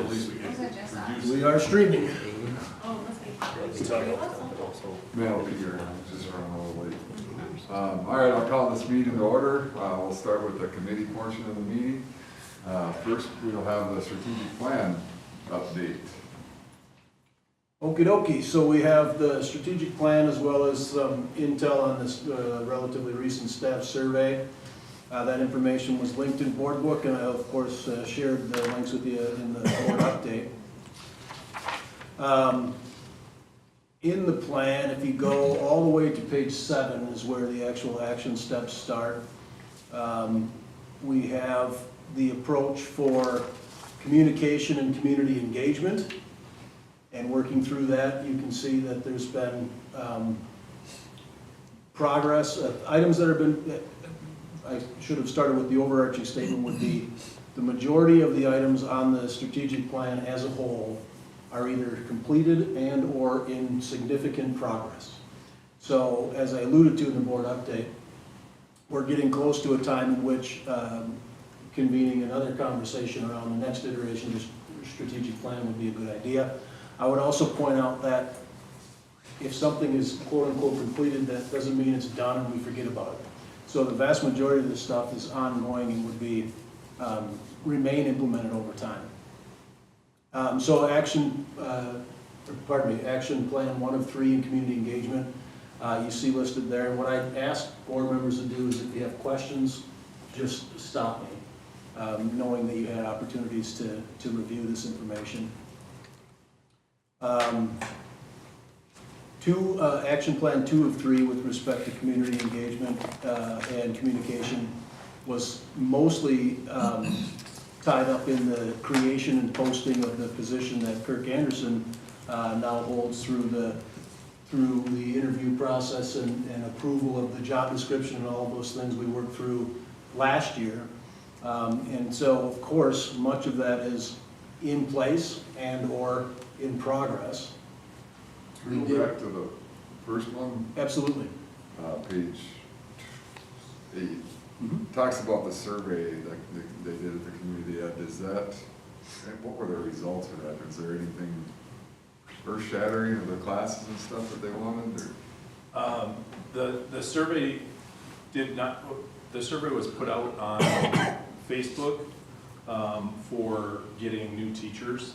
at least we can reduce. We are streaming. Oh, must be. Mail here, just running a little late. All right, I'll call this meeting to order. We'll start with the committee portion of the meeting. First, we'll have the strategic plan update. Okie dokie, so we have the strategic plan as well as some intel on this relatively recent staff survey. That information was linked in board book, and I of course shared the links with you in the board update. In the plan, if you go all the way to page 7 is where the actual action steps start. We have the approach for communication and community engagement. And working through that, you can see that there's been progress. Items that have been, I should have started with the overarching statement, would be the majority of the items on the strategic plan as a whole are either completed and or in significant progress. So as I alluded to in the board update, we're getting close to a time in which convening another conversation around the next iteration of the strategic plan would be a good idea. I would also point out that if something is quote-unquote completed, that doesn't mean it's done and we forget about it. So the vast majority of this stuff is ongoing and would be remain implemented over time. So action plan 1 of 3 in community engagement, you see listed there. And what I ask board members to do is if you have questions, just stop me, knowing that you had opportunities to review this information. Action plan 2 of 3 with respect to community engagement and communication was mostly tied up in the creation and posting of the position that Kirk Anderson now holds through the interview process and approval of the job description and all of those things we worked through last year. And so, of course, much of that is in place and or in progress. Can we go back to the first one? Absolutely. Page 8. Talks about the survey that they did at the community ed. Is that, what were the results of that? Is there anything earth-shattering of the classes and stuff that they wanted? Or? The survey did not, the survey was put out on Facebook for getting new teachers.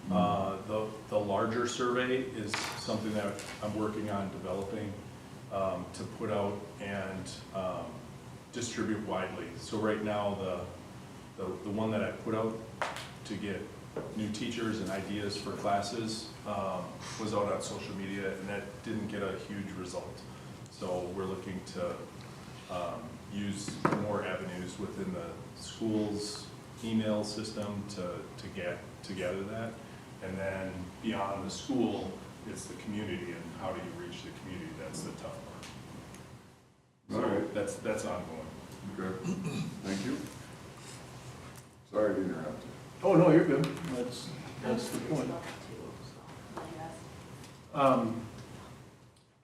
The larger survey is something that I'm working on developing to put out and distribute widely. So right now, the one that I put out to get new teachers and ideas for classes was out on social media, and that didn't get a huge result. So we're looking to use more avenues within the school's email system to gather that. And then beyond the school, it's the community and how do you reach the community? That's the tough part. So Right. that's ongoing. Okay, thank you. Sorry to interrupt you. Oh, no, you're good. That's the point.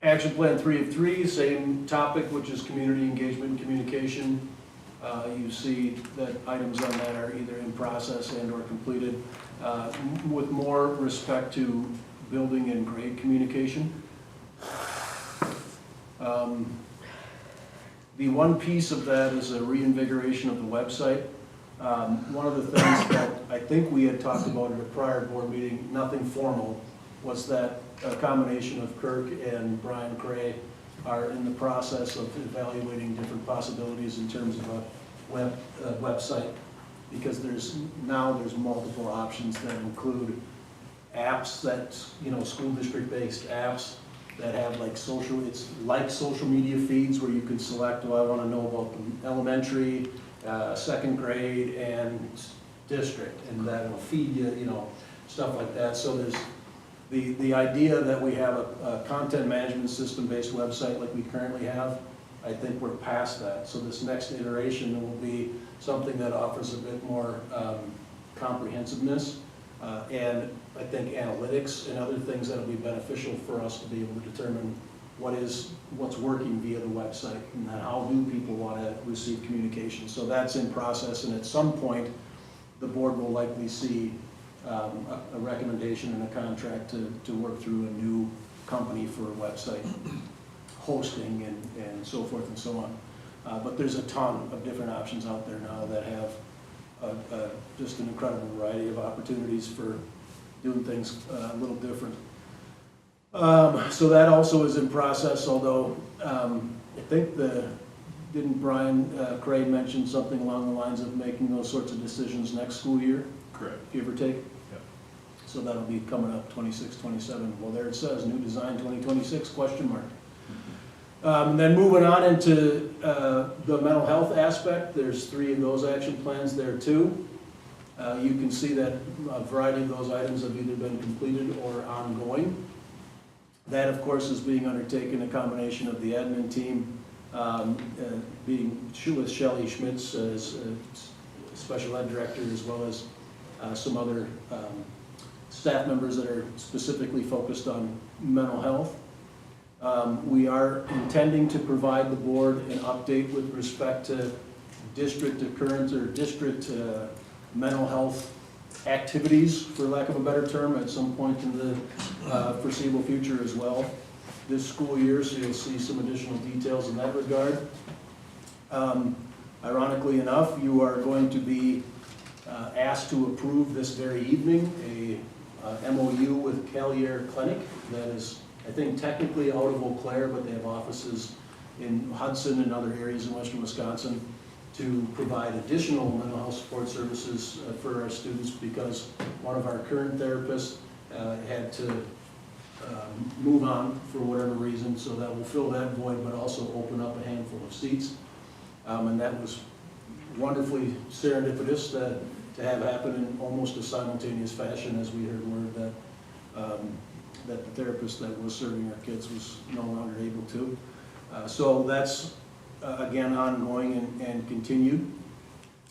Action plan 3 of 3, same topic, which is community engagement and communication. You see that items on that are either in process and or completed with more respect to building and grade communication. The one piece of that is a reinvigoration of the website. One of the things that I think we had talked about at a prior board meeting, nothing formal, was that a combination of Kirk and Brian Cray are in the process of evaluating different possibilities in terms of a website, because there's multiple options that include apps that, school district based apps that have like social media feeds where you can select, I want to know about the elementary, second grade and district, and that'll feed you, stuff like that. So there's the idea that we have a content management system based website like we currently have. I think we're past that. So this next iteration will be something that offers a bit more comprehensiveness and I think analytics and other things that will be beneficial for us to be able to determine what's working via the website and how do people want to receive communication. So that's in process, and at some point the board will likely see a recommendation and a contract to work through a new company for website hosting and so forth and so on. But there's a ton of different options out there now that have just an incredible variety of opportunities for doing things a little different. So that also is in process, although I think didn't Brian Cray mention something along the lines of making those sorts of decisions next school year, Correct. give or take? Yep. So that'll be coming up 26, 27. Well, there it says, new design 2026, question mark. And then moving on into the mental health aspect, there's 3 of those action plans there too. You can see that a variety of those items have either been completed or ongoing. That, of course, is being undertaken a combination of the admin team, being with Shelley Schmitz as special ed director, as well as some other staff members that are specifically focused on mental health. We are intending to provide the board an update with respect to district occurrence or district mental health activities, for lack of a better term, at some point in the foreseeable future as well this school year, so you'll see some additional details in that regard. Ironically enough, you are going to be asked to approve this very evening a MOU with Calier Clinic that is, I think, technically out of Eau Claire, but they have offices in Hudson and other areas in western Wisconsin to provide additional mental health support services for our students, because one of our current therapists had to move on for whatever reason, so that will fill that void, but also open up a handful of seats. And that was wonderfully serendipitous to have happen in almost a simultaneous fashion, as we heard word that the therapist that was serving our kids was no longer able to. So that's, again, ongoing and continued.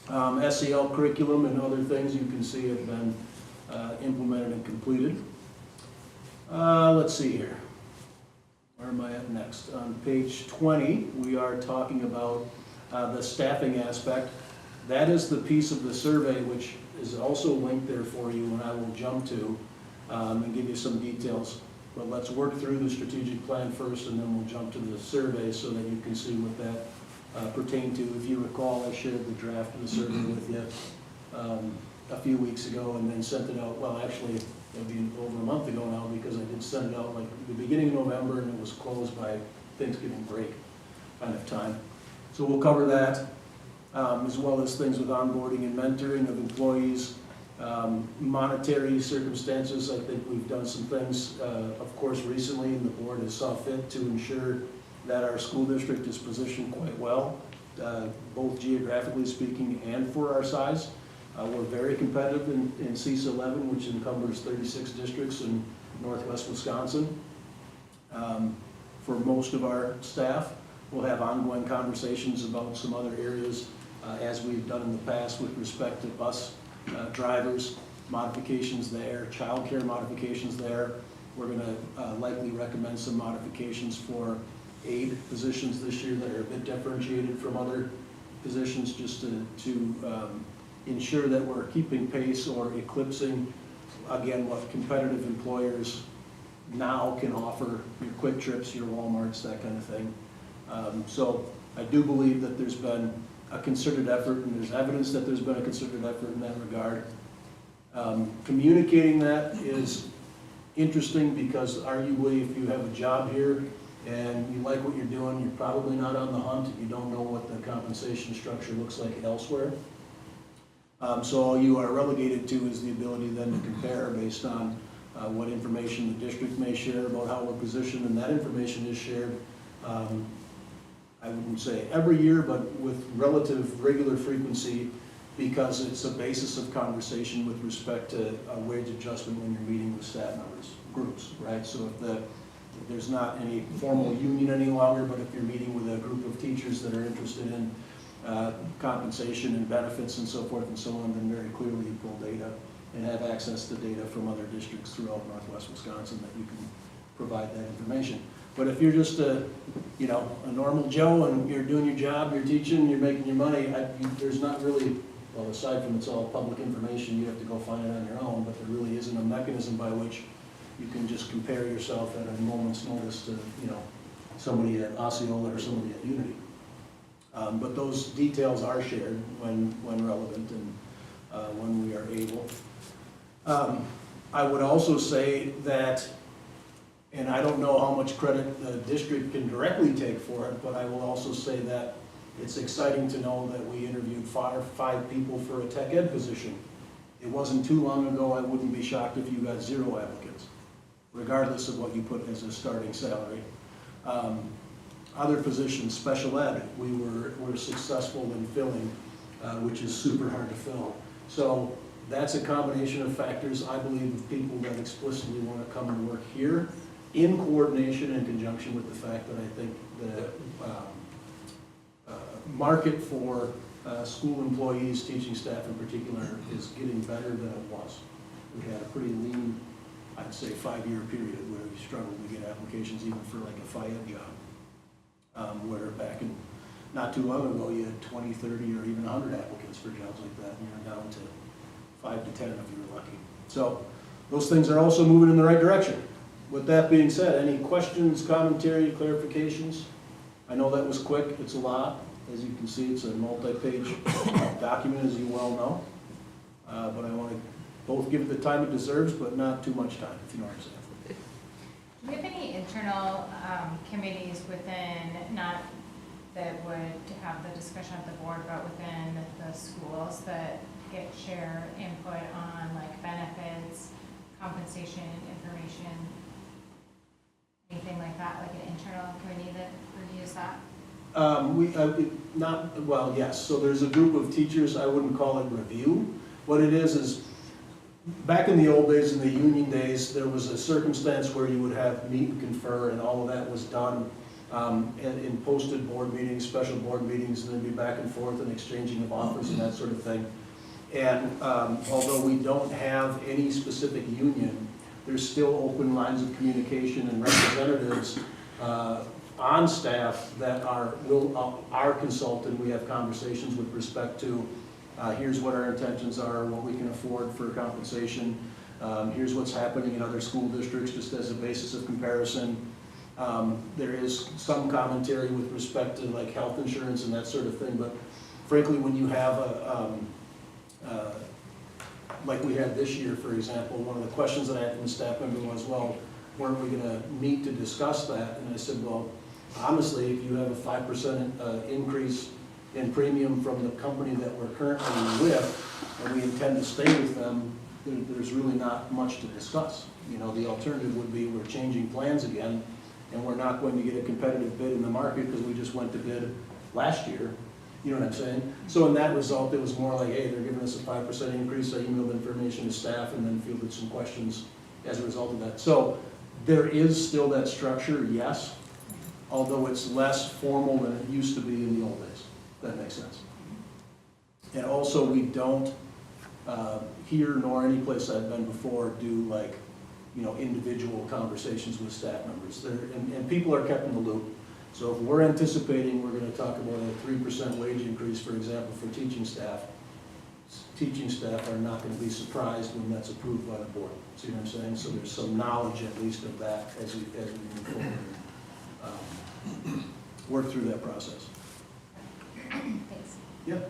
SEL curriculum and other things you can see have been implemented and completed. Let's see here. Where am I at next? On page 20, we are talking about the staffing aspect. That is the piece of the survey which is also linked there for you, and I will jump to and give you some details. But let's work through the strategic plan first, and then we'll jump to the survey so that you can see what that pertained to. If you recall, I shared the draft of the survey with you a few weeks ago, and then sent it out, well, actually, it'll be over a month ago now, because I did send it out like the beginning of November, and it was closed by Thanksgiving break kind of time. So we'll cover that, as well as things with onboarding and mentoring of employees, monetary circumstances. I think we've done some things, of course, recently, and the board has saw fit to ensure that our school district is positioned quite well, both geographically speaking and for our size. We're very competitive in CISA 11, which encumbers 36 districts in northwest Wisconsin. For most of our staff, we'll have ongoing conversations about some other areas, as we've done in the past with respect to bus drivers, modifications there, childcare modifications there. We're going to likely recommend some modifications for aide positions this year that are a bit differentiated from other positions, just to ensure that we're keeping pace or eclipsing, again, what competitive employers now can offer, your Quick Trips, your Walmarts, that kind of thing. So I do believe that there's been a concerted effort, and there's evidence that there's been a concerted effort in that regard. Communicating that is interesting, because arguably if you have a job here and you like what you're doing, you're probably not on the hunt, you don't know what the compensation structure looks like elsewhere. So all you are relegated to is the ability then to compare based on what information the district may share about how we're positioned, and that information is shared, I wouldn't say every year, but with relative regular frequency, because it's a basis of conversation with respect to a wage adjustment when you're meeting with staff members, groups, right? So if there's not any formal union any longer, but if you're meeting with a group of teachers that are interested in compensation and benefits and so forth and so on, then very clearly you pull data and have access to data from other districts throughout northwest Wisconsin that you can provide that information. But if you're just a normal Joe and you're doing your job, you're teaching, you're making your money, there's not really well, aside from it's all public information, you have to go find it on your own, but there really isn't a mechanism by which you can just compare yourself at a moment's notice to, you know, somebody at Osceola or somebody at Unity. But those details are shared when relevant and when we are able. I would also say that, and I don't know how much credit the district can directly take for it, but I will also say that it's exciting to know that we interviewed five people for a tech ed position. It wasn't too long ago, I wouldn't be shocked if you got 0 applicants, regardless of what you put as a starting salary. Other positions, special ed, we were successful in filling, which is super hard to fill. So that's a combination of factors, I believe, of people that explicitly want to come and work here in coordination and conjunction with the fact that I think the market for school employees, teaching staff in particular, is getting better than it was. We had a pretty lean, I'd say, 5-year period where we struggled to get applications even for like a FIED job. Where back in, not too long ago, you had 20, 30, or even 100 applicants for jobs like that, and you're down to 5 to 10 if you were lucky. So those things are also moving in the right direction. With that being said, any questions, commentary, clarifications? I know that was quick, it's a lot. As you can see, it's a multi-page document, as you well know. But I want to both give it the time it deserves, but not too much time, if you know what I'm saying. Do we have any internal committees within, not that would have the discussion at the board, but within the schools that share input on like benefits, compensation, information, anything like that, like an internal committee that reviews that? Well, yes, so there's a group of teachers, I wouldn't call it review. What it is back in the old days, in the union days, there was a circumstance where you would have meet and confer, and all of that was done in posted board meetings, special board meetings, and then be back and forth and exchanging of offers and that sort of thing. And although we don't have any specific union, there's still open lines of communication and representatives on staff that are consulted. We have conversations with respect to here's what our intentions are, what we can afford for compensation, here's what's happening in other school districts just as a basis of comparison. There is some commentary with respect to like health insurance and that sort of thing, but frankly, when you have like we had this year, for example, one of the questions that I had from a staff member was, well, weren't we gonna meet to discuss that? And I said, well, honestly, if you have a 5% increase in premium from the company that we're currently with, and we intend to stay with them, there's really not much to discuss. You know, the alternative would be we're changing plans again, and we're not going to get a competitive bid in the market because we just went to bid last year. You know what I'm saying? So in that result, it was more like, hey, they're giving us a 5% increase. I emailed information to staff and then fielded some questions as a result of that. So there is still that structure, yes, although it's less formal than it used to be in the old days. That makes sense. And also, we don't, here nor any place I've been before, do like, you know, individual conversations with staff members. And people are kept in the loop. So if we're anticipating we're going to talk about a 3% wage increase, for example, for teaching staff are not going to be surprised when that's approved by the board. See what I'm saying? So there's some knowledge at least of that as we move forward and work through that process. Thanks. Yeah.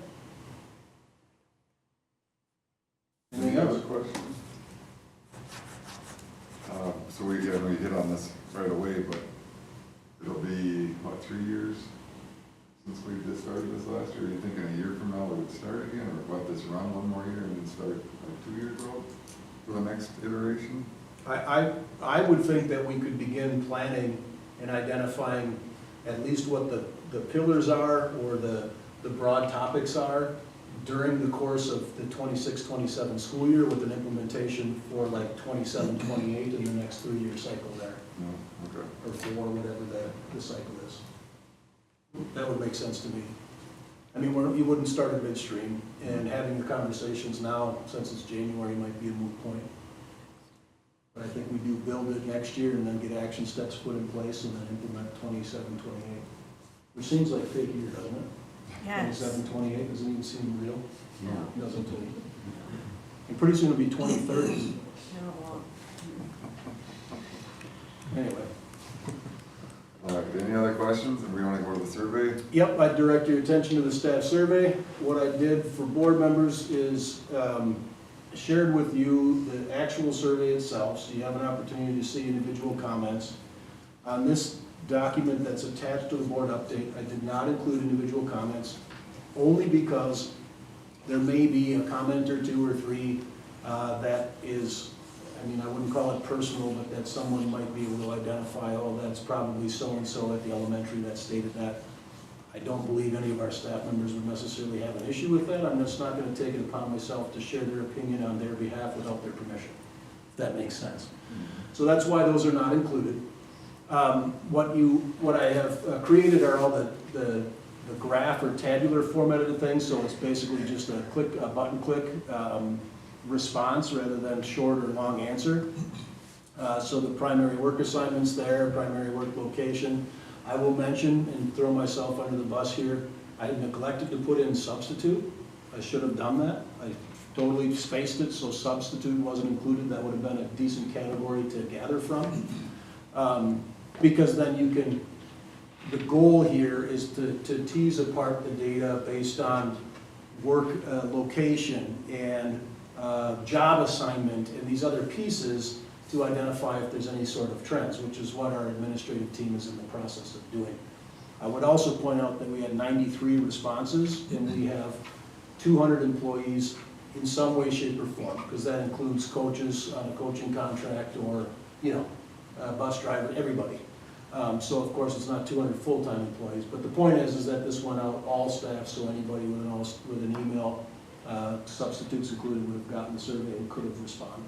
Any other questions? So we hit on this right away, but it'll be, what, 3 years since we just started this last year? Are you thinking a year from now we would start again, or what, this run one more year and then start like 2 years out for the next iteration? I would think that we could begin planning and identifying at least what the pillars are or the broad topics are during the course of the 26-27 school year, with an implementation for like 27-28 in the next 3-year cycle there. No, okay. Or 4, whatever the cycle is. That would make sense to me. I mean, you wouldn't start at midstream, and having the conversations now, since it's January, might be a moot point. But I think we do build it next year and then get action steps put in place and then implement 27-28. Which seems like fake year, doesn't it? Yes. 27, 28, doesn't even seem real. No. Doesn't it? And pretty soon it'll be 2030. No, it won't. Anyway. All right, any other questions? If we want to go to the survey? Yep, I direct your attention to the staff survey. What I did for board members is shared with you the actual survey itself, so you have an opportunity to see individual comments. On this document that's attached to the board update, I did not include individual comments, only because there may be a comment or two or three that is, I mean, I wouldn't call it personal, but that someone might be able to identify, oh, that's probably so-and-so at the elementary that stated that. I don't believe any of our staff members would necessarily have an issue with that. I'm just not gonna take it upon myself to share their opinion on their behalf without their permission, if that makes sense. So that's why those are not included. What I have created are all the graph or tabular formatted things, so it's basically just a button click response rather than short or long answer. So the primary work assignments there, primary work location. I will mention and throw myself under the bus here, I neglected to put in substitute. I should have done that. I totally spaced it, so substitute wasn't included. That would have been a decent category to gather from. Because then you can, the goal here is to tease apart the data based on work location and job assignment and these other pieces to identify if there's any sort of trends, which is what our administrative team is in the process of doing. I would also point out that we had 93 responses and we have 200 employees in some way, shape, or form, because that includes coaches on a coaching contract or, bus driver, everybody. So of course it's not 200 full-time employees, but the point is that this went out all staff, so anybody with an email, substitutes included, would have gotten the survey and could have responded.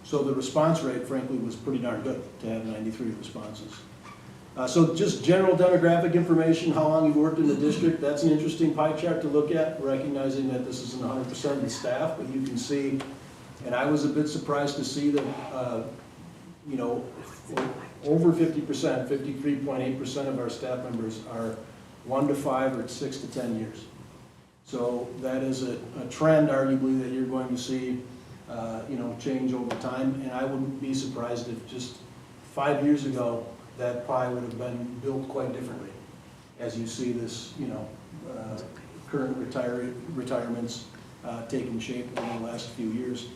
So the response rate, frankly, was pretty darn good to have 93 responses. So just general demographic information, how long you've worked in the district, that's an interesting pie chart to look at, recognizing that this isn't 100% of the staff, but you can see, and I was a bit surprised to see that, over 50%, 53.8% of our staff members are 1 to 5 or 6 to 10 years. So that is a trend, arguably, that you're going to see, change over time. And I wouldn't be surprised if just 5 years ago, that pie would have been built quite differently. As you see this, current retirements taking shape over the last few years.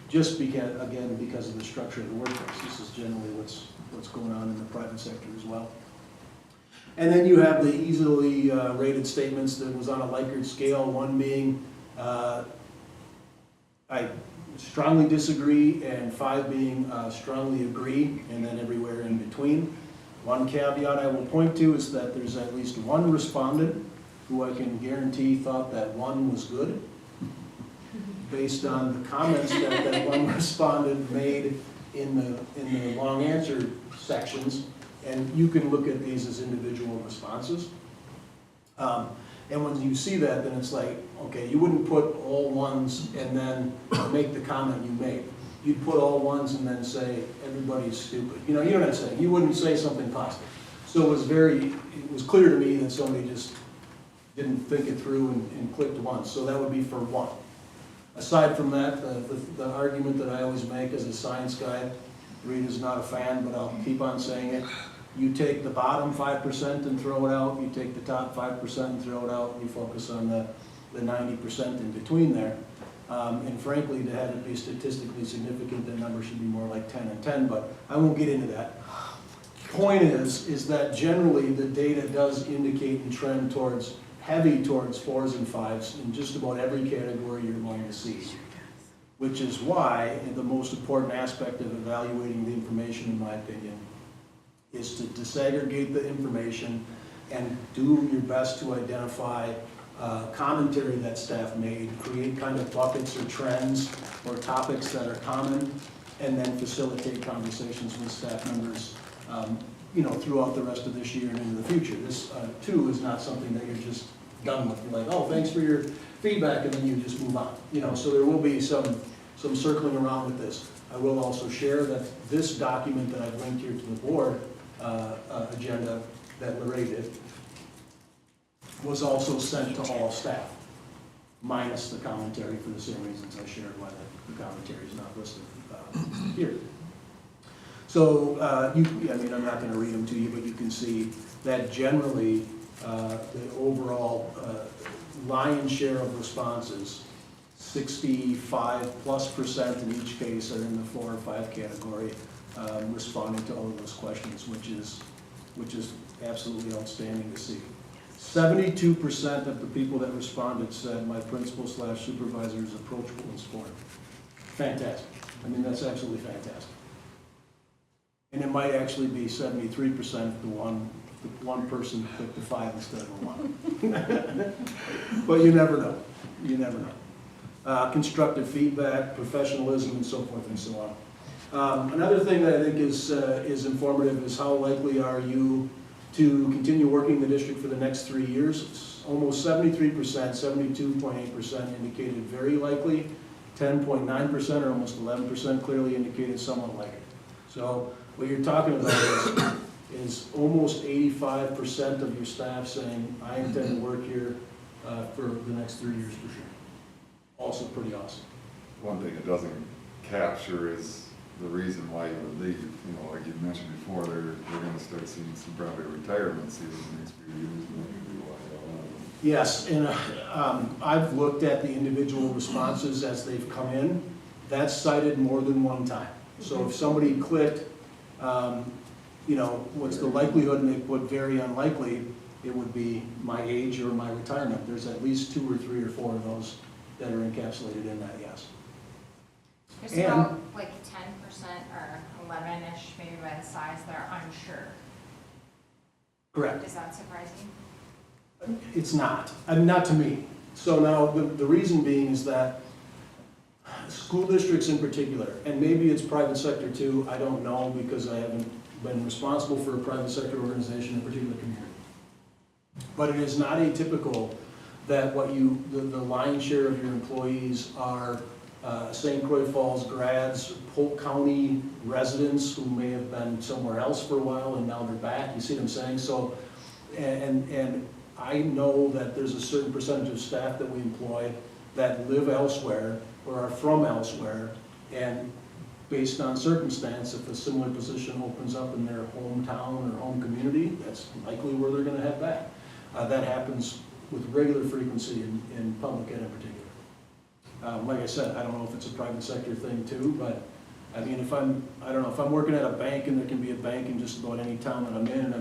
Just because, again, because of the structure of the workforce. This is generally what's going on in the private sector as well. And then you have the easily rated statements that was on a Likert scale, 1 being I strongly disagree, and 5 being strongly agree, and then everywhere in between. One caveat I will point to is that there's at least one respondent who I can guarantee thought that 1 was good, based on the comments that one respondent made in the long answer sections, and you can look at these as individual responses. And when you see that, then it's like, okay, you wouldn't put all 1s and then make the comment you made. You'd put all 1s and then say, everybody's stupid. You know what I'm saying? You wouldn't say something positive. So it was clear to me that somebody just didn't think it through and clicked once. So that would be for 1. Aside from that, the argument that I always make as a science guy, Rita's not a fan, but I'll keep on saying it. You take the bottom 5% and throw it out, you take the top 5% and throw it out, and you focus on the 90% in between there. And frankly, to have it be statistically significant, the number should be more like 10 and 10, but I won't get into that. Point is that generally the data does indicate and trend heavy towards 4s and 5s in just about every category you're going to see. Which is why the most important aspect of evaluating the information, in my opinion, is to disaggregate the information and do your best to identify commentary that staff made, create kind of buckets or trends or topics that are common, and then facilitate conversations with staff members throughout the rest of this year and into the future. This, too, is not something that you're just done with. You're like, oh, thanks for your feedback, and then you just move on. So there will be some circling around with this. I will also share that this document that I've linked here to the board agenda that Lorraine did was also sent to all staff, minus the commentary for the same reasons I shared why the commentary is not listed here. So, I mean, I'm not gonna read them to you, but you can see that generally, the overall lion's share of responses, 65+% in each case are in the 4 or 5 category, responding to all of those questions, which is absolutely outstanding to see. 72% of the people that responded said my principal/supervisor is approachable and supportive. Fantastic. I mean, that's absolutely fantastic. And it might actually be 73% if the one person picked a 5 instead of a 1. But you never know. You never know. Constructive feedback, professionalism, and so forth and so on. Another thing that I think is informative is how likely are you to continue working the district for the next 3 years? Almost 73%, 72.8% indicated very likely, 10.9% or almost 11% clearly indicated somewhat likely. So what you're talking about is almost 85% of your staff saying, I intend to work here for the next 3 years for sure. Also pretty awesome. One thing it doesn't capture is the reason why you would leave. You know, like you mentioned before, they're gonna start seeing some probably retirements here in the next few years. Yes, and I've looked at the individual responses as they've come in. That's cited more than one time. So if somebody clicked, what's the likelihood, and they put very unlikely, it would be my age or my retirement. There's at least 2 or 3 or 4 of those that are encapsulated in that, yes. There's And- about like 10% or 11-ish, maybe by the size, that are unsure. Correct. Is that surprising? It's not. I mean, not to me. So now, the reason being is that school districts in particular, and maybe it's private sector too, I don't know, because I haven't been responsible for a private sector organization in a particular community. But it is not atypical that the lion's share of your employees are St. Croix Falls grads, Polk County residents who may have been somewhere else for a while and now they're back. You see what I'm saying? So, and I know that there's a certain percentage of staff that we employ that live elsewhere or are from elsewhere, and based on circumstance, if a similar position opens up in their hometown or home community, that's likely where they're gonna head back. That happens with regular frequency in public ed in particular. Like I said, I don't know if it's a private sector thing too, but I mean, if I'm working at a bank, and there can be a bank in just about any town that I'm in,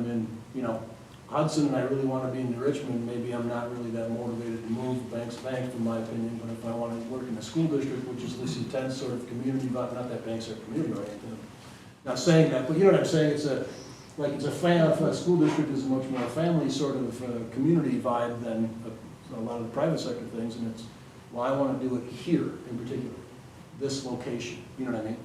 Hudson, and I really want to be in Richmond, maybe I'm not really that motivated to move. Bank's bank, in my opinion, but if I want to work in a school district, which is this intense sort of community, but not that banks are community oriented. Not saying that, but you know what I'm saying, a school district is a much more family sort of community vibe than a lot of the private sector things, and it's, well, I want to do it here in particular, this location, you know what I mean?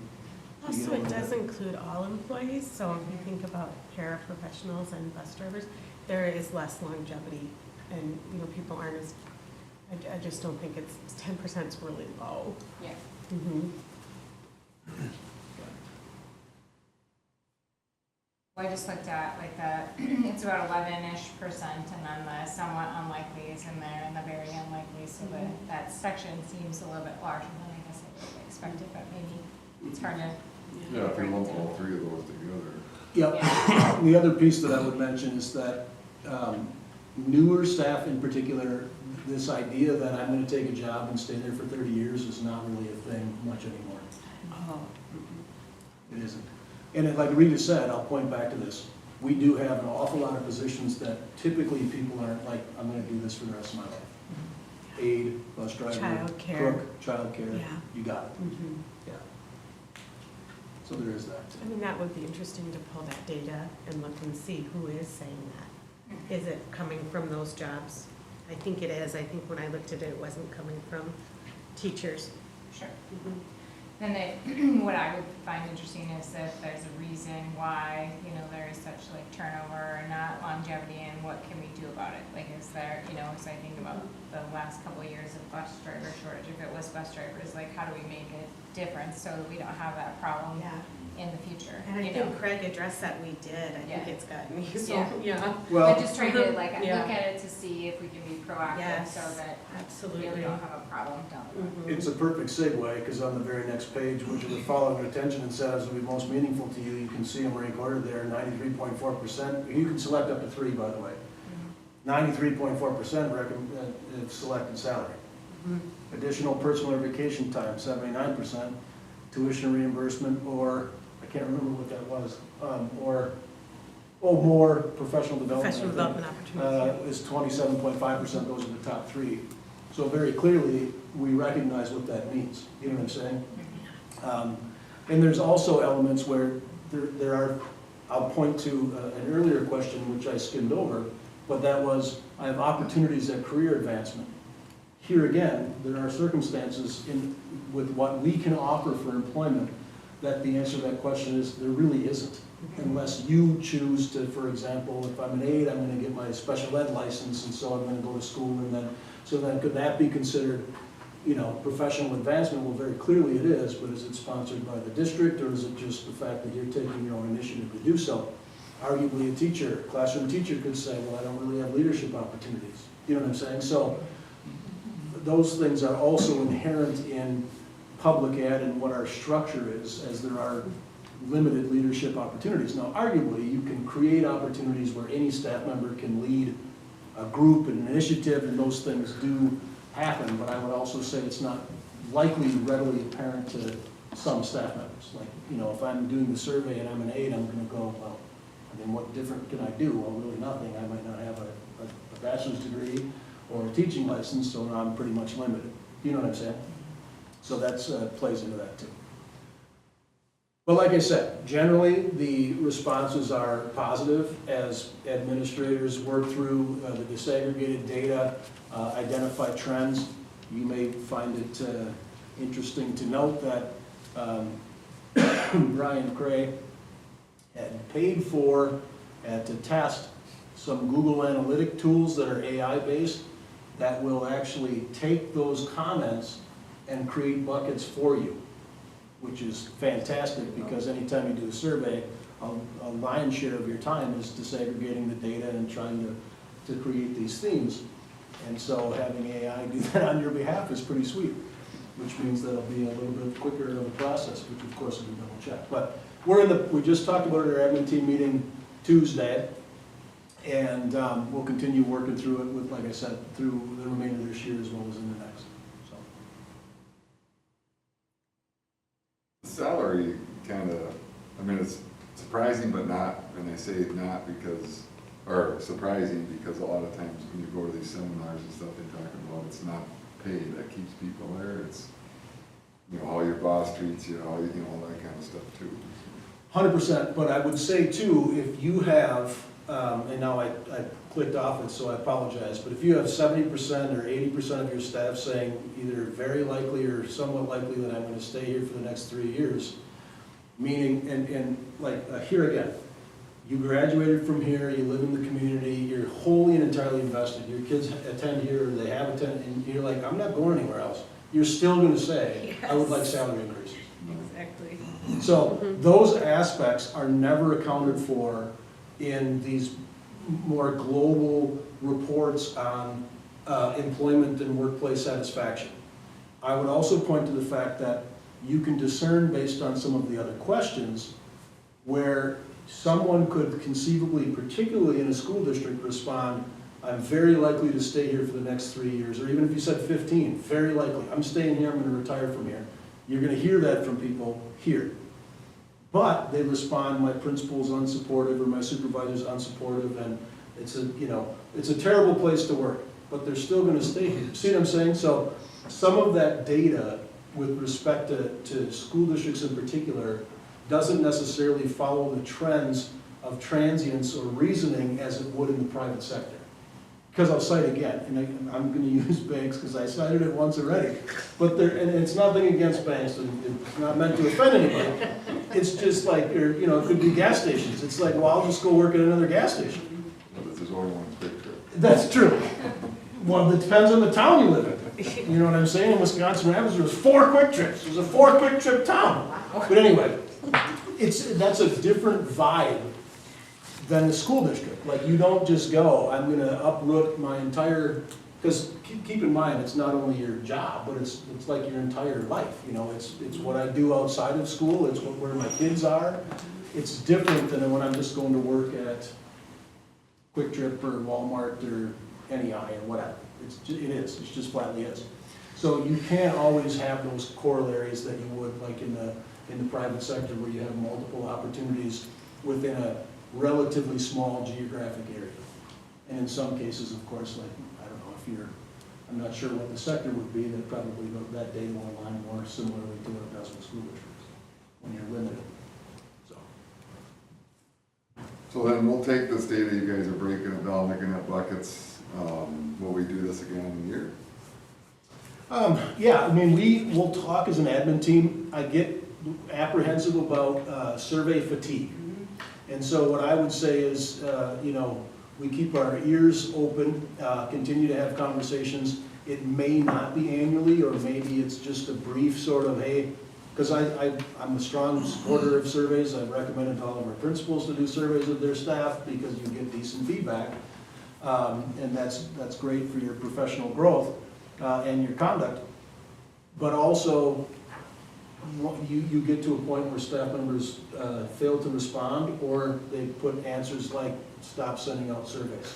Also, it does include all employees, so if you think about paraprofessionals and bus drivers, there is less longevity, and, people aren't as, I just don't think 10% is really low. Yeah. Mm-hmm. Well, I just looked at it's about 11-ish%, and then the somewhat unlikely is in there, and the very unlikely, so that section seems a little bit larger than I guess I would have expected, but maybe it's hard to. Yeah, if you lump all 3 of those together. Yep. Yeah. The other piece that I would mention is that newer staff in particular, this idea that I'm going to take a job and stay there for 30 years is not really a thing much anymore. Oh. It isn't. And like Rita said, I'll point back to this. We do have an awful lot of positions that typically people aren't like, I'm going to do this for the rest of my life. Aide, bus driver, Childcare. cook, childcare, Yeah. you got it. Mm-hmm. Yeah. So there is that. I mean, that would be interesting to pull that data and look and see who is saying that. Is it coming from those jobs? I think it is. I think when I looked at it, it wasn't coming from teachers. Sure. Mhm. Then what I would find interesting is if there's a reason why, there is such like turnover and not longevity, and what can we do about it? Like, is there, as I think about the last couple of years of bus driver shortage, if it was bus drivers, like, how do we make a difference so that we don't have that problem Yeah. in the future? And I think Craig addressed that, we did, I think Yeah. it's gotten me, so, Yeah. yeah, Well, But just trying to like Yeah. look at it to see if we can be proactive Yes, so that absolutely. we don't have a problem down the road. Mhm. It's a perfect segue, because on the very next page, which are the following retention incentives will be most meaningful to you, you can see them rank ordered there, 93.4%. You can select up to 3, by the way. 93.4% recommend selected salary. Mhm. Additional personal or vacation time, 79%. Tuition reimbursement, or, I can't remember what that was, more professional development. Professional I think, development opportunities. Is 27.5%, those are the top 3. So very clearly, we recognize what that means, you know what I'm saying? And there's also elements where there are, I'll point to an earlier question which I skimmed over, but that was, I have opportunities at career advancement. Here again, there are circumstances with what we can offer for employment that the answer to that question is there really isn't. Unless you choose to, for example, if I'm an aide, I'm gonna get my special ed license, and so I'm gonna go to school, and then, so then could that be considered, professional advancement? Well, very clearly it is, but is it sponsored by the district, or is it just the fact that you're taking your own initiative to do so? Arguably a classroom teacher could say, well, I don't really have leadership opportunities. You know what I'm saying? So those things are also inherent in public ed and what our structure is, as there are limited leadership opportunities. Now, arguably, you can create opportunities where any staff member can lead a group and an initiative, and those things do happen, but I would also say it's not likely readily apparent to some staff members. Like, if I'm doing the survey and I'm an aide, I'm gonna go, well, what different can I do? Well, really nothing. I might not have a bachelor's degree or a teaching license, so I'm pretty much limited. You know what I'm saying? So that's plays into that too. But like I said, generally the responses are positive as administrators work through the disaggregated data, identify trends. You may find it interesting to note that Brian Cray had paid for to test some Google Analytic tools that are AI-based that will actually take those comments and create buckets for you, which is fantastic, because anytime you do a survey, a lion's share of your time is disaggregating the data and trying to create these themes. And so having AI do that on your behalf is pretty sweet, which means that it'll be a little bit quicker of a process, which of course will be double checked. But we just talked about it at our admin team meeting Tuesday, and we'll continue working through it with, like I said, through the remainder of this year as well as in the next. So. Salary kind of, it's surprising but not, and I say not because, or surprising because a lot of times when you go to these seminars and stuff they talk about, it's not pay that keeps people there, it's, how your boss treats you, all that kind of stuff too. 100%, but I would say too, if you have, and now I clicked off it, so I apologize, but if you have 70% or 80% of your staff saying either very likely or somewhat likely that I'm going to stay here for the next 3 years, meaning, and here again, you graduated from here, you live in the community, you're wholly and entirely invested, your kids attend here, or they have attended, and you're like, I'm not going anywhere else. You're still going to say, I would like salary increases. Exactly. So those aspects are never accounted for in these more global reports on employment and workplace satisfaction. I would also point to the fact that you can discern based on some of the other questions where someone could conceivably, particularly in a school district, respond, I'm very likely to stay here for the next 3 years, or even if you said 15, very likely, I'm staying here, I'm going to retire from here. You're going to hear that from people here. But they respond, my principal's unsupportive or my supervisor's unsupportive, and it's a terrible place to work, but they're still going to stay here. See what I'm saying? So some of that data with respect to school districts in particular doesn't necessarily follow the trends of transience or reasoning as it would in the private sector. because I'll cite again, and I'm gonna use banks because I cited it once already. But there, and it's nothing against banks, and it's not meant to offend anybody. It's just like, or, you know, it could be gas stations. It's like, well, I'll just go work at another gas station. But there's only one Quick Trip. That's true. Well, it depends on the town you live in. You know what I'm saying? In Wisconsin Rapids, there was 4 Quick Trips. It was a 4 Quick Trip town. But anyway, that's a different vibe than the school district. Like, you don't just go, I'm gonna uproot my entire, because keep in mind, it's not only your job, but it's like your entire life, you know? It's what I do outside of school, it's where my kids are. It's different than when I'm just going to work at Quick Trip or Walmart or NEI or whatever. It's just flatly is. So you can't always have those corollaries that you would like in the private sector where you have multiple opportunities within a relatively small geographic area. And in some cases, of course, like, I don't know if you're, I'm not sure what the sector would be, that probably that data will align more similarly to what it does with school districts when you're limited. So then we'll take this data, you guys are breaking it down, looking at buckets. Will we do this again in a year? Yeah, I mean, we will talk as an admin team. I get apprehensive about survey fatigue. And so what I would say is, you know, we keep our ears open, continue to have conversations. It may not be annually, or maybe it's just a brief sort of, hey, because I'm a strong supporter of surveys. I've recommended to all of our principals to do surveys of their staff because you get decent feedback. And that's great for your professional growth and your conduct. But also, you get to a point where staff members fail to respond, or they put answers like, stop sending out surveys.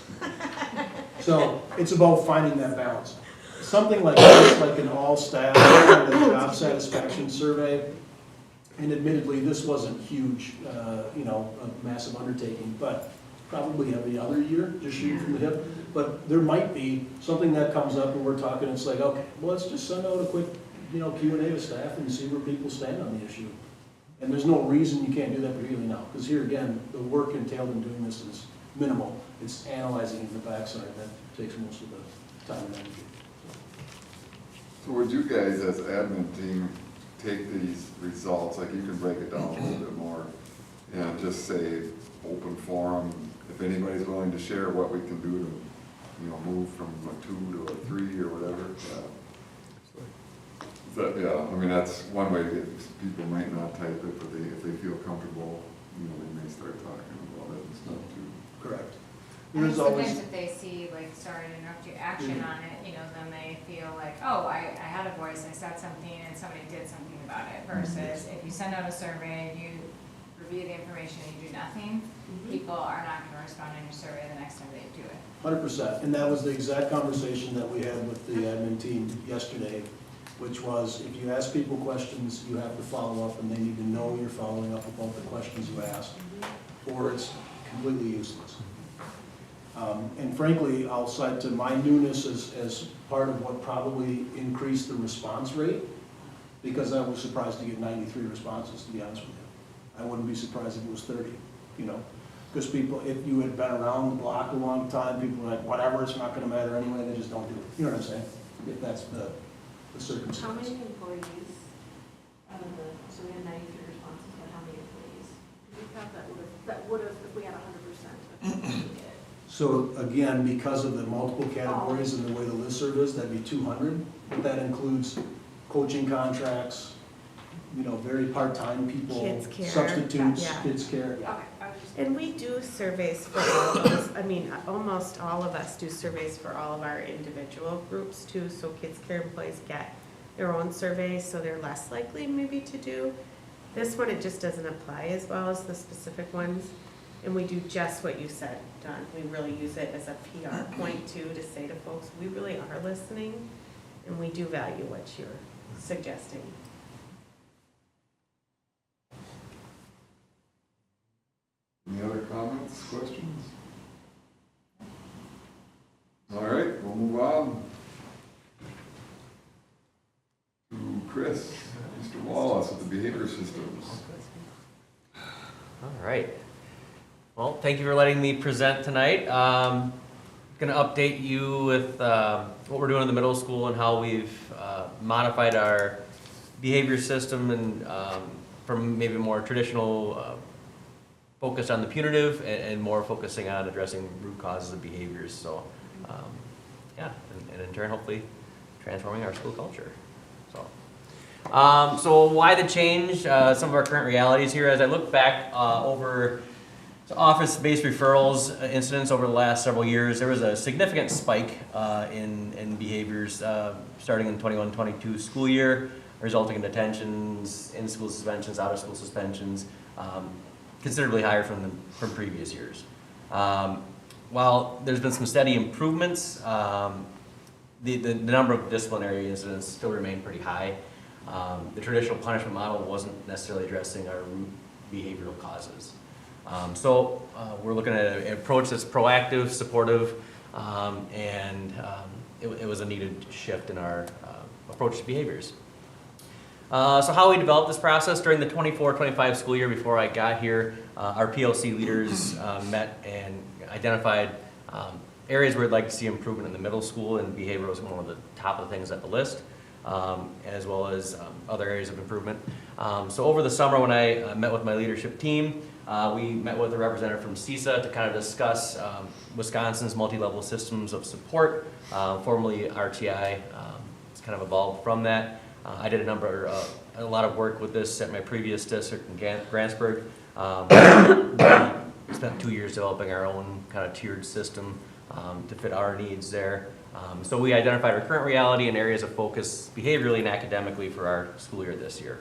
So it's about finding that balance. Something like this, like an all-staff kind of job satisfaction survey, and admittedly, this wasn't huge, you know, a massive undertaking, but probably every other year, just shooting from the hip. But there might be something that comes up and we're talking, it's like, okay, well, let's just send out a quick, you know, Q&A to staff and see where people stand on the issue. And there's no reason you can't do that particularly now, because here again, the work entailed in doing this is minimal. It's analyzing in the backside that takes most of the time and energy. So would you guys as admin team take these results, like you can break it down a little bit more, and just say open forum, if anybody's willing to share what we can do to, you know, move from a 2 to a 3 or whatever, yeah. Yeah, I mean, that's one way to get, people might not type it, but if they feel comfortable, you know, they may start talking about it and stuff too. Correct. And There's sometimes always, if they see, like, sorry to interrupt you, action on it, you know, then they feel like, oh, I had a voice, I said something, and somebody did something about it, versus if you send out a survey, you review the information, and you do nothing, people are not gonna respond in your survey the next time they do it. 100%, and that was the exact conversation that we had with the admin team yesterday, which was, if you ask people questions, you have to follow up, and they need to know you're following up about the questions you asked, or it's completely useless. And frankly, I'll cite to my newness as part of what probably increased the response rate, because I was surprised to get 93 responses, to be honest with you. I wouldn't be surprised if it was 30, you know, because people, if you had been around the block a long time, people were like, whatever, it's not gonna matter anyway, they just don't do it. You know what I'm saying? If that's the circumstance. How many employees out of the, so we had 93 responses, but how many employees? We thought that would have, if we had 100%. So again, because of the multiple categories and the way the listserv is, that'd be 200. But that includes coaching contracts, you know, very part-time people, Kids care, substitutes, yeah. kids care. Okay, I was just. And we do surveys for all of those, I mean, almost all of us do surveys for all of our individual groups too, so kids care employees get their own surveys, so they're less likely maybe to do. This one, it just doesn't apply as well as the specific ones, and we do just what you said, Don. We really use it as a PR point too, to say to folks, we really are listening, and we do value what you're suggesting. Any other comments, questions? All right, we'll move on to Chris, Mr. Wallace with the Behavior Systems. All right. Well, thank you for letting me present tonight. Going to update you with what we're doing in the middle school and how we've modified our behavior system and from maybe more traditional focused on the punitive and more focusing on addressing root causes of behaviors. So, yeah, and in turn, hopefully, transforming our school culture. So why the change? Some of our current realities here. As I look back over office-based referrals incidents over the last several years, there was a significant spike in behaviors starting in the 21-22 school year, resulting in detentions, in-school suspensions, out-of-school suspensions, considerably higher from previous years. While there's been some steady improvements, the number of disciplinary incidents still remain pretty high. The traditional punishment model wasn't necessarily addressing our root behavioral causes. So we're looking at an approach that's proactive, supportive, and it was a needed shift in our approach to behaviors. So how we developed this process during the 24-25 school year before I got here, our PLC leaders met and identified areas where we'd like to see improvement in the middle school, and behavior was one of the top of the things at the list, as well as other areas of improvement. So over the summer when I met with my leadership team, we met with a representative from CISA to kind of discuss Wisconsin's multi-level systems of support, formerly RTI. It's kind of evolved from that. I did a lot of work with this at my previous district in Grantsburg. We spent 2 years developing our own kind of tiered system to fit our needs there. So we identified our current reality and areas of focus behaviorally and academically for our school year this year.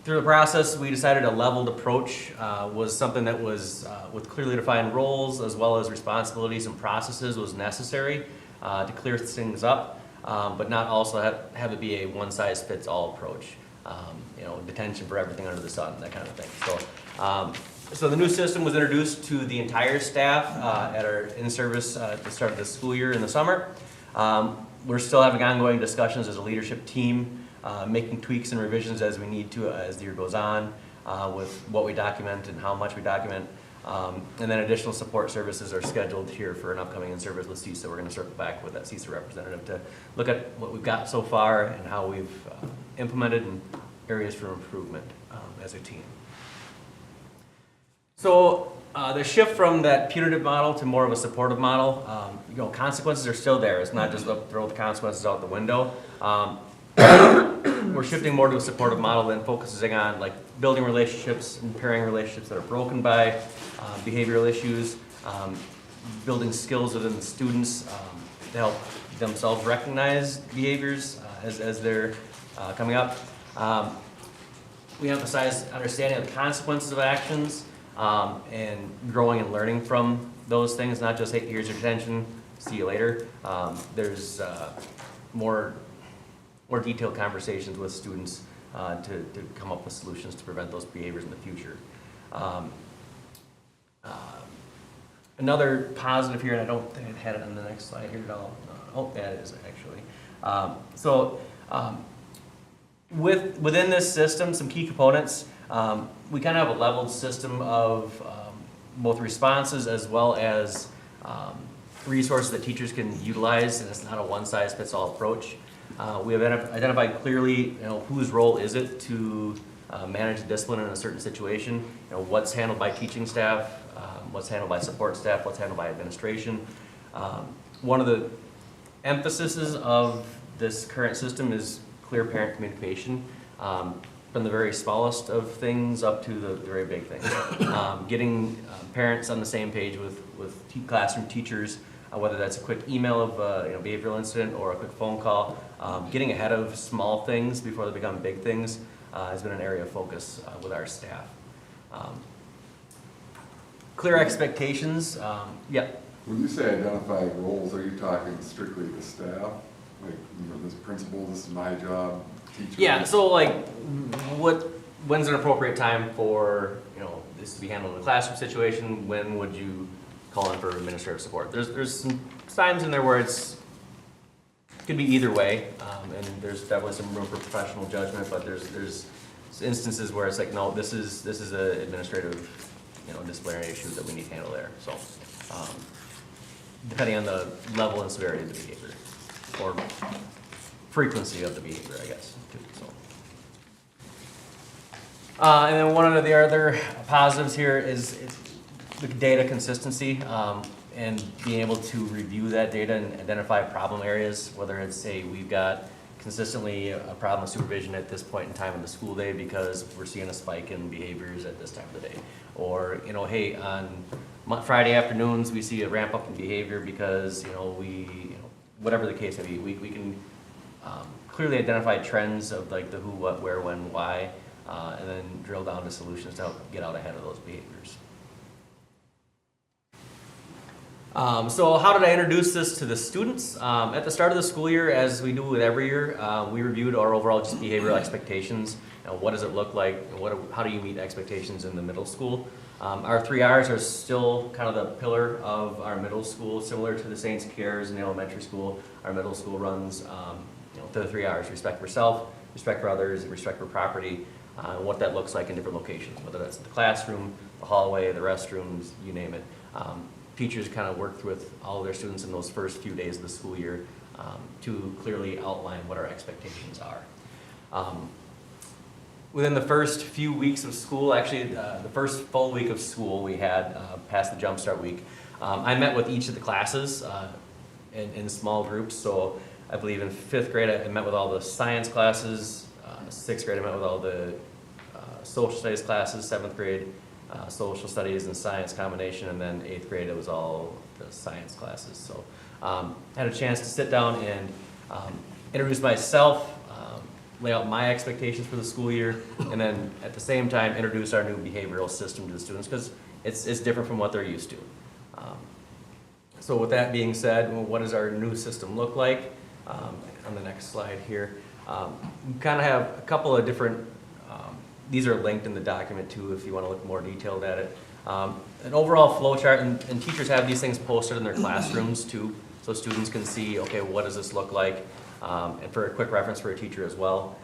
Through the process, we decided a leveled approach was something that was, with clearly defined roles as well as responsibilities and processes, was necessary to clear things up, but not also have it be a one-size-fits-all approach. Detention for everything under the sun, that kind of thing. So the new system was introduced to the entire staff at our in-service at the start of the school year in the summer. We're still having ongoing discussions as a leadership team, making tweaks and revisions as we need to as the year goes on with what we document and how much we document. And then additional support services are scheduled here for an upcoming in-service with CISA. We're going to circle back with that CISA representative to look at what we've got so far and how we've implemented and areas for improvement as a team. So the shift from that punitive model to more of a supportive model, consequences are still there. It's not just throw the consequences out the window. We're shifting more to a supportive model and focusing on like building relationships and pairing relationships that are broken by behavioral issues, building skills within the students to help themselves recognize behaviors as they're coming up. We emphasize understanding of the consequences of actions and growing and learning from those things, not just, hey, here's your detention, see you later. There's more detailed conversations with students to come up with solutions to prevent those behaviors in the future. Another positive here, and I don't think I had it on the next slide here at all. Oh, yeah, it is actually. Within this system, some key components, we kind of have a leveled system of both responses as well as resources that teachers can utilize, and it's not a one-size-fits-all approach. We have identified clearly, whose role is it to manage discipline in a certain situation. What's handled by teaching staff, what's handled by support staff, what's handled by administration. One of the emphases of this current system is clear parent communication, from the very smallest of things up to the very big things. Getting parents on the same page with classroom teachers, whether that's a quick email of a behavioral incident or a quick phone call, getting ahead of small things before they become big things has been an area of focus with our staff. Clear expectations, yeah. When you say identify roles, are you talking strictly the staff? Like, this principal, this is my job, teacher? Yeah, so like, when's an appropriate time for, this to be handled in a classroom situation? When would you call in for administrative support? There's some times in there where could be either way, and there's definitely some room for professional judgment, but there's instances where it's like, no, this is an administrative disciplinary issues that we need to handle there. So, depending on the level and severity of the behavior, or frequency of the behavior, I guess, too, so. And then one of the other positives here is the data consistency, and being able to review that data and identify problem areas, whether it's, say, we've got consistently a problem with supervision at this point in time in the school day because we're seeing a spike in behaviors at this time of the day. Or, hey, on Friday afternoons, we see a ramp up in behavior because, whatever the case may be, we can clearly identify trends of like the who, what, where, when, why, and then drill down to solutions to help get out ahead of those behaviors. So how did I introduce this to the students? At the start of the school year, as we do with every year, we reviewed our overall just behavioral expectations. What does it look like? How do you meet expectations in the middle school? Our 3 R's are still kind of the pillar of our middle school, similar to the Saints Cares in elementary school. Our middle school runs the 3 R's: respect for self, respect for others, and respect for property. What that looks like in different locations, whether that's the classroom, the hallway, the restrooms, you name it. Teachers kind of worked with all of their students in those first few days of the school year to clearly outline what our expectations are. Within the first few weeks of school, actually the first full week of school we had past the Jumpstart week, I met with each of the classes in small groups. So I believe in 5th grade I met with all the science classes, 6th grade I met with all the social studies classes, 7th grade social studies and science combination, and then 8th grade it was all the science classes. So had a chance to sit down and introduce myself, lay out my expectations for the school year, and then at the same time introduce our new behavioral system to the students because it's different from what they're used to. So with that being said, what does our new system look like? On the next slide here, we kind of have a couple of different these are linked in the document too if you want to look more detailed at it. An overall flow chart, and teachers have these things posted in their classrooms too, so students can see, okay, what does this look like, and for a quick reference for a teacher as well.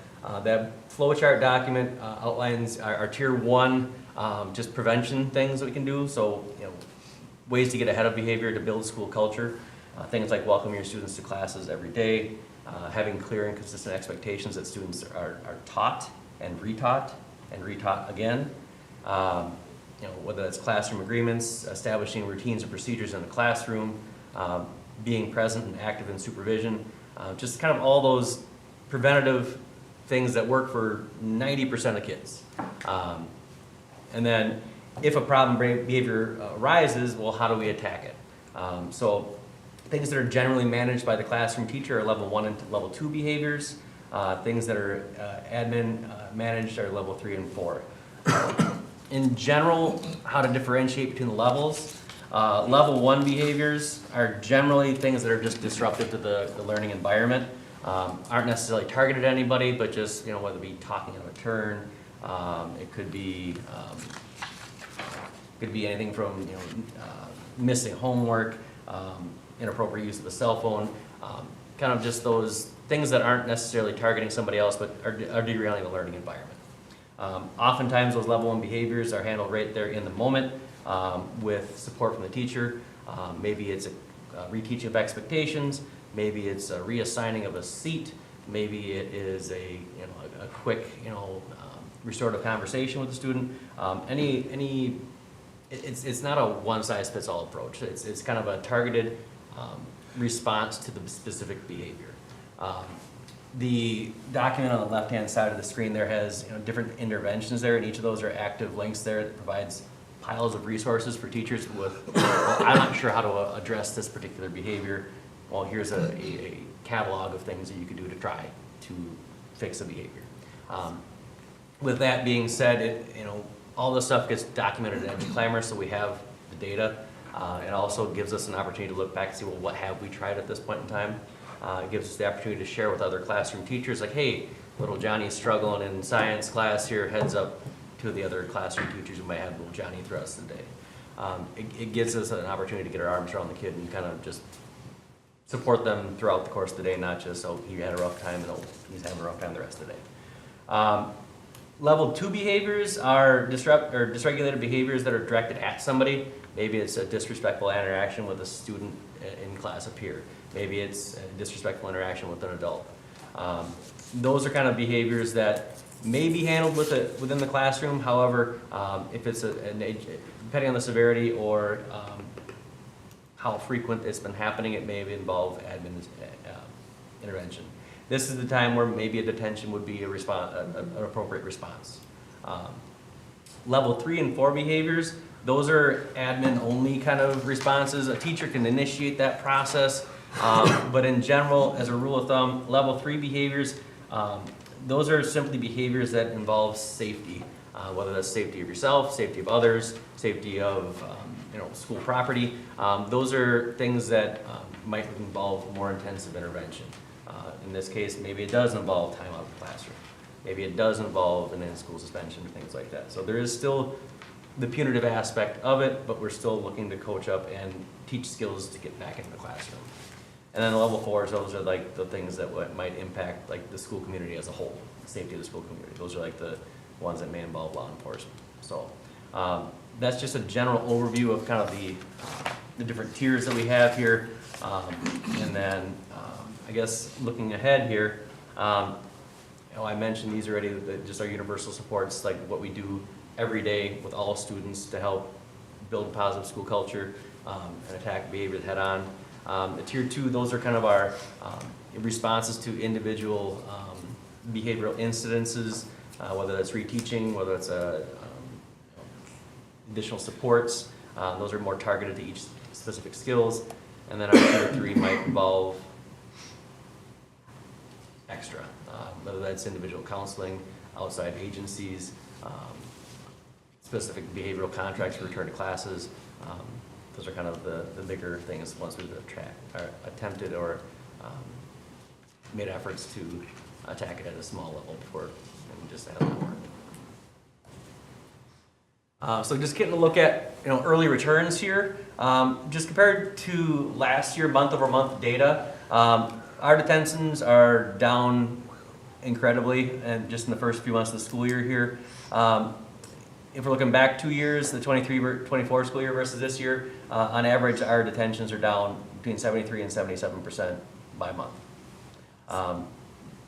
That flow chart document outlines our tier 1 just prevention things that we can do, so ways to get ahead of behavior to build school culture. Things like welcoming your students to classes every day, having clear and consistent expectations that students are taught and retaught again. Whether that's classroom agreements, establishing routines and procedures in the classroom, being present and active in supervision, just kind of all those preventative things that work for 90% of kids. And then if a problem behavior arises, well, how do we attack it? So things that are generally managed by the classroom teacher are level 1 and level 2 behaviors. Things that are admin managed are level 3 and 4. In general, how to differentiate between the levels. Level 1 behaviors are generally things that are just disruptive to the learning environment. Aren't necessarily targeted at anybody, but just, whether it be talking out of turn, it could be anything from, missing homework, inappropriate use of a cell phone, kind of just those things that aren't necessarily targeting somebody else, but are derailing the learning environment. Oftentimes those level 1 behaviors are handled right there in the moment with support from the teacher. Maybe it's a reteaching of expectations, maybe it's a reassigning of a seat, maybe it is a quick restorative conversation with the student. It's not a one-size-fits-all approach. It's kind of a targeted response to the specific behavior. The document on the left-hand side of the screen there has different interventions there, and each of those are active links there that provides piles of resources for teachers with, well, I'm not sure how to address this particular behavior. Well, here's a catalog of things that you could do to try to fix a behavior. With that being said, all this stuff gets documented in EduClimber, so we have the data. It also gives us an opportunity to look back and see, well, what have we tried at this point in time? It gives us the opportunity to share with other classroom teachers, like, hey, little Johnny's struggling in science class here, heads up to the other classroom teachers who might have little Johnny throughout the rest of the day. It gives us an opportunity to get our arms around the kid and kind of just support them throughout the course of the day, not just, oh, he had a rough time and oh, he's having a rough time the rest of the day. Level 2 behaviors are dysregulated behaviors that are directed at somebody. Maybe it's a disrespectful interaction with a student in class up here. Maybe it's a disrespectful interaction with an adult. Those are kind of behaviors that may be handled within the classroom. However, if it's depending on the severity or how frequent it's been happening, it may involve admin intervention. This is the time where maybe a detention would be an appropriate response. Level 3 and 4 behaviors, those are admin-only kind of responses. A teacher can initiate that process, but in general, as a rule of thumb, level 3 behaviors, those are simply behaviors that involve safety, whether that's safety of yourself, safety of others, safety of school property. Those are things that might involve more intensive intervention. In this case, maybe it does involve time out of the classroom. Maybe it does involve an in-school suspension, things like that. So there is still the punitive aspect of it, but we're still looking to coach up and teach skills to get back into the classroom. And then level 4s, those are like the things that might impact like the school community as a whole, the safety of the school community. Those are like the ones that may involve law enforcement. So that's just a general overview of kind of the different tiers that we have here. And then I guess looking ahead here, I mentioned these already, just our universal supports, like what we do every day with all students to help build positive school culture and attack behavior head on. The tier 2, those are kind of our responses to individual behavioral incidences, whether that's reteaching, whether it's additional supports. Those are more targeted to each specific skills. And then our tier 3 might involve extra, whether that's individual counseling, outside agencies, specific behavioral contracts for return to classes. Those are kind of the bigger things once we've attempted or made efforts to attack it at a small level before we just have that work. So just getting a look at early returns here. Just compared to last year, month-over-month data, our detentions are down incredibly, and just in the first few months of the school year here. If we're looking back 2 years, the 23-24 school year versus this year, on average, our detentions are down between 73 and 77% by month.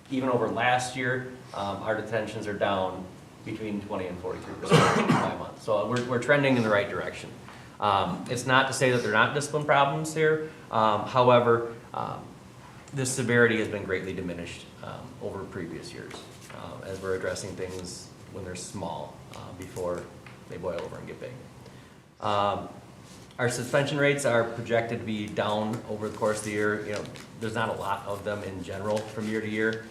Even over last year, our detentions are down between 20 and 43% by month. So we're trending in the right direction. It's not to say that there are not discipline problems here. However, the severity has been greatly diminished over previous years as we're addressing things when they're small before they boil over and get big. Our suspension rates are projected to be down over the course of the year. There's not a lot of them in general from year to year,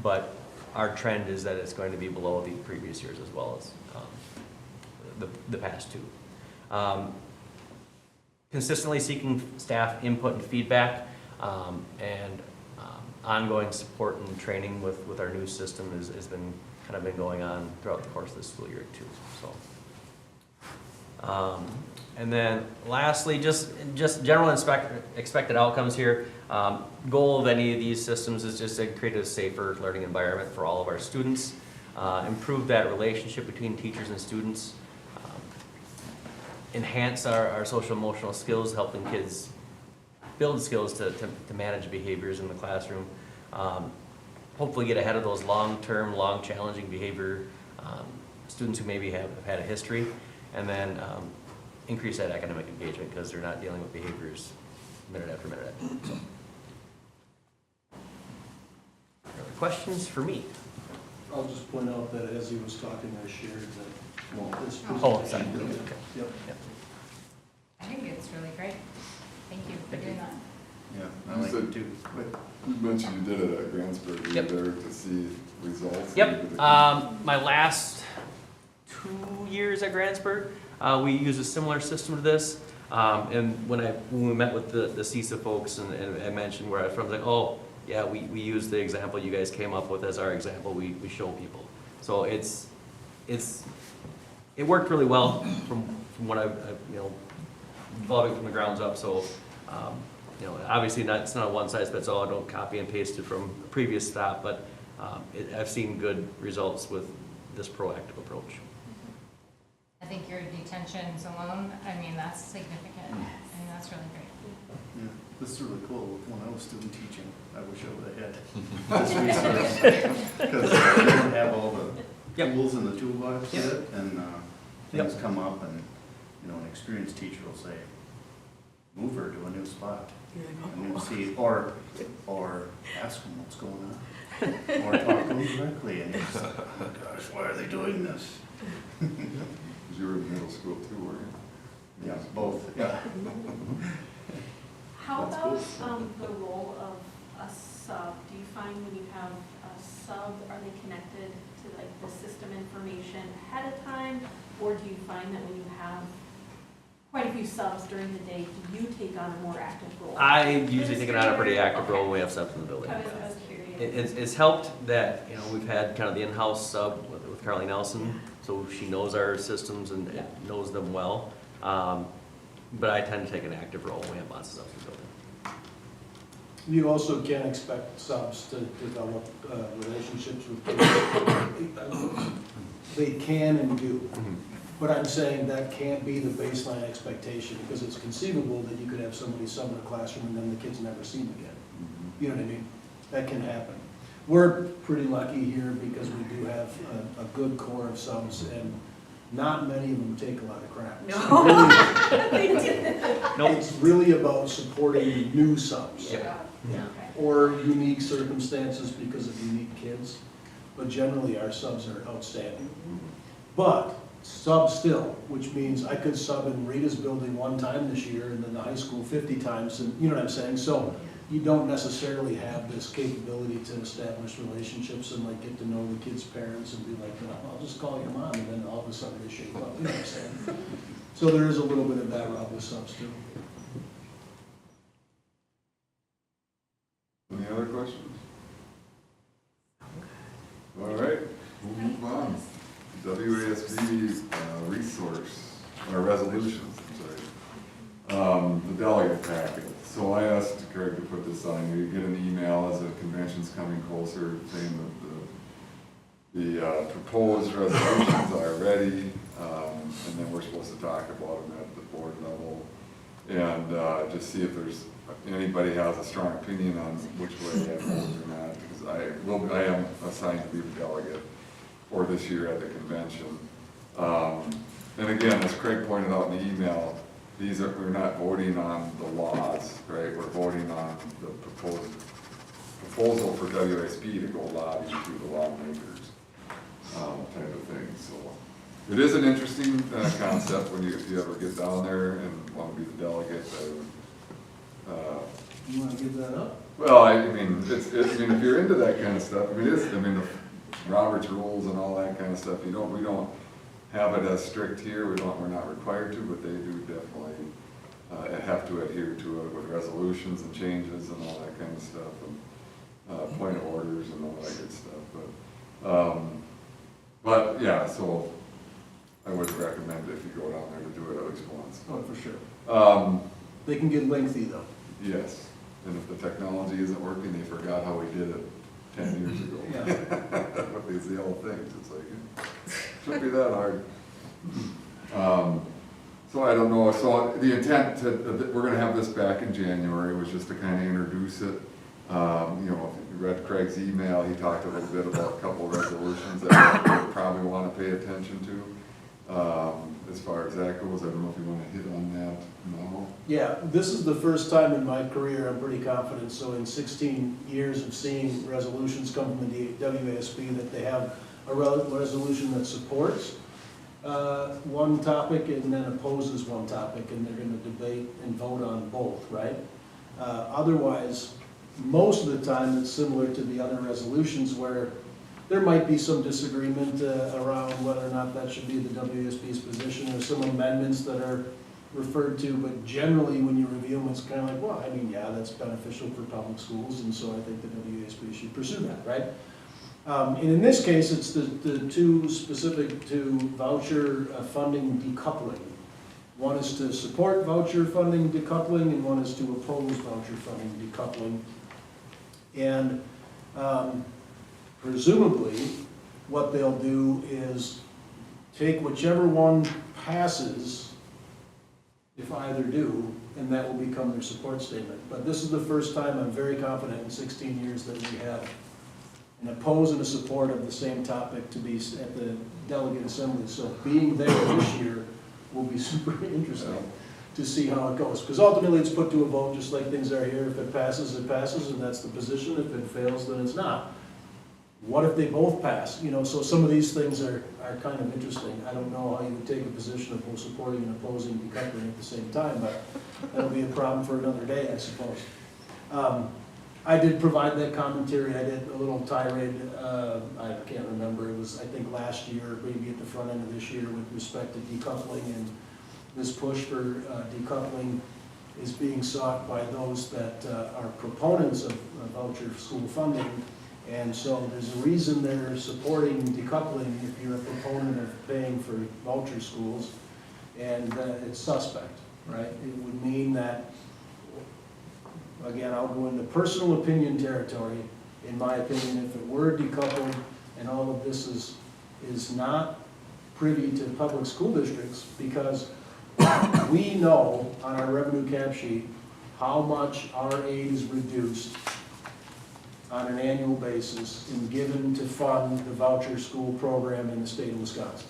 but our trend is that it's going to be below the previous years as well as the past two. Consistently seeking staff input and feedback and ongoing support and training with our new system has been going on throughout the course of this school year too. So, and then lastly, just general expected outcomes here. Goal of any of these systems is just to create a safer learning environment for all of our students, improve that relationship between teachers and students, enhance our social emotional skills, helping kids build skills to manage behaviors in the classroom, hopefully get ahead of those long-term, long-challenging behavior students who maybe have had a history, and then increase that academic engagement because they're not dealing with behaviors minute after minute. So. Other questions for me? I'll just point out that as he was talking, I shared that this Oh, sorry. presentation. Okay. Yep. I think it's really great. Thank you for doing that. Yeah, I like so it too. you mentioned you did it at Grantsburg. Were you Yep. there to see results? Yep. My last 2 years at Grantsburg, we used a similar system to this. And when we met with the CISA folks and I mentioned where I was from, I was like, oh, yeah, we use the example you guys came up with as our example. We show people. So it worked really well from what I've evolving from the grounds up. So, obviously it's not a one size fits all. I don't copy and paste it from a previous stop, but I've seen good results with this proactive approach. I think your detentions alone, I mean, that's significant. I mean, that's really great. Yeah, this is really cool. When I was student teaching, I wish I would have had this resource. Because I didn't have all the Yep. tools in the toolbox Yep. yet, and things come up, and, you know, an experienced teacher will say, move her to a new spot, a new seat, or ask them what's going on, or talk to them directly, and you say, oh my gosh, why are they doing this? Because you were in middle school too, weren't you? Yeah, both, yeah. How That's about, cool. the role of a sub? Do you find when you have a sub, are they connected to like the system information ahead of time? Or do you find that when you have quite a few subs during the day, do you take on a more active role? I usually take it on a pretty active role when we have subs in the building. I was curious. It's helped that, you know, we've had kind of the in-house sub with Carly Nelson, so she knows our systems and Yeah. knows them well. But I tend to take an active role when we have lots of subs in the building. You also can't expect subs to develop relationships with kids. They can and do. But I'm saying that can't be the baseline expectation, because it's conceivable that you could have somebody sub in a classroom and then the kids never see them again. You know what I mean? That can happen. We're pretty lucky here because we do have a good core of subs, and not many of them take a lot of crap. Nope. It's really about supporting new subs. Yeah. Okay. Or unique circumstances because of unique kids. But generally, our subs are outstanding. But sub still, which means I could sub in Rita's building one time this year and then the high school 50 times, and you know what I'm saying? So you don't necessarily have this capability to establish relationships and like get to know the kids' parents and be like, well, I'll just call your mom, and then all of a sudden they shake up, you know what I'm saying? So there is a little bit of that route with subs too. Any other questions? All right, we'll move on. WASB resource, or resolutions, I'm sorry. The delegate packet. So I asked Craig to put this on. You get an email as the convention's coming closer saying that the proposed resolutions are ready, and then we're supposed to talk about them at the board level, and just see if there's anybody has a strong opinion on which way that goes or not, because I am assigned to be the delegate for this year at the convention. And again, as Craig pointed out in the email, we're not voting on the laws, right? We're voting on the proposal for WSB to go lobby through the lawmakers, type of thing. So it is an interesting concept when if you ever get down there and want to be the delegate. You want to give that up? Well, I mean, if you're into that kind of stuff, the Robert's rules and all that kind of stuff, we don't have it as strict here, we're not required to, but they do definitely have to adhere to it with resolutions and changes and all that kind of stuff, and point of orders and all that good stuff, but yeah, so I would recommend if you go down there to do it at least once. Oh, for sure. They can get lengthy though. Yes, and if the technology isn't working, they forgot how we did it 10 years ago. Yeah. With these yellow things, it's like, shouldn't be that hard. So I don't know, so the intent we're gonna have this back in January was just to kind of introduce it. If you read Craig's email, he talked a little bit about a couple of resolutions that we probably want to pay attention to. As far as that goes, I don't know if you want to hit on that now. Yeah, this is the first time in my career, I'm pretty confident, so in 16 years of seeing resolutions come from the WASB, that they have a resolution that supports one topic and then opposes one topic, and they're going to debate and vote on both, right? Otherwise, most of the time, it's similar to the other resolutions where there might be some disagreement around whether or not that should be the WSB's position, or some amendments that are referred to, but generally when you review them, it's kind of like, well, I mean, yeah, that's beneficial for public schools, and so I think the WSB should pursue that, right? And in this case, it's the two specific to voucher funding decoupling. One is to support voucher funding decoupling, and one is to oppose voucher funding decoupling. And presumably, what they'll do is take whichever one passes, if either do, and that will become their support statement. But this is the first time I'm very confident in 16 years that we have an oppose and a support of the same topic to be at the delegate assembly. So being there this year will be super interesting to see how it goes. Because ultimately it's put to a vote just like things are here. If it passes, and that's the position. If it fails, then it's not. What if they both pass? You know, so some of these things are kind of interesting. I don't know how you would take a position of both supporting and opposing decoupling at the same time, but that'll be a problem for another day, I suppose. I did provide that commentary. I did a little tirade, I can't remember, it was, I think, last year, maybe at the front end of this year with respect to decoupling, and this push for decoupling is being sought by those that are proponents of voucher school funding. And so there's a reason they're supporting decoupling if you're a proponent of paying for voucher schools, and it's suspect, right? It would mean that, again, I'll go into personal opinion territory. In my opinion, if it were decoupled and all of this is not privy to public school districts, because we know on our revenue cap sheet how much our aid is reduced on an annual basis and given to fund the voucher school program in the state of Wisconsin.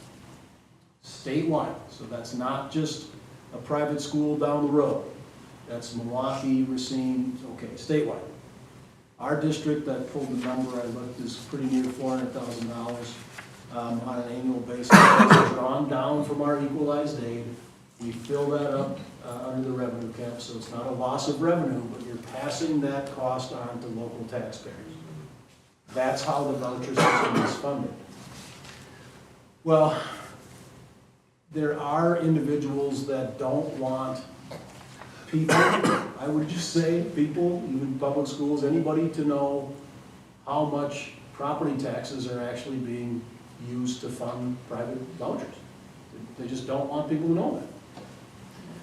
Statewide, so that's not just a private school down the road. That's Milwaukee, Racine, okay, statewide. Our district, that pulled the number I looked, is pretty near $400,000 on an annual basis. It's drawn down from our equalized aid. We fill that up under the revenue cap, so it's not a loss of revenue, but you're passing that cost on to local taxpayers. That's how the voucher system is funded. Well, there are individuals that don't want people, I would just say people, even public schools, anybody to know how much property taxes are actually being used to fund private vouchers. They just don't want people to know that.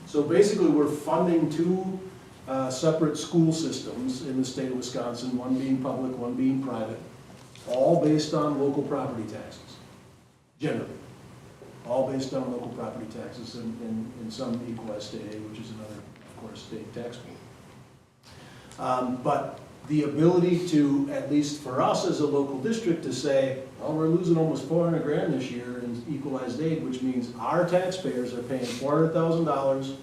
So basically, we're funding two separate school systems in the state of Wisconsin, one being public, one being private, all based on local property taxes, generally. All based on local property taxes and some equalized state aid, which is another, of course, state tax pool. But the ability to, at least for us as a local district, to say, oh, we're losing almost $400,000 this year in equalized aid, which means our taxpayers are paying $400,000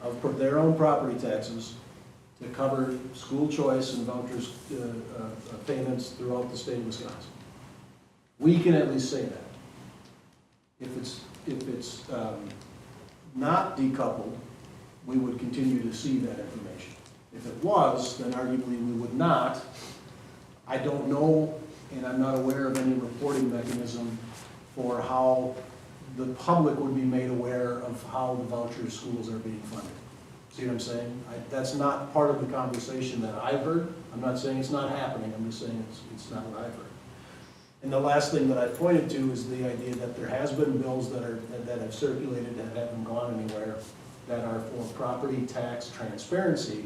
of their own property taxes to cover school choice and vouchers payments throughout the state of Wisconsin. We can at least say that. If it's not decoupled, we would continue to see that information. If it was, then arguably we would not. I don't know, and I'm not aware of any reporting mechanism for how the public would be made aware of how the voucher schools are being funded. See what I'm saying? That's not part of the conversation that I've heard. I'm not saying it's not happening, I'm just saying it's not what I've heard. And the last thing that I pointed to is the idea that there has been bills that have circulated that haven't gone anywhere, that are for property tax transparency,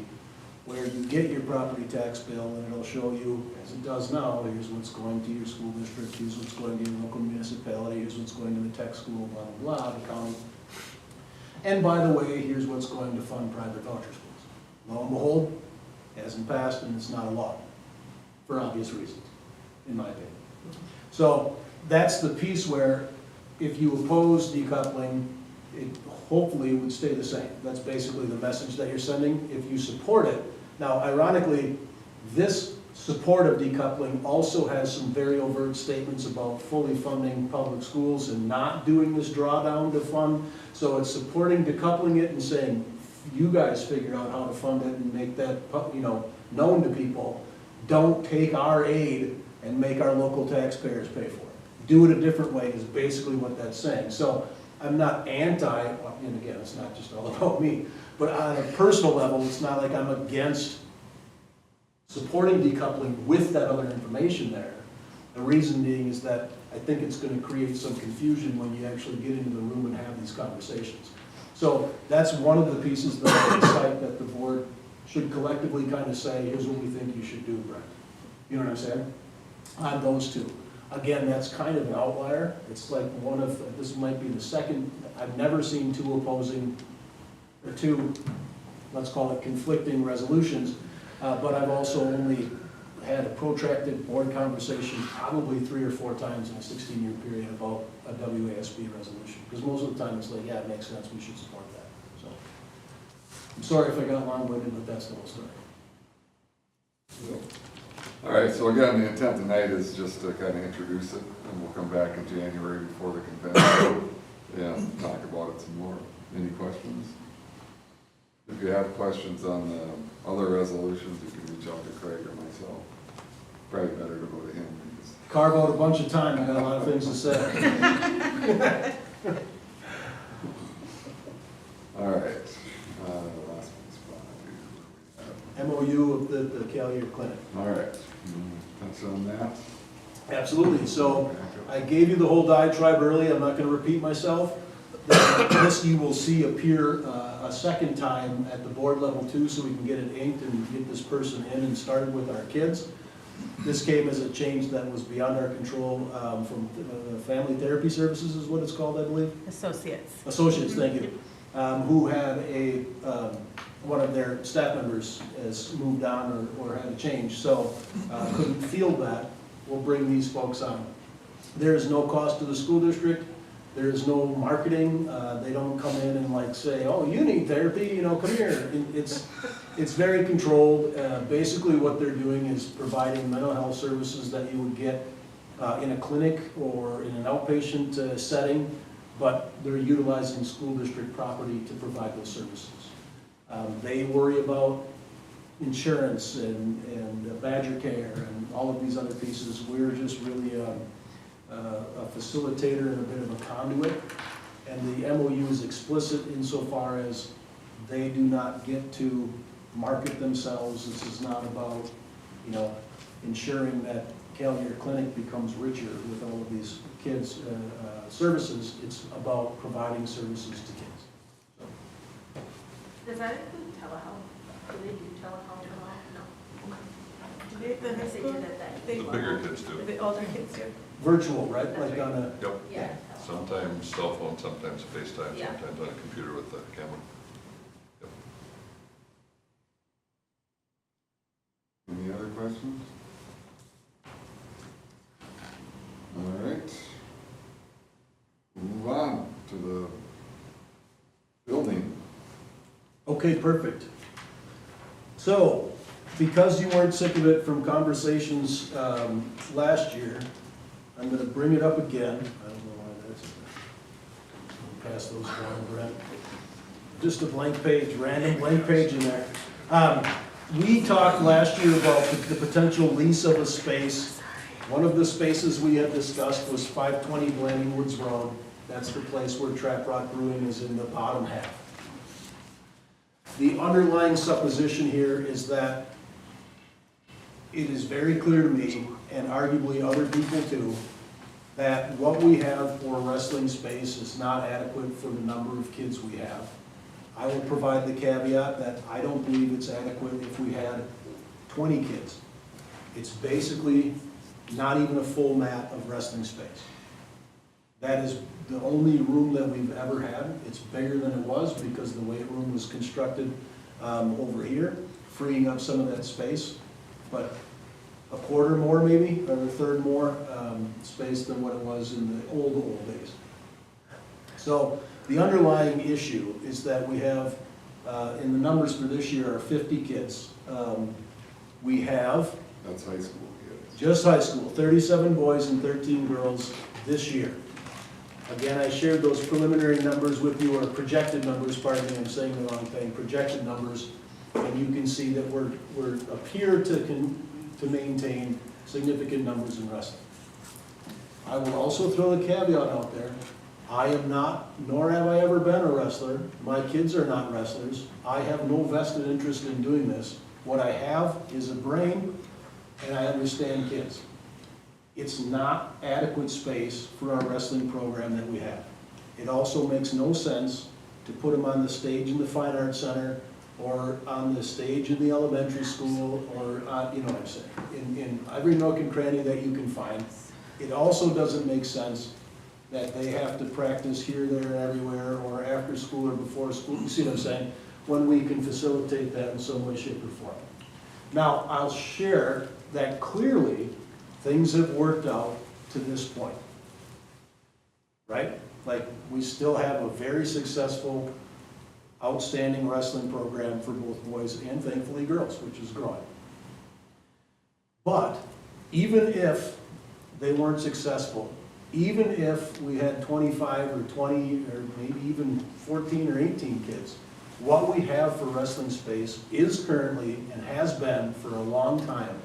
where you get your property tax bill and it'll show you, as it does now, here's what's going to your school district, here's what's going to your local municipality, here's what's going to the tech school, blah, blah, blah, the county. And by the way, here's what's going to fund private voucher schools. Lo and behold, it hasn't passed and it's not a law, for obvious reasons, in my opinion. So that's the piece where if you oppose decoupling, it hopefully would stay the same. That's basically the message that you're sending. If you support it, now ironically, this support of decoupling also has some very overt statements about fully funding public schools and not doing this drawdown to fund. So it's supporting decoupling it and saying, you guys figure out how to fund it and make that, you know, known to people. Don't take our aid and make our local taxpayers pay for it. Do it a different way is basically what that's saying. So I'm not anti, and again, it's not just all about me, but on a personal level, it's not like I'm against supporting decoupling with that other information there. The reason being is that I think it's going to create some confusion when you actually get into the room and have these conversations. So that's one of the pieces that I cite that the board should collectively kind of say, here's what we think you should do, Brent. You know what I'm saying? On those two. Again, that's kind of an outlier. It's like this might be the second, I've never seen two opposing, or two, let's call it conflicting resolutions, but I've also only had a protracted board conversation probably 3 or 4 times in a 16-year period about a WASB resolution. Because most of the time it's like, yeah, it makes sense, we should support that. So, I'm sorry if I got long-winded, but that's the whole story. All right, so again, the intent tonight is just to kind of introduce it, and we'll come back in January before the convention and talk about it some more. Any questions? If you have questions on the other resolutions, you can reach out to Craig or myself. Probably better to go to him. Because Carve out a bunch of time, I got a lot of things to say. all right, last spot. MOU of the Calier Clinic. All right, touch on that. Absolutely. So I gave you the whole diatribe early. I'm not going to repeat myself. This you will see appear a second time at the board level too, so we can get it inked and get this person in and started with our kids. This came as a change that was beyond our control from Family Therapy Services is what it's called, I believe. Associates. Associates, thank you. Who had one of their staff members has moved on or had a change, so couldn't field that. We'll bring these folks on. There is no cost to the school district. There is no marketing. They don't come in and like say, oh, you need therapy, you know, come here. It's very controlled. Basically what they're doing is providing mental health services that you would get in a clinic or in an outpatient setting, but they're utilizing school district property to provide those services. They worry about insurance and Badger Care and all of these other pieces. We're just really a facilitator and a bit of a conduit. And the MOU is explicit insofar as they do not get to market themselves. This is not about, you know, ensuring that Calier Clinic becomes richer with all of these kids' services. It's about providing services to kids. So. Does that include telehealth? Do they do telehealth at all? No. The high school, The bigger kids do. the older kids do. Virtual, right? Like on a, Yep. Yeah. Sometimes cell phone, sometimes FaceTime, Yeah. sometimes on a computer with the camera. Yep. Any other questions? All right. Move on to the building. okay, perfect. So, because you weren't sick of it from conversations last year, I'm going to bring it up again. I don't know why that's. I'll pass those down, Brent. Just a blank page, random blank page in there. We talked last year about the potential lease of a space. One of the spaces we had discussed was 520 Blanding Woods Road. That's the place where Trap Rock Brewing is in the bottom half. The underlying supposition here is that it is very clear to me, and arguably other people too, that what we have for wrestling space is not adequate for the number of kids we have. I will provide the caveat that I don't believe it's adequate if we had 20 kids. It's basically not even a full mat of wrestling space. That is the only room that we've ever had. It's bigger than it was because the weight room was constructed over here, freeing up some of that space. But a quarter more maybe, or a third more space than what it was in the old days. So the underlying issue is that we have, in the numbers for this year are 50 kids. We have That's high school kids. just high school, 37 boys and 13 girls this year. Again, I shared those preliminary numbers with you, or projected numbers, pardon me, I'm saying the wrong thing, projected numbers, and you can see that we're appear to maintain significant numbers in wrestling. I will also throw the caveat out there. I am not, nor have I ever been a wrestler. My kids are not wrestlers. I have no vested interest in doing this. What I have is a brain, and I understand kids. It's not adequate space for our wrestling program that we have. It also makes no sense to put them on the stage in the Fine Arts Center or on the stage in the elementary school or, you know what I'm saying, in every nook and cranny that you can find. It also doesn't make sense that they have to practice here, there, and everywhere, or after school or before school, you see what I'm saying? When we can facilitate that in some way, shape, or form. Now, I'll share that clearly, things have worked out to this point. Right? Like, we still have a very successful, outstanding wrestling program for both boys and thankfully girls, which is growing. But even if they weren't successful, even if we had 25 or 20 or maybe even 14 or 18 kids, what we have for wrestling space is currently and has been for a long time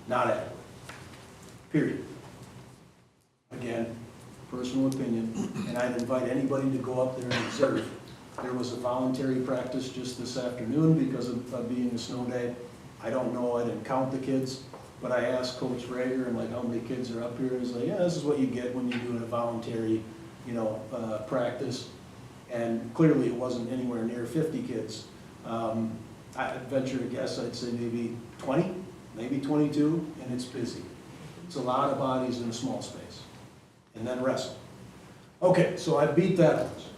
not adequate. Period. Again, personal opinion, and I'd invite anybody to go up there and observe. There was a voluntary practice just this afternoon because of being a snow day. I don't know, I didn't count the kids, but I asked Coach Rager, and like, how many kids are up here? He's like, yeah, this is what you get when you do a voluntary, practice. And clearly it wasn't anywhere near 50 kids. I venture to guess, I'd say maybe 20, maybe 22, and it's busy. It's a lot of bodies in a small space. And then wrestle. Okay, so I beat that horse.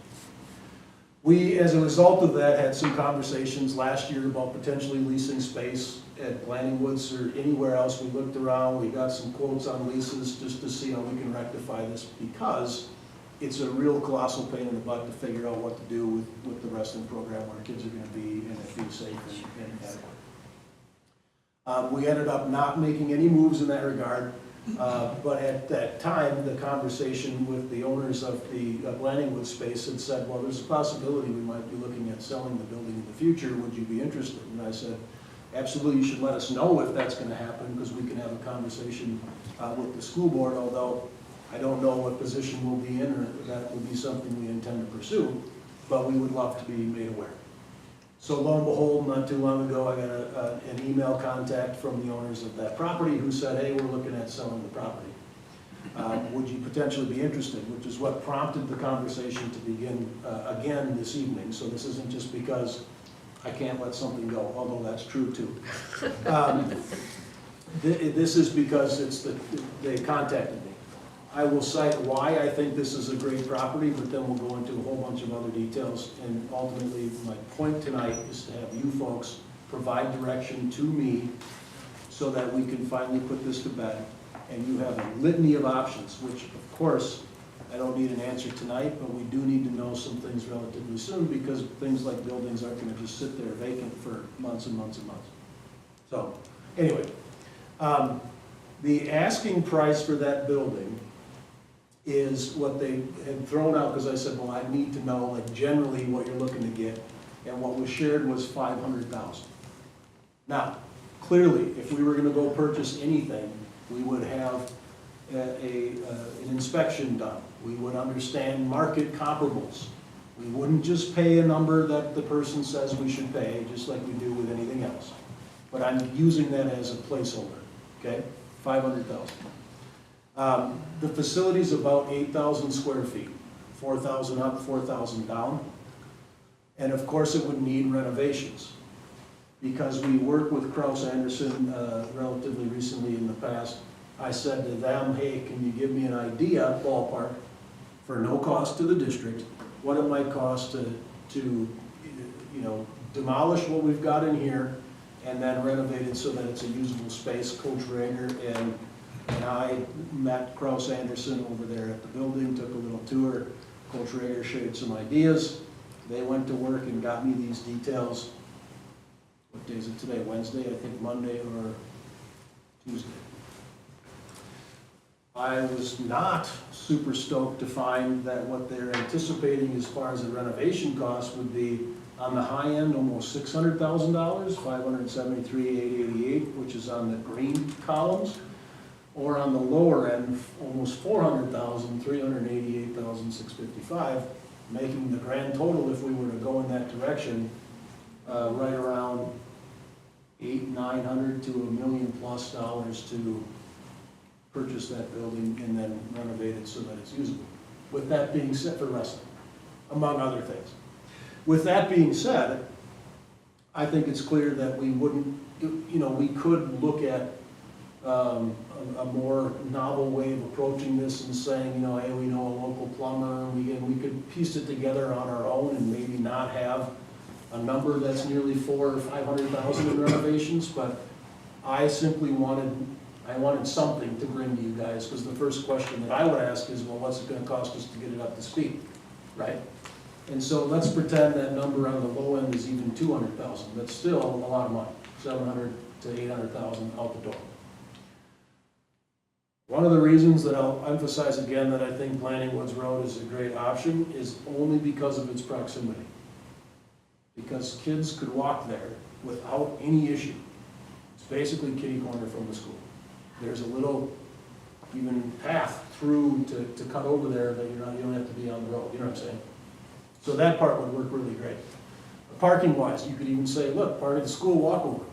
We, as a result of that, had some conversations last year about potentially leasing space at Blanding Woods or anywhere else. We looked around, we got some quotes on leases just to see how we can rectify this, because it's a real colossal pain in the butt to figure out what to do with the wrestling program where kids are gonna be and it be safe and adequate. We ended up not making any moves in that regard. But at that time, the conversation with the owners of the Blanding Woods space had said, well, there's a possibility we might be looking at selling the building in the future. Would you be interested? And I said, absolutely, you should let us know if that's going to happen, because we can have a conversation with the school board, although I don't know what position we'll be in, or that would be something we intend to pursue, but we would love to be made aware. So lo and behold, not too long ago, I got an email contact from the owners of that property who said, hey, we're looking at selling the property. Would you potentially be interested? Which is what prompted the conversation to begin again this evening. So this isn't just because I can't let something go, although that's true too. This is because they contacted me. I will cite why I think this is a great property, but then we'll go into a whole bunch of other details. And ultimately, my point tonight is to have you folks provide direction to me so that we can finally put this to bed. And you have a litany of options, which of course, I don't need an answer tonight, but we do need to know some things relatively soon, because things like buildings aren't going to just sit there vacant for months and months and months. So anyway, the asking price for that building is what they had thrown out, because I said, well, I need to know, like, generally what you're looking to get, and what was shared was $500,000. Now, clearly, if we were going to go purchase anything, we would have an inspection done. We would understand market comparables. We wouldn't just pay a number that the person says we should pay, just like we do with anything else. But I'm using that as a placeholder, okay? $500,000. The facility's about 8,000 square feet, 4,000 up, 4,000 down. And of course it would need renovations. Because we worked with Kraus Anderson relatively recently in the past, I said to them, hey, can you give me an idea, ballpark, for no cost to the district, what it might cost to demolish what we've got in here and then renovate it so that it's a usable space. Coach Rager and I met Kraus Anderson over there at the building, took a little tour. Coach Rager shared some ideas. They went to work and got me these details. What day is it today? Wednesday, I think Monday or Tuesday. I was not super stoked to find that what they're anticipating as far as the renovation cost would be on the high end, almost $600,000, $573,888, which is on the green columns, or on the lower end, almost $400,000, $388,655, making the grand total, if we were to go in that direction, right around $800,000 to $1 million+ to purchase that building and then renovate it so that it's usable. With that being said, for wrestling, among other things. With that being said, I think it's clear that we wouldn't, we could look at a more novel way of approaching this and saying, you know, hey, we know a local plumber, we could piece it together on our own and maybe not have a number that's nearly 400,000 or 500,000 in renovations, but I simply wanted something to bring to you guys, because the first question that I would ask is, well, what's it gonna cost us to get it up to speed, right? And so let's pretend that number on the low end is even 200,000. That's still a lot of money, 700 to 800,000 out the door. One of the reasons that I'll emphasize again that I think Planning Woods Road is a great option is only because of its proximity. Because kids could walk there without any issue. It's basically kitty corner from the school. There's a little even path through to cut over there that you don't have to be on the road, you know what I'm saying? So that part would work really great. Parking wise, you could even say, look, part of the school walkover,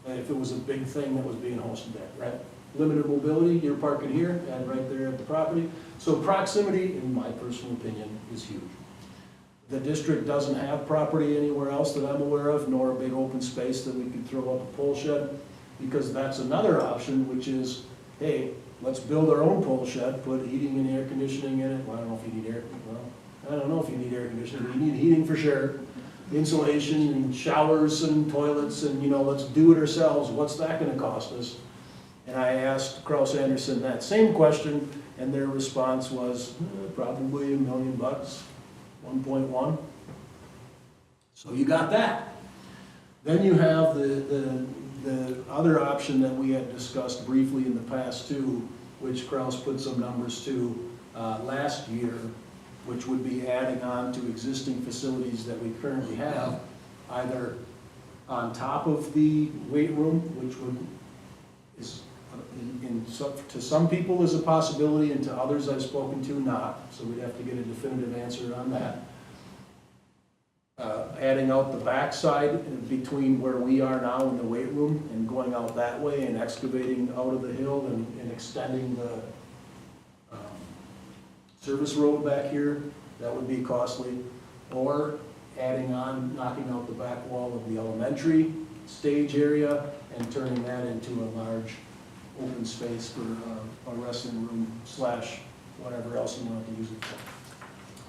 if it was a big thing that was being hosted there, right? Limited mobility, you're parking here and right there at the property. So proximity, in my personal opinion, is huge. The district doesn't have property anywhere else that I'm aware of, nor a big open space that we could throw up a pole shed, because that's another option, which is, hey, let's build our own pole shed, put heating and air conditioning in it. Well, I don't know if you need air, well, I don't know if you need air conditioning, but you need heating for sure. Insulation and showers and toilets and, you know, let's do it ourselves. What's that gonna cost us? And I asked Kraus Anderson that same question, and their response was probably $1 million, 1.1. So you got that. Then you have the other option that we had discussed briefly in the past too, which Kraus put some numbers to last year, which would be adding on to existing facilities that we currently have, either on top of the weight room, which is to some people is a possibility, and to others I've spoken to not, so we'd have to get a definitive answer on that. Adding out the backside between where we are now in the weight room and going out that way and excavating out of the hill and extending the service road back here, that would be costly. Or adding on, knocking out the back wall of the elementary stage area and turning that into a large open space for a wrestling room / whatever else you want to use it for.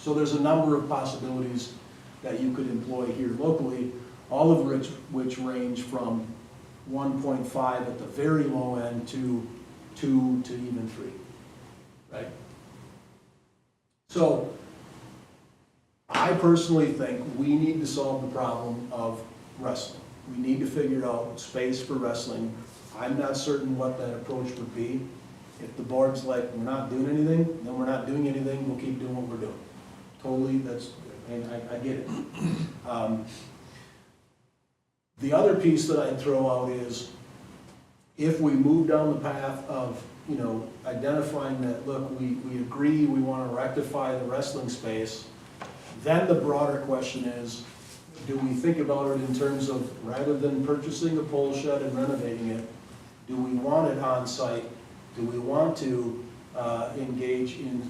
So there's a number of possibilities that you could employ here locally, all of which range from 1.5 at the very low end to 2 to even 3, right? So I personally think we need to solve the problem of wrestling. We need to figure out space for wrestling. I'm not certain what that approach would be. If the board's like, we're not doing anything, then we're not doing anything, we'll keep doing what we're doing. Totally, I get it. The other piece that I'd throw out is, if we move down the path of, you know, identifying that, look, we agree we want to rectify the wrestling space, then the broader question is, do we think about it in terms of, rather than purchasing a pole shed and renovating it, do we want it on site? Do we want to engage in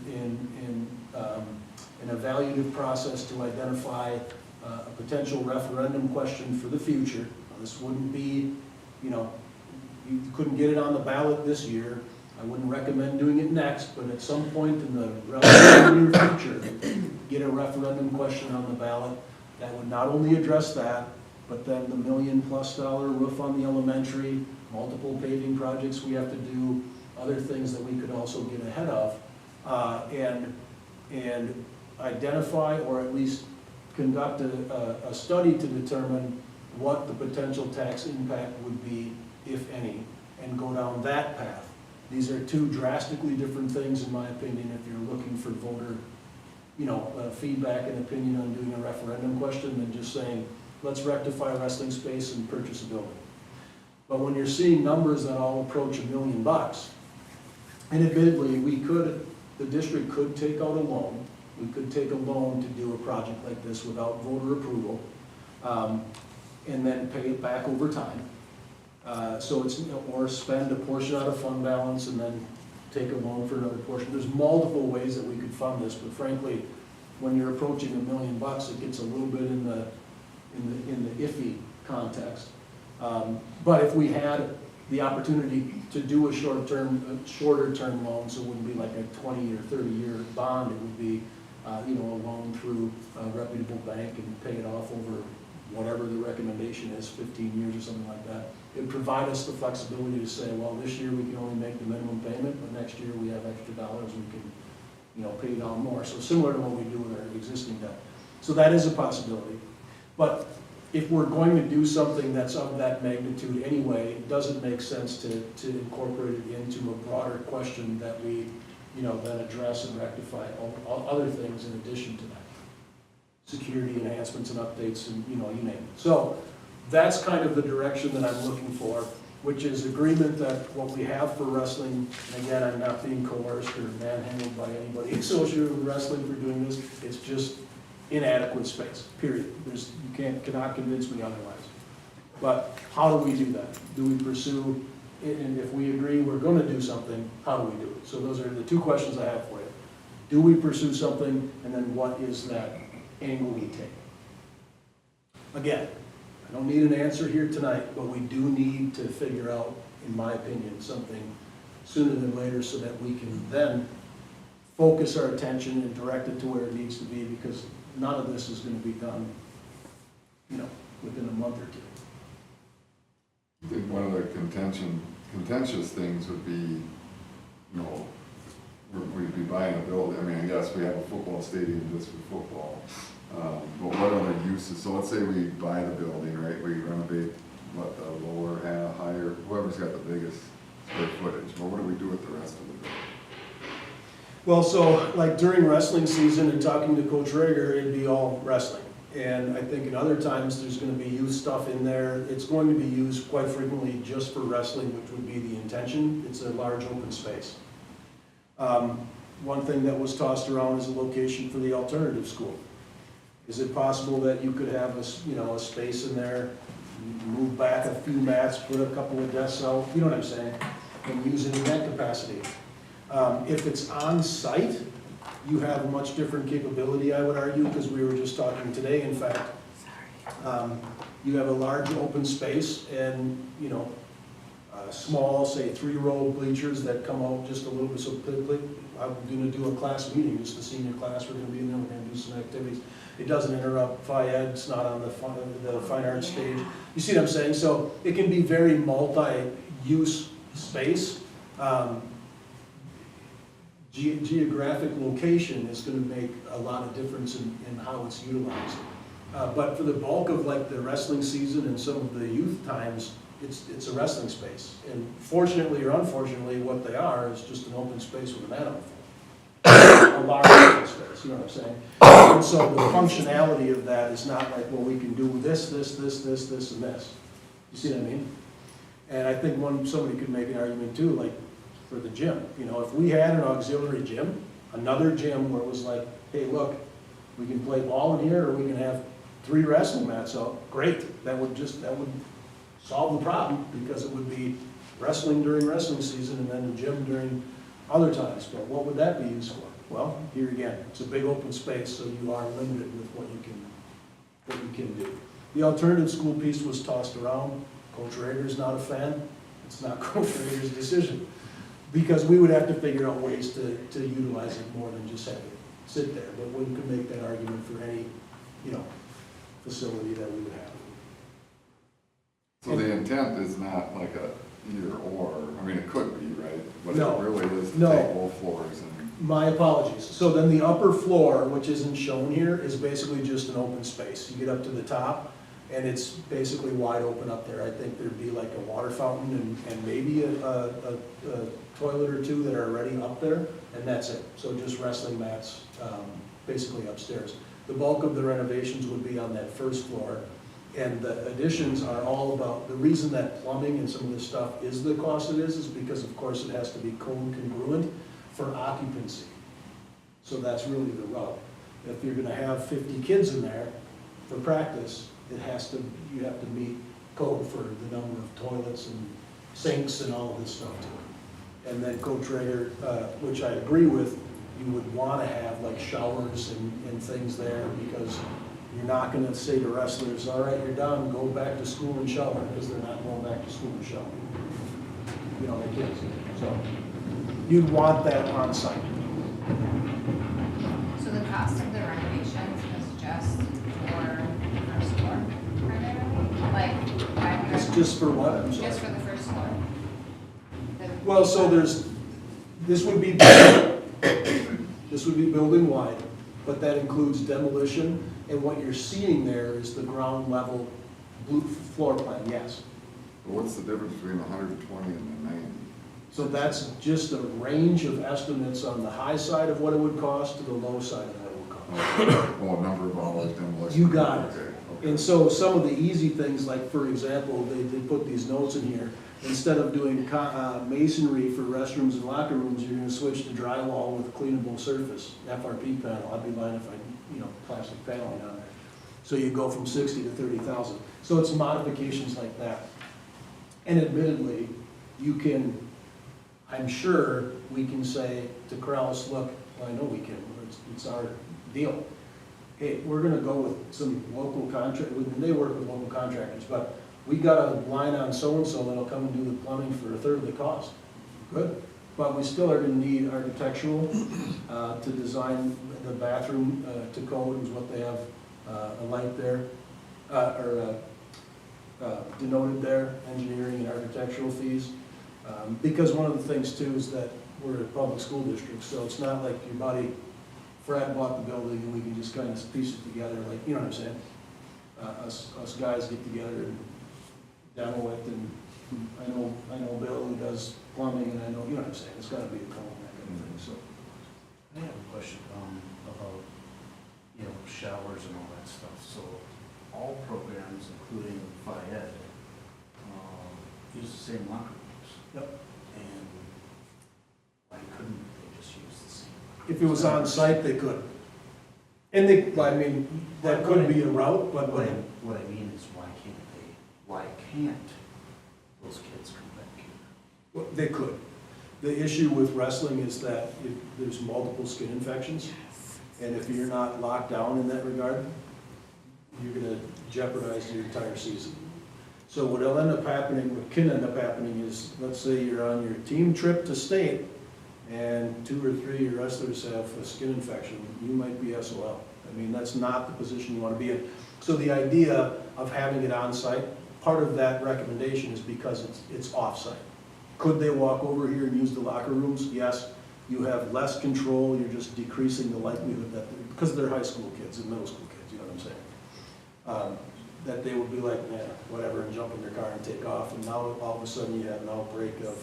an evaluative process to identify a potential referendum question for the future? Now, this wouldn't be, you know, you couldn't get it on the ballot this year. I wouldn't recommend doing it next, but at some point in the relatively near future, get a referendum question on the ballot that would not only address that, but then the $1 million+ roof on the elementary, multiple paving projects we have to do, other things that we could also get ahead of, and identify, or at least conduct a study to determine what the potential tax impact would be, if any, and go down that path. These are two drastically different things, in my opinion, if you're looking for voter, you know, feedback and opinion on doing a referendum question than just saying, let's rectify wrestling space and purchase a building. But when you're seeing numbers that all approach $1 million, and admittedly, the district could take out a loan. We could take a loan to do a project like this without voter approval, and then pay it back over time. So it's, or spend a portion out of fund balance and then take a loan for another portion. There's multiple ways that we could fund this, but frankly, when you're approaching $1 million, it gets a little bit in the iffy context. But if we had the opportunity to do a shorter term loan, so it wouldn't be like a 20 or 30-year bond, it would be, you know, a loan through a reputable bank and pay it off over whatever the recommendation is, 15 years or something like that. It would provide us the flexibility to say, well, this year we can only make the minimum payment, but next year we have extra dollars, we can, you know, pay down more. So similar to what we do with our existing debt. So that is a possibility. But if we're going to do something that's of that magnitude anyway, it doesn't make sense to incorporate it into a broader question that we, you know, then address and rectify all other things in addition to that. Security enhancements and updates and, you know, you name it. So that's kind of the direction that I'm looking for, which is agreement that what we have for wrestling, and again, I'm not being coerced or manhandled by anybody associated with wrestling for doing this, it's just inadequate space, period. You cannot convince me otherwise. But how do we do that? Do we pursue, and if we agree we're gonna do something, how do we do it? So those are the two questions I have for you. Do we pursue something, and then what is that angle we take? Again, I don't need an answer here tonight, but we do need to figure out, in my opinion, something sooner than later so that we can then focus our attention and direct it to where it needs to be, because none of this is going to be done, you know, within a month or two. I think one of the contentious things would be, you know, we'd be buying a building. I mean, yes, we have a football stadium just for football. But what other uses? So let's say we buy the building, right? We renovate, what, the lower half, higher, whoever's got the biggest square footage. Well, what do we do with the rest of the building? Well, so like during wrestling season and talking to Coach Rager, it'd be all wrestling. And I think in other times there's going to be youth stuff in there. It's going to be used quite frequently just for wrestling, which would be the intention. It's a large open space. One thing that was tossed around is a location for the alternative school. Is it possible that you could have a space in there, move back a few mats, put a couple of desks out, you know what I'm saying, and use it in that capacity? If it's on site, you have a much different capability, I would argue, because we were just talking today, in fact. You have a large open space and, you know, small, say 3-row bleachers that come out just a little bit. So I'm going to do a class meeting, just the senior class, we're going to be in there, we're going to do some activities. It doesn't interrupt Phi Ed, it's not on the fine arts stage. You see what I'm saying? So it can be very multi-use space. Geographic location is going to make a lot of difference in how it's utilized. But for the bulk of like the wrestling season and some of the youth times, it's a wrestling space. And fortunately or unfortunately, what they are is just an open space with an animal field. A large open space, you know what I'm saying? And so the functionality of that is not like, well, we can do this, and this. You see what I mean? And I think somebody could make an argument too, like for the gym. You know, if we had an auxiliary gym, another gym where it was like, hey, look, we can play ball in here, or we can have 3 wrestling mats out. Great, that would solve the problem, because it would be wrestling during wrestling season and then the gym during other times. But what would that be used for? Well, here again, it's a big open space, so you are limited with what you can do. The alternative school piece was tossed around. Coach Rager's not a fan. It's not Coach Rager's decision, because we would have to figure out ways to utilize it more than just have it sit there. But one could make that argument for any, you know, facility that we would have. So the intent is not like a either or. I mean, it could be, right? But No. it really is to No. take both floors and. My apologies. So then the upper floor, which isn't shown here, is basically just an open space. You get up to the top, and it's basically wide open up there. I think there'd be like a water fountain and maybe a toilet or two that are already up there, and that's it. So just wrestling mats, basically upstairs. The bulk of the renovations would be on that first floor, and the additions are all about, the reason that plumbing and some of this stuff is the cost it is because of course it has to be code congruent for occupancy. So that's really the rub. If you're gonna have 50 kids in there for practice, you have to meet code for the number of toilets and sinks and all of this stuff too. And then Coach Rager, which I agree with, you would wanna have like showers and things there, because you're not gonna say to wrestlers, all right, you're done, go back to school and shower, because they're not going back to school and shower. you know, the kids. So you'd want that on site. So the cost of the renovations is just for the first floor primarily? Like It's 500, just for what, I'm sorry? just for the first floor? The- Well, so this would be, this would be building wide, but that includes demolition, and what you're seeing there is the ground level blue floor plan, yes. But what's the difference between the 120 and the 90? So that's just a range of estimates on the high side of what it would cost to the low side of what it would cost. Oh, a number of dollars demolition. You got it. Okay, okay. And so some of the easy things, like for example, they put these notes in here. Instead of doing masonry for restrooms and locker rooms, you're gonna switch to drywall with cleanable surface, FRP panel. I'd be lying if I, plastic paneling on there. So you go from 60 to 30,000. So it's modifications like that. And admittedly, you can, I'm sure we can say to Kraus, look, well, I know we can, it's our deal. Hey, we're gonna go with some local contract, they work with local contractors, but we got a line on so-and-so that'll come and do the plumbing for a third of the cost. Good, but we still are gonna need architectural, to design the bathroom, to code is what they have, a light there, denoted there, engineering and architectural fees. Because one of the things too is that we're a public school district, so it's not like your buddy Fred bought the building and we can just kind of piece it together, like, you know what I'm saying? Us guys get together and demo it, and I know Bill who does plumbing, and I know, you know what I'm saying, it's gotta be a cone, that kind of thing, so. I have a question about, showers and all that stuff. So all programs, including Phi Ed, use the same locker rooms. Yep. And why couldn't they just use the same? If it was on site, they could. And that could be a route, but What I mean is, why can't those kids come back here? well, they could. The issue with wrestling is that there's multiple skin infections, and if you're not locked down in that regard, you're gonna jeopardize your entire season. So what'll end up happening, what can end up happening is, let's say you're on your team trip to state, and 2 or 3 of your wrestlers have a skin infection, you might be SOL. I mean, that's not the position you want to be in. So the idea of having it on site, part of that recommendation is because it's off-site. Could they walk over here and use the locker rooms? Yes. You have less control, you're just decreasing the likelihood that, because they're high school kids and middle school kids, you know what I'm saying? That they would be like, whatever, and jump in their car and take off, and now all of a sudden you have an outbreak of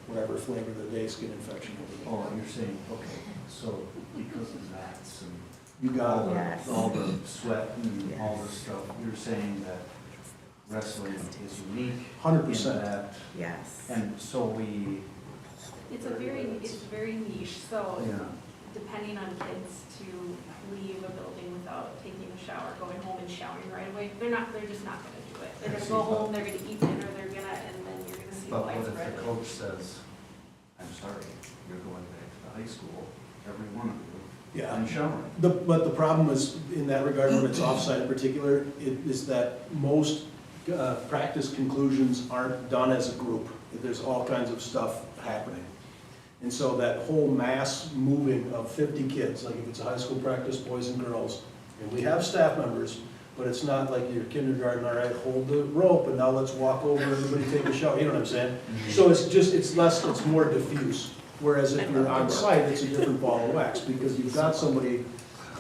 whatever flavor of the day skin infection. Oh, you're saying, okay, so because of that, and You got it. Yes. all the sweat and all this stuff, you're saying that wrestling is unique? 100%. In that, Yes. and so we, It's very niche, so yeah, depending on kids to leave a building without taking a shower, going home and showering right away, they're just not gonna do it. They're gonna go home, they're gonna eat dinner, and then you're gonna see the but what lights if red. the coach says, I'm sorry, you're going back to the high school, every one of you, Yeah. and showering? But the problem is, in that regard, when it's offsite in particular, is that most practice conclusions aren't done as a group. There's all kinds of stuff happening. And so that whole mass moving of 50 kids, like if it's a high school practice, boys and girls, and we have staff members, but it's not like your kindergarten, all right, hold the rope, and now let's walk over, everybody take a shower, you know what I'm saying? So it's more diffuse. Whereas if you're on site, it's a different ball of wax, because you've got somebody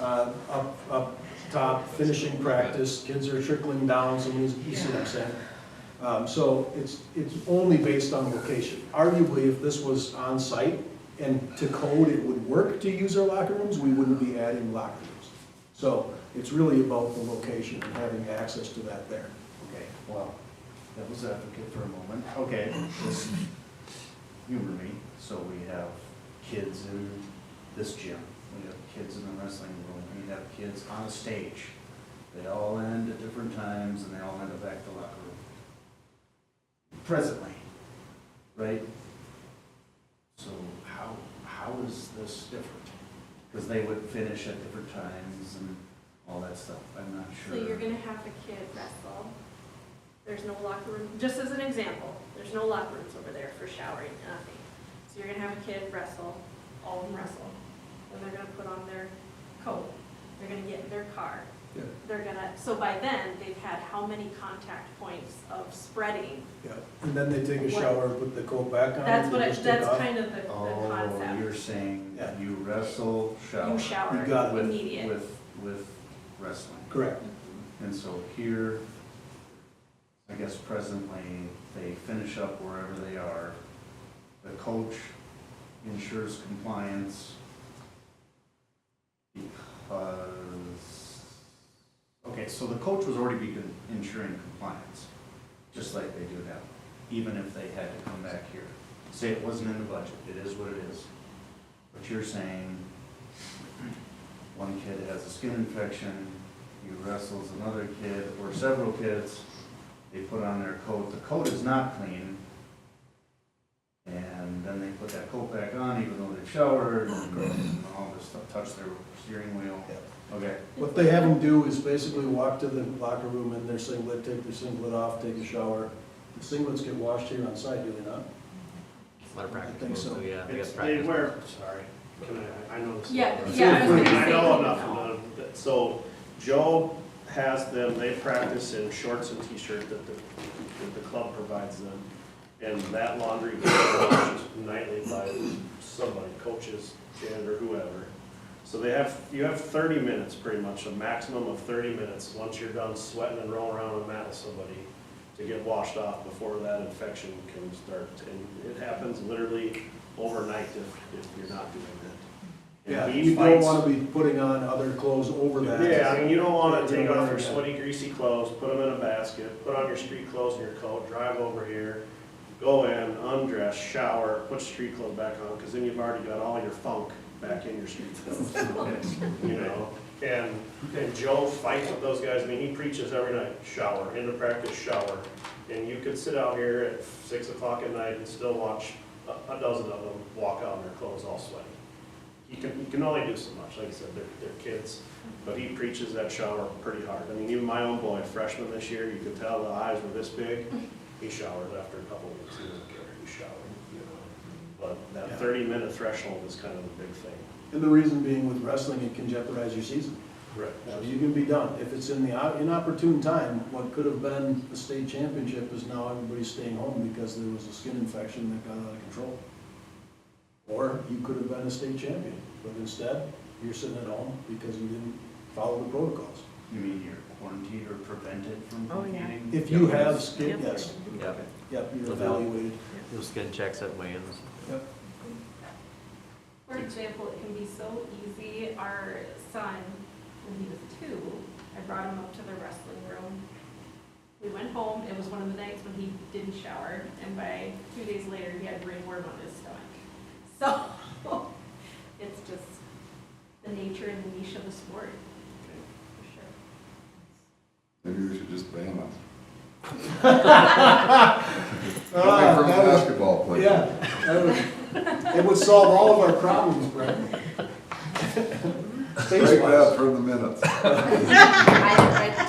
up top finishing practice, kids are trickling down, somebody's, you see what I'm saying? So it's only based on location. Arguably, if this was on site and to code it would work to use our locker rooms, we wouldn't be adding locker rooms. So it's really about the location and having access to that there. Okay, well, that was advocate for a moment. Okay, just humor me. So we have kids in this gym, we have kids in the wrestling room, we have kids on a stage. They all end at different times and they all end up back to the locker room. Presently, right? So how is this different? Because they would finish at different times and all that stuff. I'm not So sure. you're gonna have the kid wrestle, There's no locker room, just as an example, there's no locker rooms over there for showering, nothing. So you're gonna have a kid wrestle, all of them wrestle, then they're gonna put on their coat, they're gonna get in their car. Yeah. They're gonna, so by then, they've had how many contact points of spreading? Yeah, and then they take a shower, put the coat back on. That's and what they it, just take that's off. kind of the Oh, concept. you're saying Yeah. you wrestle, shower. You shower You got it. with- immediate. With wrestling. Correct. And so here, I guess presently, they finish up wherever they are. The coach ensures compliance because, okay, so the coach was already begin ensuring compliance, just like they do now, even if they had to come back here. Say it wasn't in the budget, it is what it is. But you're saying one kid has a skin infection, he wrestles another kid, or several kids, they put on their coat, the coat is not clean, and then they put that coat back on even though they showered, and all this stuff, touch their steering wheel. Okay, What they have them do is basically walk to the locker room in their singlet, take their singlet off, take a shower. The singlets get washed here on site, do they not? A lot of practice. I think so. Yeah, they It's, got they practice. wear, sorry, I know this. Yeah, is- yeah, I was gonna I say, know you enough know. about it. So Joe has them, they practice in shorts and t-shirt that the club provides them. And that laundry gets washed nightly by somebody, coaches, janitor, whoever. So you have 30 minutes pretty much, a maximum of 30 minutes, once you're done sweating and rolling around on a mat with somebody, to get washed off before that infection can start. And it happens literally overnight if you're not doing it. Yeah, And he you don't fights- wanna be putting on other clothes over that. Yeah, I mean, you don't wanna take off your Yeah. sweaty, greasy clothes, put them in a basket, put on your street clothes and your coat, drive over here, go in, undress, shower, put street clothes back on, cause then you've already got all your funk back in your street clothes. You know, and Joe fights with those guys, I mean, he preaches every night, shower, into practice, shower. And you could sit out here at 6 o'clock at night and still watch a dozen of them walk out in their clothes all sweaty. You can only do so much, like I said, they're kids, but he preaches that shower pretty hard. I mean, even my own boy, freshman this year, you could tell the eyes were this big, he showers after a couple of weeks, he doesn't care, he showered, you know. But that Yeah. 30-minute threshold is kind of the big thing. And the reason being with wrestling, it can jeopardize your season. Right. You can be done. If it's in the inopportune time, what could have been a state championship is now everybody's staying home because there was a skin infection that got out of control. Or you could have been a state champion, but instead, you're sitting at home because you didn't follow the protocols. you mean you're quarantined or prevented from Oh, yeah. competing? If you have skin, Yep. yes, Yep. yep, you're evaluated. Those skin checks at weigh-ins. Yep. For example, it can be so easy, our son, when he was 2, I brought him up to the wrestling room. We went home, it was one of the nights when he didn't shower, and by 2 days later, he had ringworm on his stomach. So, it's just the nature and the niche of the sport, for sure. Maybe we should just ban us. Ah, Coming from a that was- basketball player. Yeah, that would, it would solve all of our problems, Brett. Strike that from the minutes. I didn't write it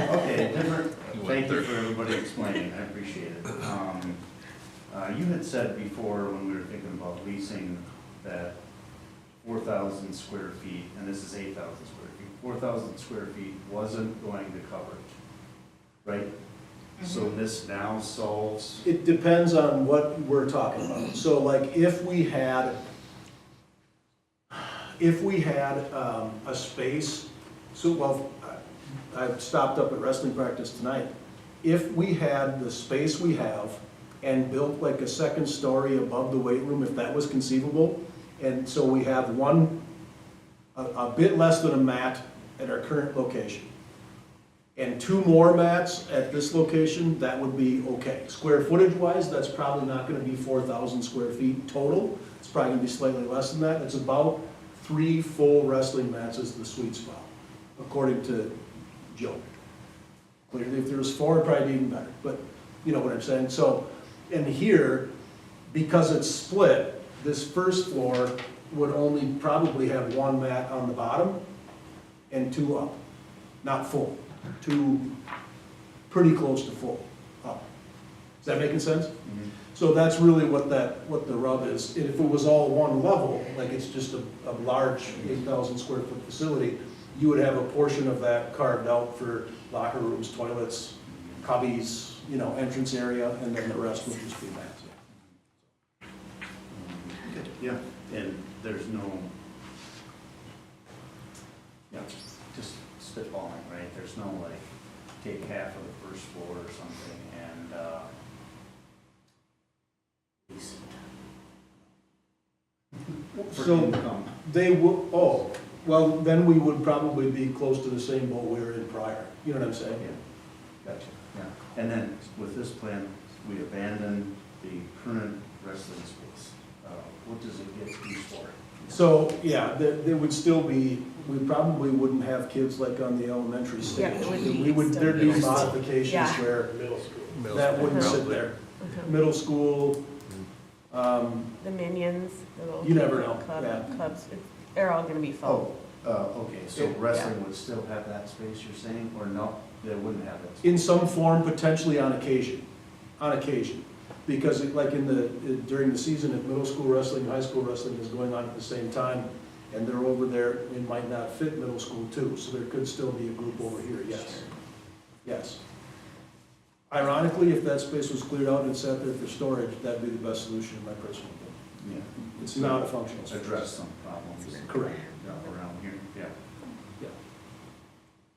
down. Okay, different, You went thank you there. for everybody explaining, I appreciate it. You had said before when we were thinking about leasing that 4,000 square feet, and this is 8,000 square feet, 4,000 square feet wasn't going to cover it, right? So this now solves, It depends on what we're talking about. So like if we had a space, so well, I stopped up at wrestling practice tonight. If we had the space we have and built like a second story above the weight room, if that was conceivable, and so we have a bit less than a mat at our current location, and 2 more mats at this location, that would be okay. Square footage wise, that's probably not gonna be 4,000 square feet total. It's probably gonna be slightly less than that. It's about 3 full wrestling mats is the sweet spot, according to Joe. Clearly, if there was 4, it'd probably be even better, but you know what I'm saying? So, and here, because it's split, this first floor would only probably have 1 mat on the bottom and 2 up, not full. 2 pretty close to full up. Is that making sense? So that's really what the rub is. If it was all one level, like it's just a large 8,000 square foot facility, you would have a portion of that carved out for locker rooms, toilets, cubbies, you know, entrance area, and then the rest would just be mats. Yeah, and there's no, yeah, just spitballing, right? There's no like, take half of the first floor or something and, lease it. For So income. they would, oh, well, then we would probably be close to the same boat we were in prior. You know what I'm saying? Yeah, gotcha, yeah. And then with this plan, we abandon the current wrestling space. What does it get used for? So, yeah, there would still be, we probably wouldn't have kids like on the elementary stage. Yeah, it would be We would, still there'd be middle school. modifications Yeah. where Middle school. that wouldn't sit there. Okay. Middle school, The Minions, the little. You never know, club- yeah. Clubs, they're all gonna be full. Okay, so It- wrestling would still have that space, you're saying, or no, they wouldn't have that space? in some form, potentially on occasion, Because like during the season, if middle school wrestling, high school wrestling is going on at the same time, and they're over there, it might not fit middle school too, so there could still be a group over here, yes. Yes. Ironically, if that space was cleared out and sat there for storage, that'd be the best solution in my personal opinion. Yeah. It's not a functional space. Address some problems. Correct. Yeah, around here, yeah.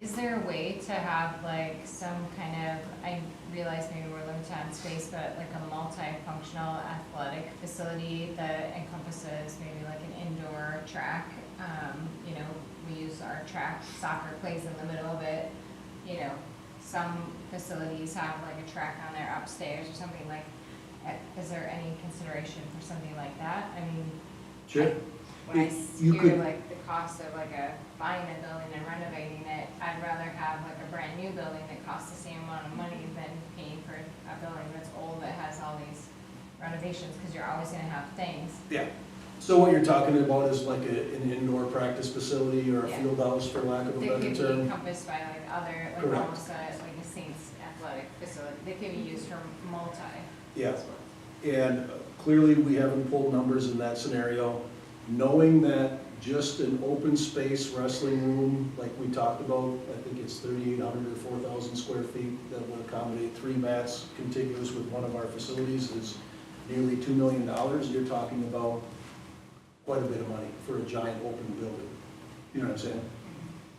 Is there a way to have like some kind of, I realize maybe we're limited on space, but like a multifunctional athletic facility that encompasses maybe like an indoor track? You know, we use our track, soccer plays in the middle of it. You know, some facilities have like a track on there upstairs or something like, is there any consideration for something like that? I mean, Sure. when I You hear could- like the cost of like buying a building and renovating it, I'd rather have like a brand new building that costs the same amount of money than paying for a building that's old that has all these renovations, because you're always gonna have things. Yeah. So what you're talking about is like an indoor practice facility or a Yeah. field house, for lack of a That better could be term? encompassed by like other, like Correct. almost like a Saints athletic facility, that could be used for multi. Yeah. And clearly, we haven't pulled numbers in that scenario. Knowing that just an open space wrestling room, like we talked about, I think it's 3,800 or 4,000 square feet, that would accommodate 3 mats contiguous with one of our facilities, is nearly $2 million. You're talking about quite a bit of money for a giant open building. You know what I'm saying?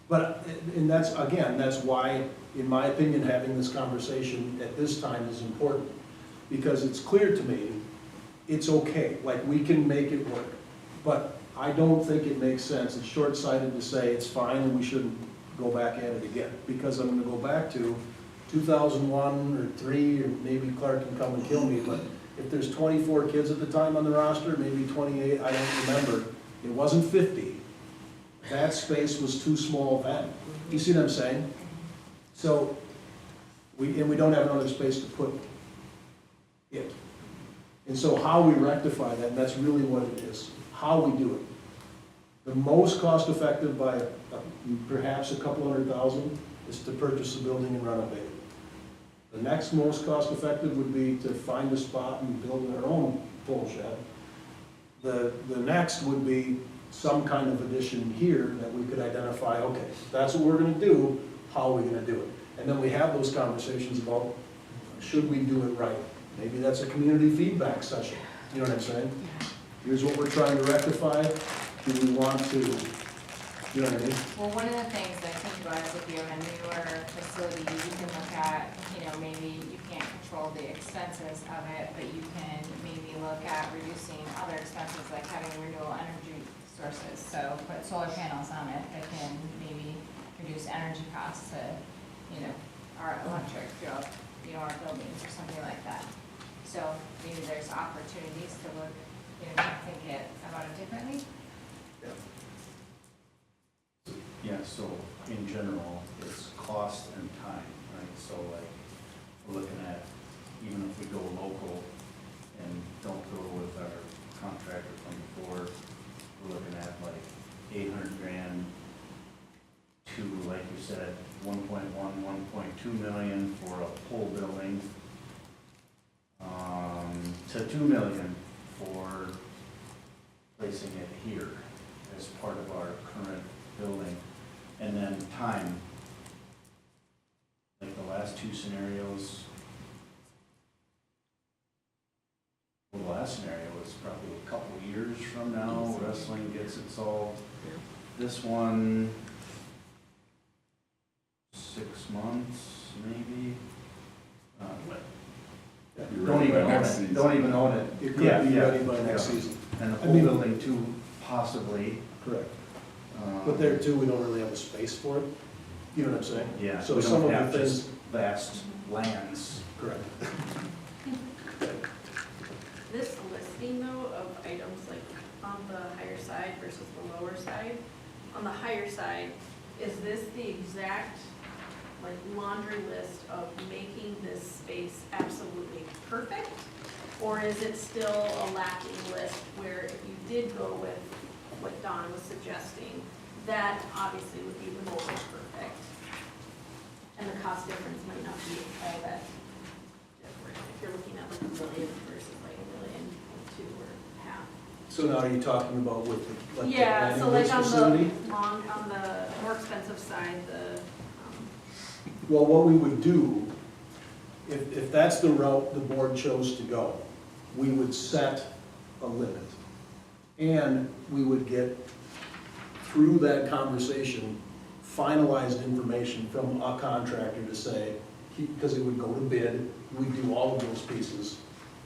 But, and that's, again, that's why, in my opinion, having this conversation at this time is important. Because it's clear to me, it's okay, like, we can make it work. But I don't think it makes sense, it's short-sighted to say it's fine and we shouldn't go back at it again. Because I'm gonna go back to 2001 or 3, or maybe Clark can come and kill me, but if there's 24 kids at the time on the roster, maybe 28, I don't remember. It wasn't 50. That space was too small then. You see what I'm saying? So, we don't have another space to put it. And so how we rectify that, and that's really what it is, how we do it. The most cost-effective by perhaps a couple $100,000 is to purchase a building and renovate it. The next most cost-effective would be to find a spot and build our own pole shed. The next would be some kind of addition here that we could identify, okay, that's what we're gonna do, how are we gonna do it? And then we have those conversations about, should we do it right? Maybe that's a community feedback session, you know what I'm saying? Here's what we're trying to rectify, do we want to, you know what I mean? Well, one of the things that I think about is if you have a newer facility, you can look at, you know, maybe you can't control the expenses of it, but you can maybe look at reducing other expenses, like having renewable energy sources. So put solar panels on it that can maybe reduce energy costs to, you know, our electric bill, you know, our buildings or something like that. So maybe there's opportunities to look, you know, think about it differently. Yeah, so in general, it's cost and time, right? So like, we're looking at, even if we go local and don't go with our contractor from before, we're looking at like 800 grand to, like you said, 1.1, 1.2 million for a pole building, to 2 million for placing it here as part of our current building. And then time, like the last two scenarios. Well, the last scenario was probably a couple years from now, wrestling gets it solved. This one, 6 months, maybe. You're Don't ready even by own next it, season. don't even own it. It Yeah, could be yeah, ready by next yeah. season. And the I whole mean- building too, possibly. Correct. um, But there too, we don't really have the space for it. You know what I'm saying? Yeah, So we some don't of have the just things, vast lands. correct. This listing though of items like on the higher side versus the lower side, on the higher side, is this the exact like laundry list of making this space absolutely perfect? Or is it still a lacking list where if you did go with what Don was suggesting, that obviously would be the most perfect? And the cost difference might not be all that different if you're looking at like $1 million versus like $1.2 million or half. So now are you talking about with the, like the Yeah, so landing like on facility? the on the more expensive side, Well, what we would do, if that's the route the board chose to go, we would set a limit. And we would get, through that conversation, finalized information from a contractor to say, because it would go to bid, we'd do all of those pieces,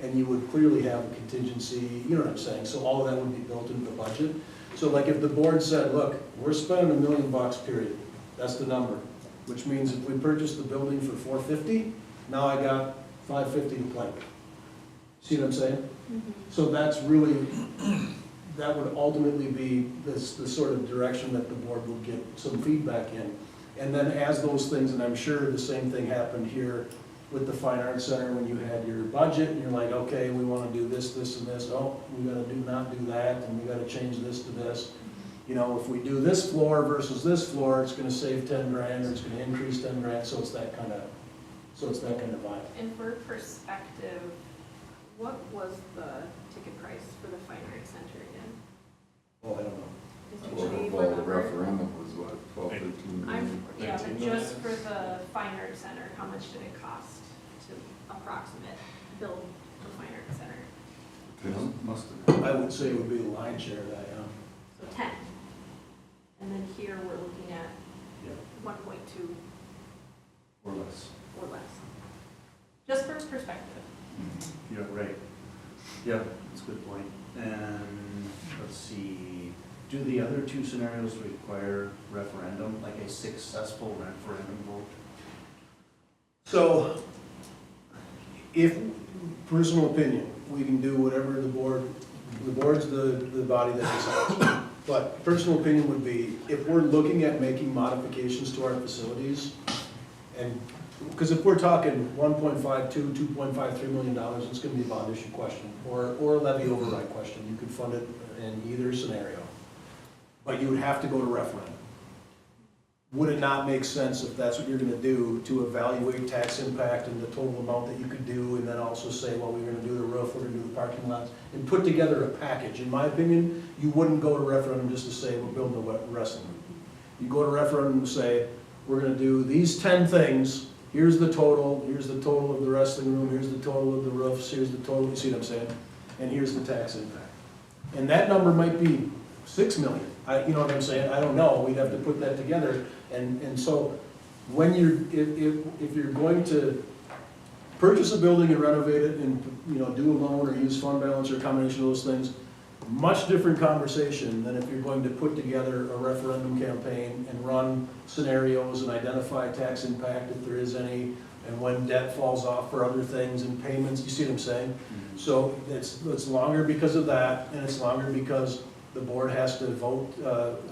and you would clearly have a contingency, you know what I'm saying? So all of that would be built into the budget. So like if the board said, look, we're spending $1 million, period, that's the number. Which means if we purchase the building for $450, now I got $550 to play with. See what I'm saying? So that's really, that would ultimately be the sort of direction that the board would get some feedback in. And then as those things, and I'm sure the same thing happened here with the Fine Arts Center when you had your budget and you're like, okay, we want to do this, this, and this. Oh, we gotta not do that, and we gotta change this to this. You know, if we do this floor versus this floor, it's gonna save 10 grand, or it's gonna increase 10 grand, so it's that kind of vibe. and for perspective, what was the ticket price for the Fine Arts Center again? Oh, I don't know. Well, the referendum was what, 12, 13 million? Yeah, but 19 just for the Fine Arts Center, how much did it cost to approximate build the Fine Arts Center? Must have been. I would say it would be the lion's share of that, So 10. And then here we're looking at Yeah, 1.2 or less. or less. Just for perspective. Yeah, right. Yeah, that's a good point. And let's see, do the other two scenarios require referendum, like a successful referendum vote? So, if, personal opinion, we can do whatever the board's the body that decides. But personal opinion would be, if we're looking at making modifications to our facilities, and, because if we're talking 1.52, $2.53 million, it's gonna be a bond issue question, or a levy override question. You could fund it in either scenario. But you would have to go to referendum. Would it not make sense, if that's what you're gonna do, to evaluate tax impact and the total amount that you could do, and then also say, well, we're gonna do the roof, we're gonna do the parking lots, and put together a package? In my opinion, you wouldn't go to referendum just to say, we're building a wrestling rink. You go to referendum and say, we're gonna do these 10 things, here's the total of the wrestling room, here's the total of the roofs, here's the total, you see what I'm saying? And here's the tax impact. And that number might be 6 million, you know what I'm saying? I don't know, we'd have to put that together. And so, when if you're going to purchase a building and renovate it and, you know, do a loan or use fund balance or a combination of those things, much different conversation than if you're going to put together a referendum campaign and run scenarios and identify tax impact if there is any, and when debt falls off for other things and payments, you see what I'm saying? So it's longer because of that, and it's longer because the board has to vote,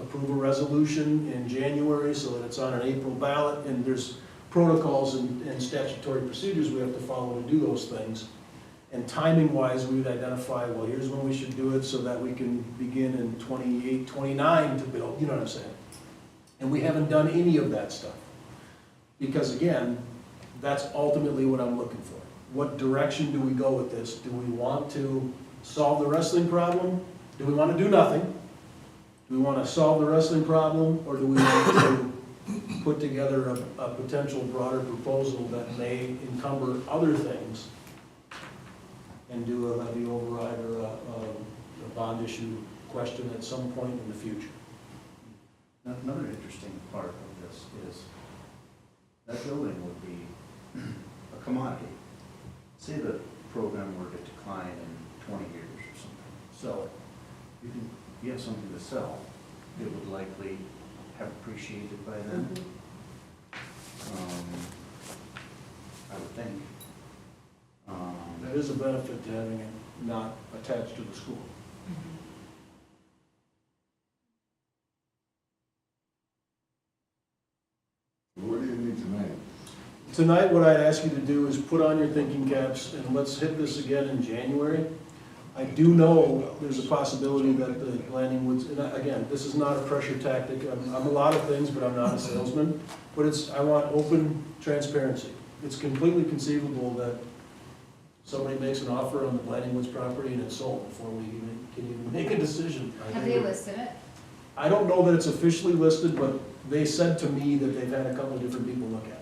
approve a resolution in January so that it's on an April ballot, and there's protocols and statutory procedures we have to follow to do those things. And timing-wise, we would identify, well, here's when we should do it so that we can begin in 28, 29 to build, you know what I'm saying? And we haven't done any of that stuff. Because again, that's ultimately what I'm looking for. What direction do we go with this? Do we want to solve the wrestling problem? Do we want to do nothing? Do we want to solve the wrestling problem, or do we want to put together a potential broader proposal that may encumber other things and do a levy override or a bond issue question at some point in the future? Another interesting part of this is that building would be a commodity. Say the program were to decline in 20 years or something. So if you have something to sell, it would likely have appreciated by then. I would think. That is a benefit to having it not attached to the school. What do you need tonight? Tonight, what I'd ask you to do is put on your thinking caps and let's hit this again in January. I do know there's a possibility that the landing woods, and again, this is not a pressure tactic. I'm a lot of things, but I'm not a salesman. But I want open transparency. It's completely conceivable that somebody makes an offer on the Landing Woods property and it's sold before we can even make a decision. Have they listed it? I don't know that it's officially listed, but they said to me that they've had a couple of different people look at it.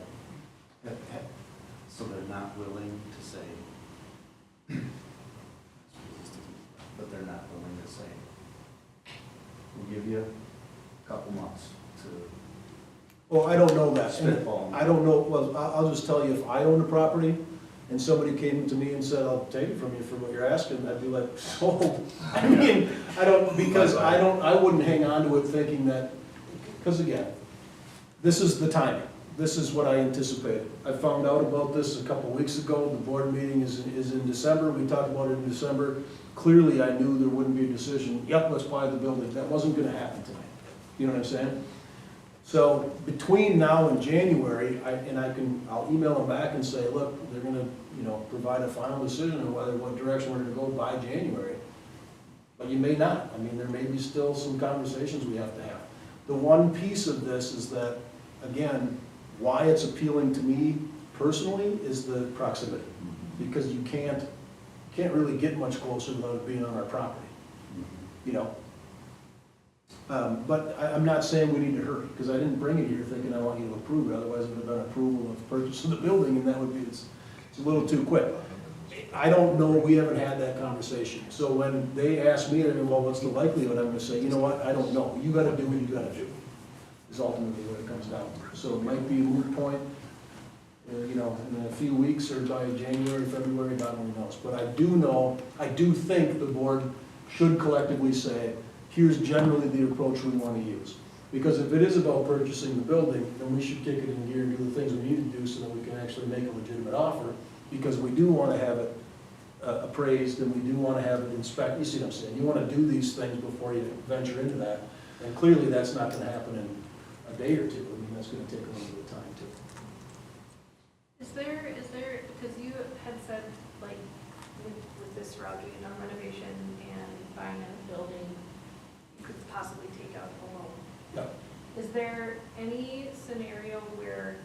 So they're not willing to say, but they're not willing to say, we'll give you a couple months to Well, I don't know that. spitball. I don't know, well, I'll just tell you, if I owned a property and somebody came to me and said, I'll take it from you for what you're asking, I'd be like, sold. I mean, I wouldn't hang on to it thinking that, because again, this is the timing. This is what I anticipated. I found out about this a couple weeks ago. The board meeting is in December. We talked about it in December. Clearly, I knew there wouldn't be a decision, yep, let's buy the building. That wasn't gonna happen tonight. You know what I'm saying? So between now and January, I'll email them back and say, look, they're gonna, provide a final decision on what direction we're gonna go by January. But you may not. I mean, there may be still some conversations we have to have. The one piece of this is that, again, why it's appealing to me personally is the proximity. Because you can't really get much closer without it being on our property, But I'm not saying we need to hurry, because I didn't bring it here thinking I want you to approve it, otherwise it would have been approval of purchase of the building, and that would be, it's a little too quick. I don't know, we haven't had that conversation. So when they ask me, well, what's the likelihood, I'm gonna say, you know what, I don't know. You gotta do what you gotta do, is ultimately what it comes down to. So it might be a moot point, in a few weeks or by January, February, God only knows. But I do think the board should collectively say, here's generally the approach we want to use. Because if it is about purchasing the building, then we should kick it in gear and do the things we need to do so that we can actually make a legitimate offer. Because we do want to have it appraised and we do want to have it inspected. You see what I'm saying? You want to do these things before you venture into that. And clearly that's not going to happen in a day or two. I mean, that's going to take a little bit of time too. Is there, because you had said, like, with this route, doing a renovation and buying a building, you could possibly take out a loan. Yeah. Is there any scenario where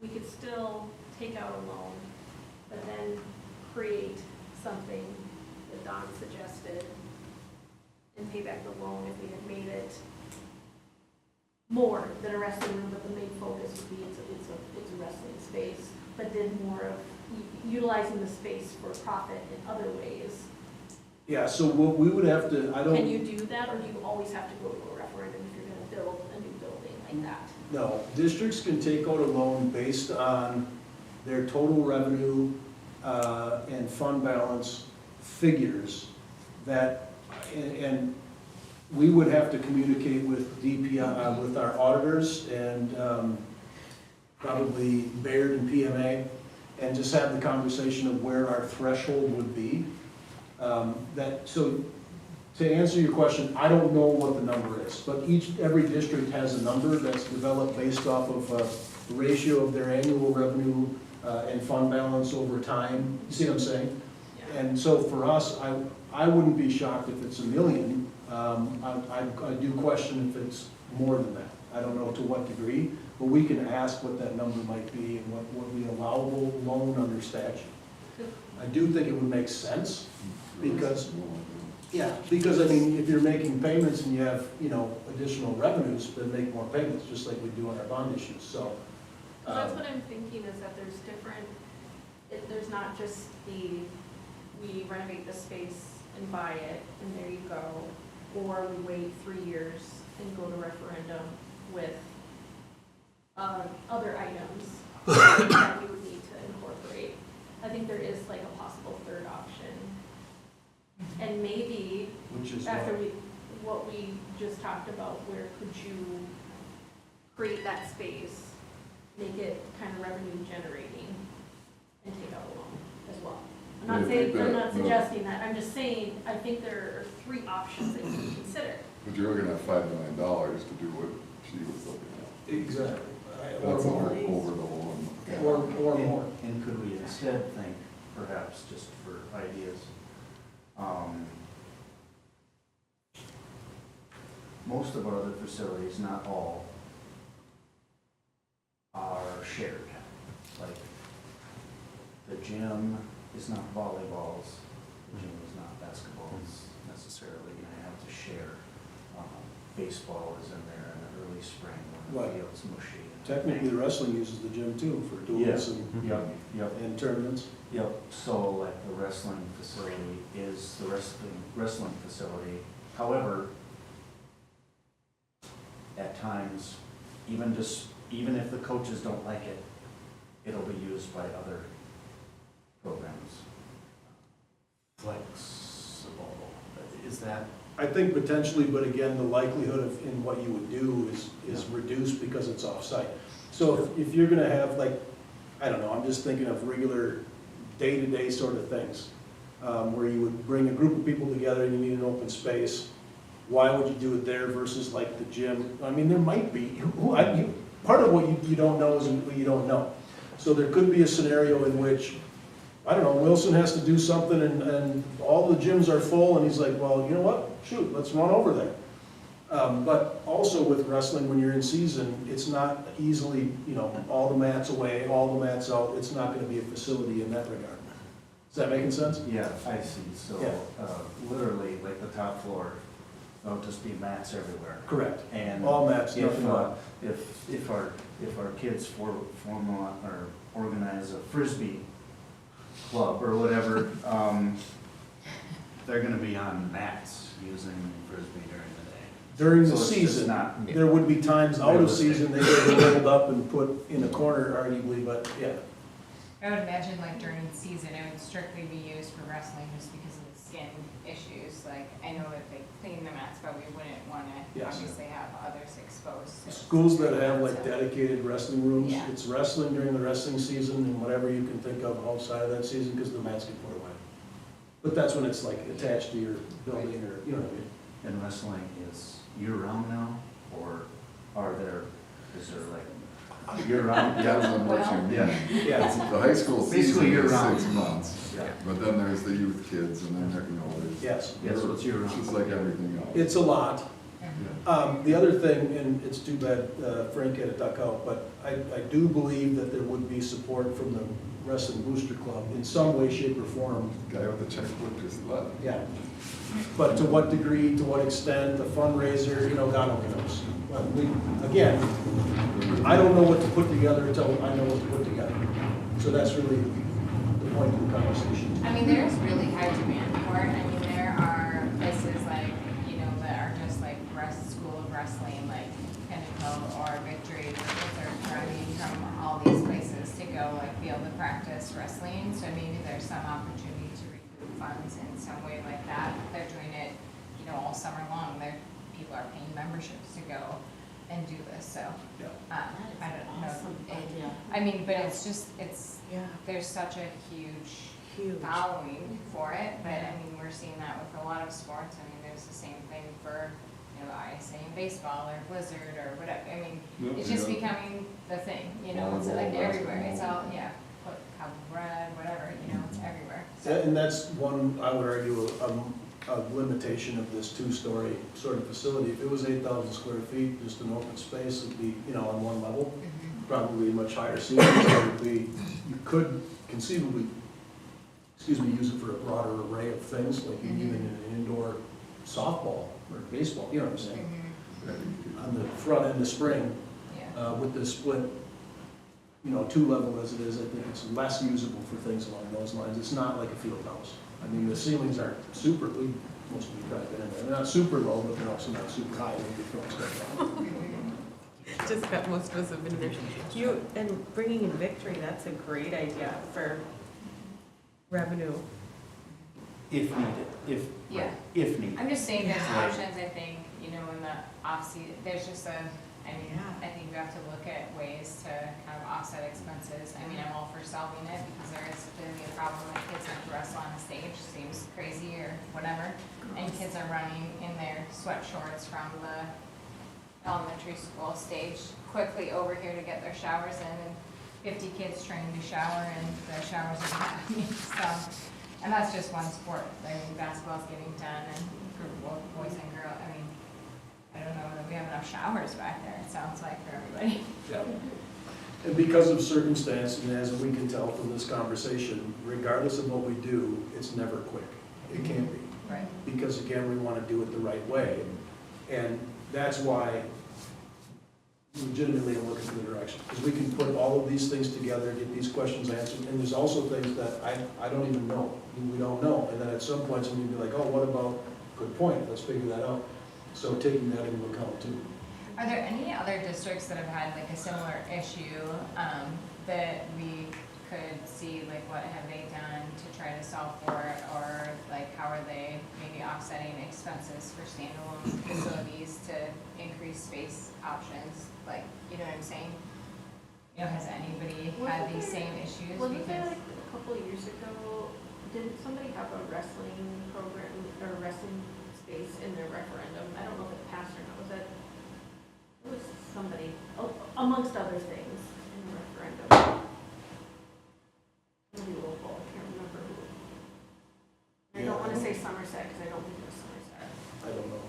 we could still take out a loan, but then create something that Don suggested and pay back the loan if we had made it more than a wrestling room, but the main focus would be it's a wrestling space, but then more of utilizing the space for profit in other ways? Yeah, so what we would have to, Can you do that, or do you always have to go to a referendum if you're gonna build a new building like that? No, districts can take out a loan based on their total revenue and fund balance figures that, and we would have to communicate with DPI, with our auditors and probably Baird and PMA, and just have the conversation of where our threshold would be. So to answer your question, I don't know what the number is, but every district has a number that's developed based off of the ratio of their annual revenue and fund balance over time. You see what I'm saying? Yeah. And so for us, I wouldn't be shocked if it's $1 million. I do question if it's more than that. I don't know to what degree, but we can ask what that number might be and what would be allowable loan under statute. I do think it would make sense, because, because I mean, if you're making payments and you have, additional revenues, then make more payments, just like we do on our bond issues, so. So that's what I'm thinking, is that there's different, there's not just we renovate the space and buy it, and there you go, or we wait 3 years and go to referendum with other items that we would need to incorporate. I think there is like a possible third option. And maybe Which is after what we just talked about, where could you create that space, make it kind of revenue generating, and take out a loan as well? I'm not saying, I'm not suggesting that, I'm just saying, I think there are 3 options that you can consider. But you're looking at $5 million to do what she was looking at. Exactly. That's Or more. over the loan. Or more. And could we instead think, perhaps just for ideas, most of our other facilities, not all, are shared. Like, the gym is not volleyballs, the gym is not basketballs necessarily, and I have to share. Baseball is in there in the early spring when Right. the field's mushy. Technically, the wrestling uses the gym too for duels Yep. and tournaments. Yep, so like the wrestling facility is the wrestling facility. However, at times, even if the coaches don't like it, it'll be used by other programs. Flexible, is that? I think potentially, but again, the likelihood of, in what you would do is reduced because it's off-site. So if you're gonna have like, I don't know, I'm just thinking of regular day-to-day sort of things, where you would bring a group of people together and you need an open space. Why would you do it there versus like the gym? I mean, there might be, part of what you don't know is what you don't know. So there could be a scenario in which, I don't know, Wilson has to do something and all the gyms are full and he's like, well, you know what, shoot, let's run over there. But also with wrestling, when you're in season, it's not easily, all the mats away, all the mats out, it's not gonna be a facility in that regard. Is that making sense? Yeah, I see, so, Yeah. literally, like the top floor, there'll just be mats everywhere. Correct. And All mats, if, nothing on. if our kids form or organize a Frisbee club or whatever, they're gonna be on mats using Frisbee during the day. During the So it's just season, not- there would be times out of Realistic. season, they get rolled up and put in a corner arguably, but yeah. I would imagine like during season, it would strictly be used for wrestling just because of the skin issues. Like, I know that they clean the mats, but we wouldn't wanna Yes. obviously have others exposed. to Schools that something have like else. dedicated wrestling rooms, Yeah. it's wrestling during the wrestling season and whatever you can think of outside of that season, because the mats get put away. But that's when it's like attached to your building or, you know what I mean? And wrestling is year-round now, or is there like year-round? Depends on what you mean. Yeah. The high school Basically season is year-round. 6 months, Yeah. but then there's the youth kids and then, there's. Yes, Yes, so it's year-round. It's just like everything else. it's a lot. Mhm. The other thing, and it's too bad Frank had to duck out, but I do believe that there would be support from the Wrestling Booster Club in some way, shape, or form. The guy with the checkbook just left. Yeah. But to what degree, to what extent, the fundraiser, God only knows. Well, again, I don't know what to put together until I know what to put together. So that's really the point of the conversation. I mean, there's really high demand for it. I mean, there are places like, that are just like school of wrestling, like Pinnacle or Victory. Kids are driving from all these places to go like be able to practice wrestling. So maybe there's some opportunity to recoup funds in some way like that. They're doing it, all summer long. People are paying memberships to go and do this. So Yeah. I don't know. I mean, but it's just there's such a huge following for it, but I mean, we're seeing that with a lot of sports. I mean, there's the same thing for, the ISA in baseball or Blizzard or whatever. I mean, Yep, it's just yeah. becoming the thing, it's Volleyball, like everywhere. It's basketball. all, cowboy bread, whatever, it's everywhere. And that's one, I would argue, limitation of this two-story sort of facility. If it was 8,000 square feet, just an open space, it'd be, on one level, probably much higher ceilings. It would be, you could conceivably, use it for a broader array of things, like even in an indoor softball or baseball, you know what I'm saying? On the front end of spring, Yeah. with the split, two-level as it is, I think it's less usable for things along those lines. It's not like a field house. I mean, the ceilings aren't super, most of you probably been in there, they're not super low, but they're also not super high, when you throw stuff down. Just that most of us have been there. And bringing in Victory, that's a great idea for revenue. If needed, Yeah. if needed. I'm just saying there's Right. options, I think, in the off-season, there's just I think we have to look at ways to kind of offset expenses. I mean, I'm all for solving it because there is going to be a problem that kids have to wrestle on a stage, seems crazy or whatever. And kids are running in their sweat shorts from the elementary school stage quickly over here to get their showers in, and 50 kids trying to shower and the showers are not happening, so. And that's just one sport. I mean, basketball's getting done and for both boys and girls. I mean, I don't know that we have enough showers back there, it sounds like, for everybody. Yeah. And because of circumstance, and as we can tell from this conversation, regardless of what we do, it's never quick. It can't be. Right. Because again, we want to do it the right way. And that's why legitimately I'm looking for the direction. Because we can put all of these things together, get these questions answered, and there's also things that I don't even know. We don't know. And then at some point, somebody will be like, oh, what about, good point, let's figure that out. So taking that into account too. Are there any other districts that have had like a similar issue that we could see, like what have they done to try to solve for it, or like how are they maybe offsetting expenses for standalone facilities to increase space options? Like, you know what I'm saying? Has anybody had these same issues? Wasn't there Because like a couple of years ago, didn't somebody have a wrestling program or wrestling space in their referendum? I don't know if it passed or not. It was somebody, amongst other things, in the referendum. Maybe local, I can't remember who. I don't want to say Somerset, because I don't think it was Somerset. I don't know.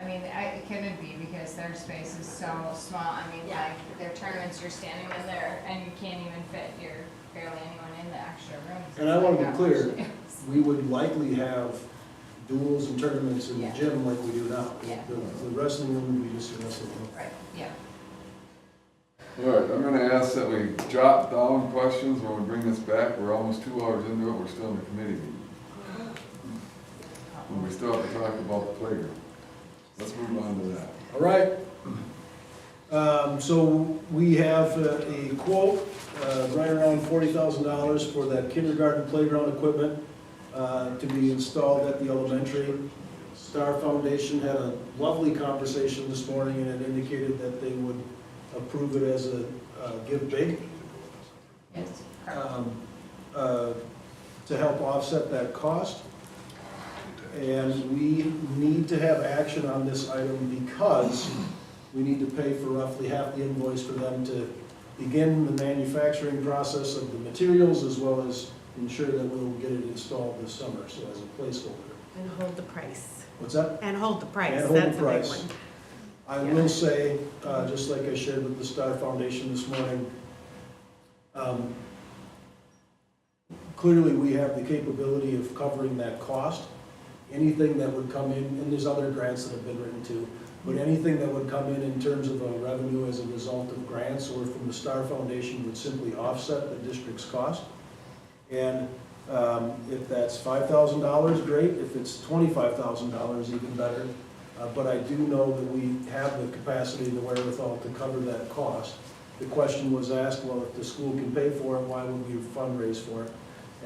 I mean, it couldn't be because their space is so small. I mean, Yeah. like their tournaments, you're standing in there and you can't even fit barely anyone in the extra rooms. And I want to be That clear, much. we would likely have duels and tournaments in the Yeah. gym like we do now. Yeah. The wrestling room would be just a wrestling room. Right, yeah. All right, I'm gonna ask that we jot down questions when we bring this back. We're almost 2 hours into it, we're still in the committee meeting. And we still have to talk about the playground. Let's move on to that. All right. So we have a quote, right around $40,000 for that kindergarten playground equipment to be installed at the elementary. Star Foundation had a lovely conversation this morning, and it indicated that they would approve it as a give big Yes. to help offset that cost. And we need to have action on this item because we need to pay for roughly half the invoice for them to begin the manufacturing process of the materials, as well as ensure that we'll get it installed this summer, so as a placeholder. And hold the price. What's that? And hold the price, And hold the that's a big price. one. I Yeah. will say, just like I shared with the Star Foundation this morning, clearly we have the capability of covering that cost. Anything that would come in, and there's other grants that have been written too, but anything that would come in terms of a revenue as a result of grants or from the Star Foundation would simply offset the district's cost. And if that's $5,000, great. If it's $25,000, even better. But I do know that we have the capacity and the wherewithal to cover that cost. The question was asked, well, if the school can pay for it, why would we fundraise for it?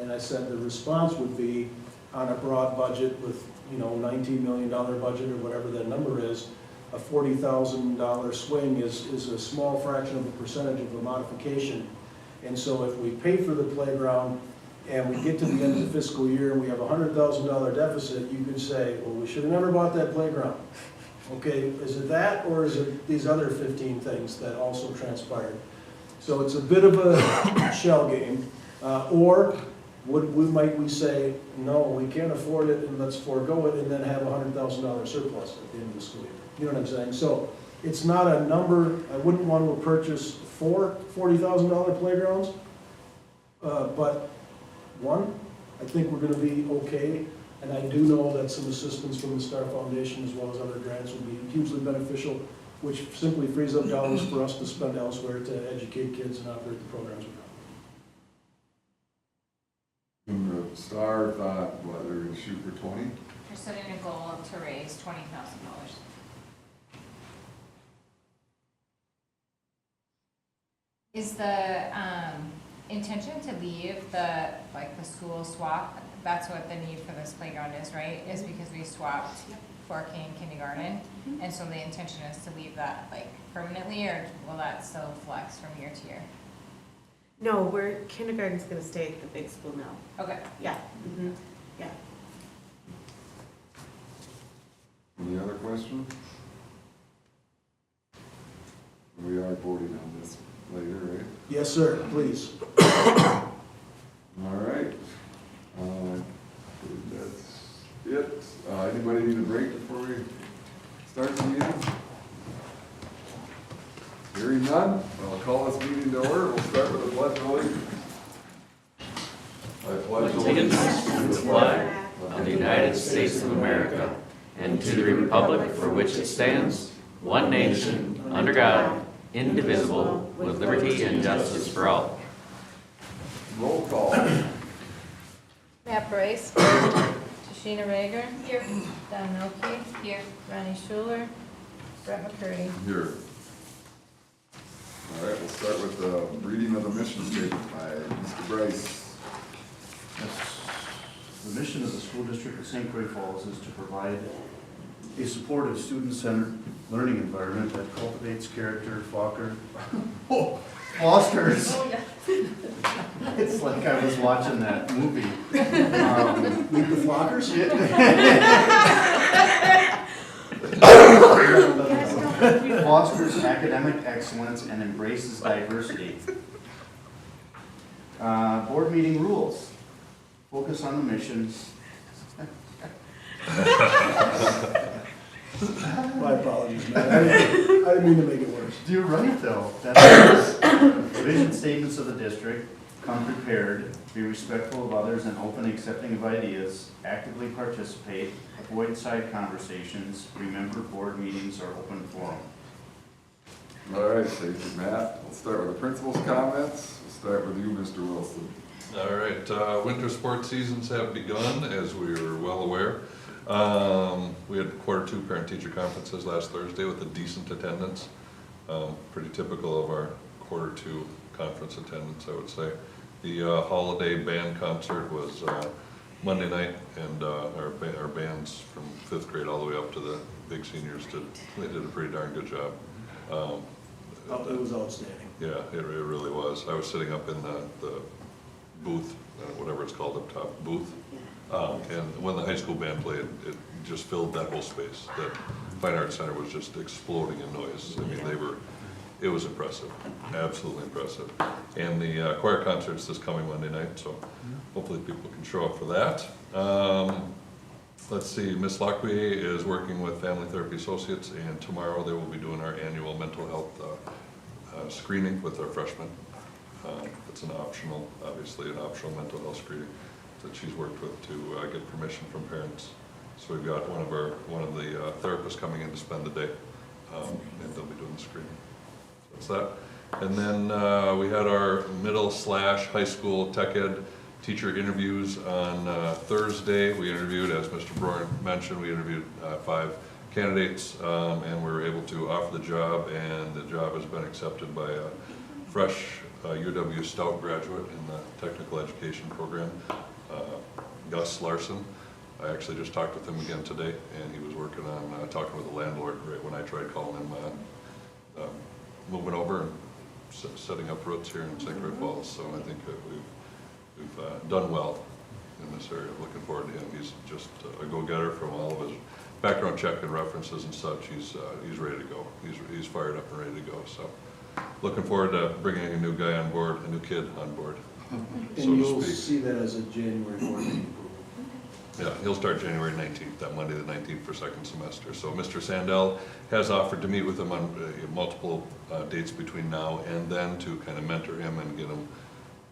And I said the response would be, on a broad budget with, $19 million budget or whatever that number is, a $40,000 swing is a small fraction of a percentage of a modification. And so if we pay for the playground and we get to the end of the fiscal year and we have a $100,000 deficit, you could say, well, we should have never bought that playground. Okay, is it that, or is it these other 15 things that also transpired? So it's a bit of a shell game. Or Might we say, no, we can't afford it and let's forego it and then have $100,000 surplus at the end of the school year? You know what I'm saying? So it's not a number, I wouldn't want to purchase 4 $40,000 playgrounds. But one, I think we're gonna be okay. And I do know that some assistance from the Star Foundation as well as other grants would be hugely beneficial, which simply frees up dollars for us to spend elsewhere to educate kids and operate the programs we run. And the Star thought, what, they're gonna shoot for 20? We're setting a goal to raise $20,000. Is the intention to leave the school swap? That's what the need for this playground is, right? Is because we swapped for K and kindergarten, and so the intention is to leave that permanently, or will that still flex from year to year? No, kindergarten's gonna stay at the big school now. Okay. Yeah, yeah. Any other questions? We are voting on this later, right? Yes, sir, please. All right. That's it. Anybody need a break before we start the meeting? Hearing none, I'll call this meeting to order. We'll start with the pledge of allegiance. I pledge allegiance to the flag of the United States of America and to the republic for which it stands, one nation, under God, indivisible, with liberty and justice for all. Roll call. Matt Bryce. Tashina Rager. Here. Don Milkey. Here. Ronnie Schuler. Brett McCurdy. Here. All right, we'll start with the reading of the mission statement by Mr. Bryce. Yes. The mission of the school district of St. Croix Falls is to provide a supportive, student-centered learning environment that cultivates character, fosters. Oh, yeah. It's like I was watching that movie. Meet the Flockers? Fosters academic excellence and embraces diversity. Board meeting rules. Focus on the mission. My apologies, man. I didn't mean to make it worse. You're right, though. That's vision statements of the district. Come prepared. Be respectful of others and open, accepting of ideas. Actively participate. Avoid side conversations. Remember, board meetings are open forum. All right, thank you, Matt. We'll start with the principal's comments. We'll start with you, Mr. Wilson. All right, winter sports seasons have begun, as we are well aware. We had Q2 parent-teacher conferences last Thursday with a decent attendance. Pretty typical of our Q2 conference attendance, I would say. The holiday band concert was Monday night, and our bands from 5th grade all the way up to the big seniors did a pretty darn good job. It was outstanding. Yeah, it really was. I was sitting up in the booth, whatever it's called up top, booth. And when the high school band played, it just filled that whole space. The Fine Arts Center was just exploding in noise. I mean, it was impressive, absolutely impressive. And the choir concert's this coming Monday night, so hopefully people can show up for that. Let's see, Ms. Lockby is working with Family Therapy Associates, and tomorrow they will be doing our annual mental health screening with our freshmen. It's obviously an optional mental health screening that she's worked with to get permission from parents. So we've got one of the therapists coming in to spend the day, and they'll be doing the screening. So that's that. And then we had our middle/high school tech ed teacher interviews on Thursday. We interviewed, as Mr. Brown mentioned, we interviewed 5 candidates, and we were able to offer the job, and the job has been accepted by a fresh UW Stout graduate in the technical education program, Gus Larson. I actually just talked with him again today, and he was working on talking with the landlord right when I tried calling him, moving over and setting up roots here in St. Croix Falls. So I think that we've done well in this area. Looking forward to him. He's just a go-getter from all of his background check and references and such. He's ready to go. He's fired up and ready to go. So looking forward to bringing a new guy on board, a new kid on board. And so to you'll speak. see that as a January board meeting approval. Yeah, he'll start January 19th, that Monday the 19th for second semester. So Mr. Sandell has offered to meet with him on multiple dates between now and then to kind of mentor him and get him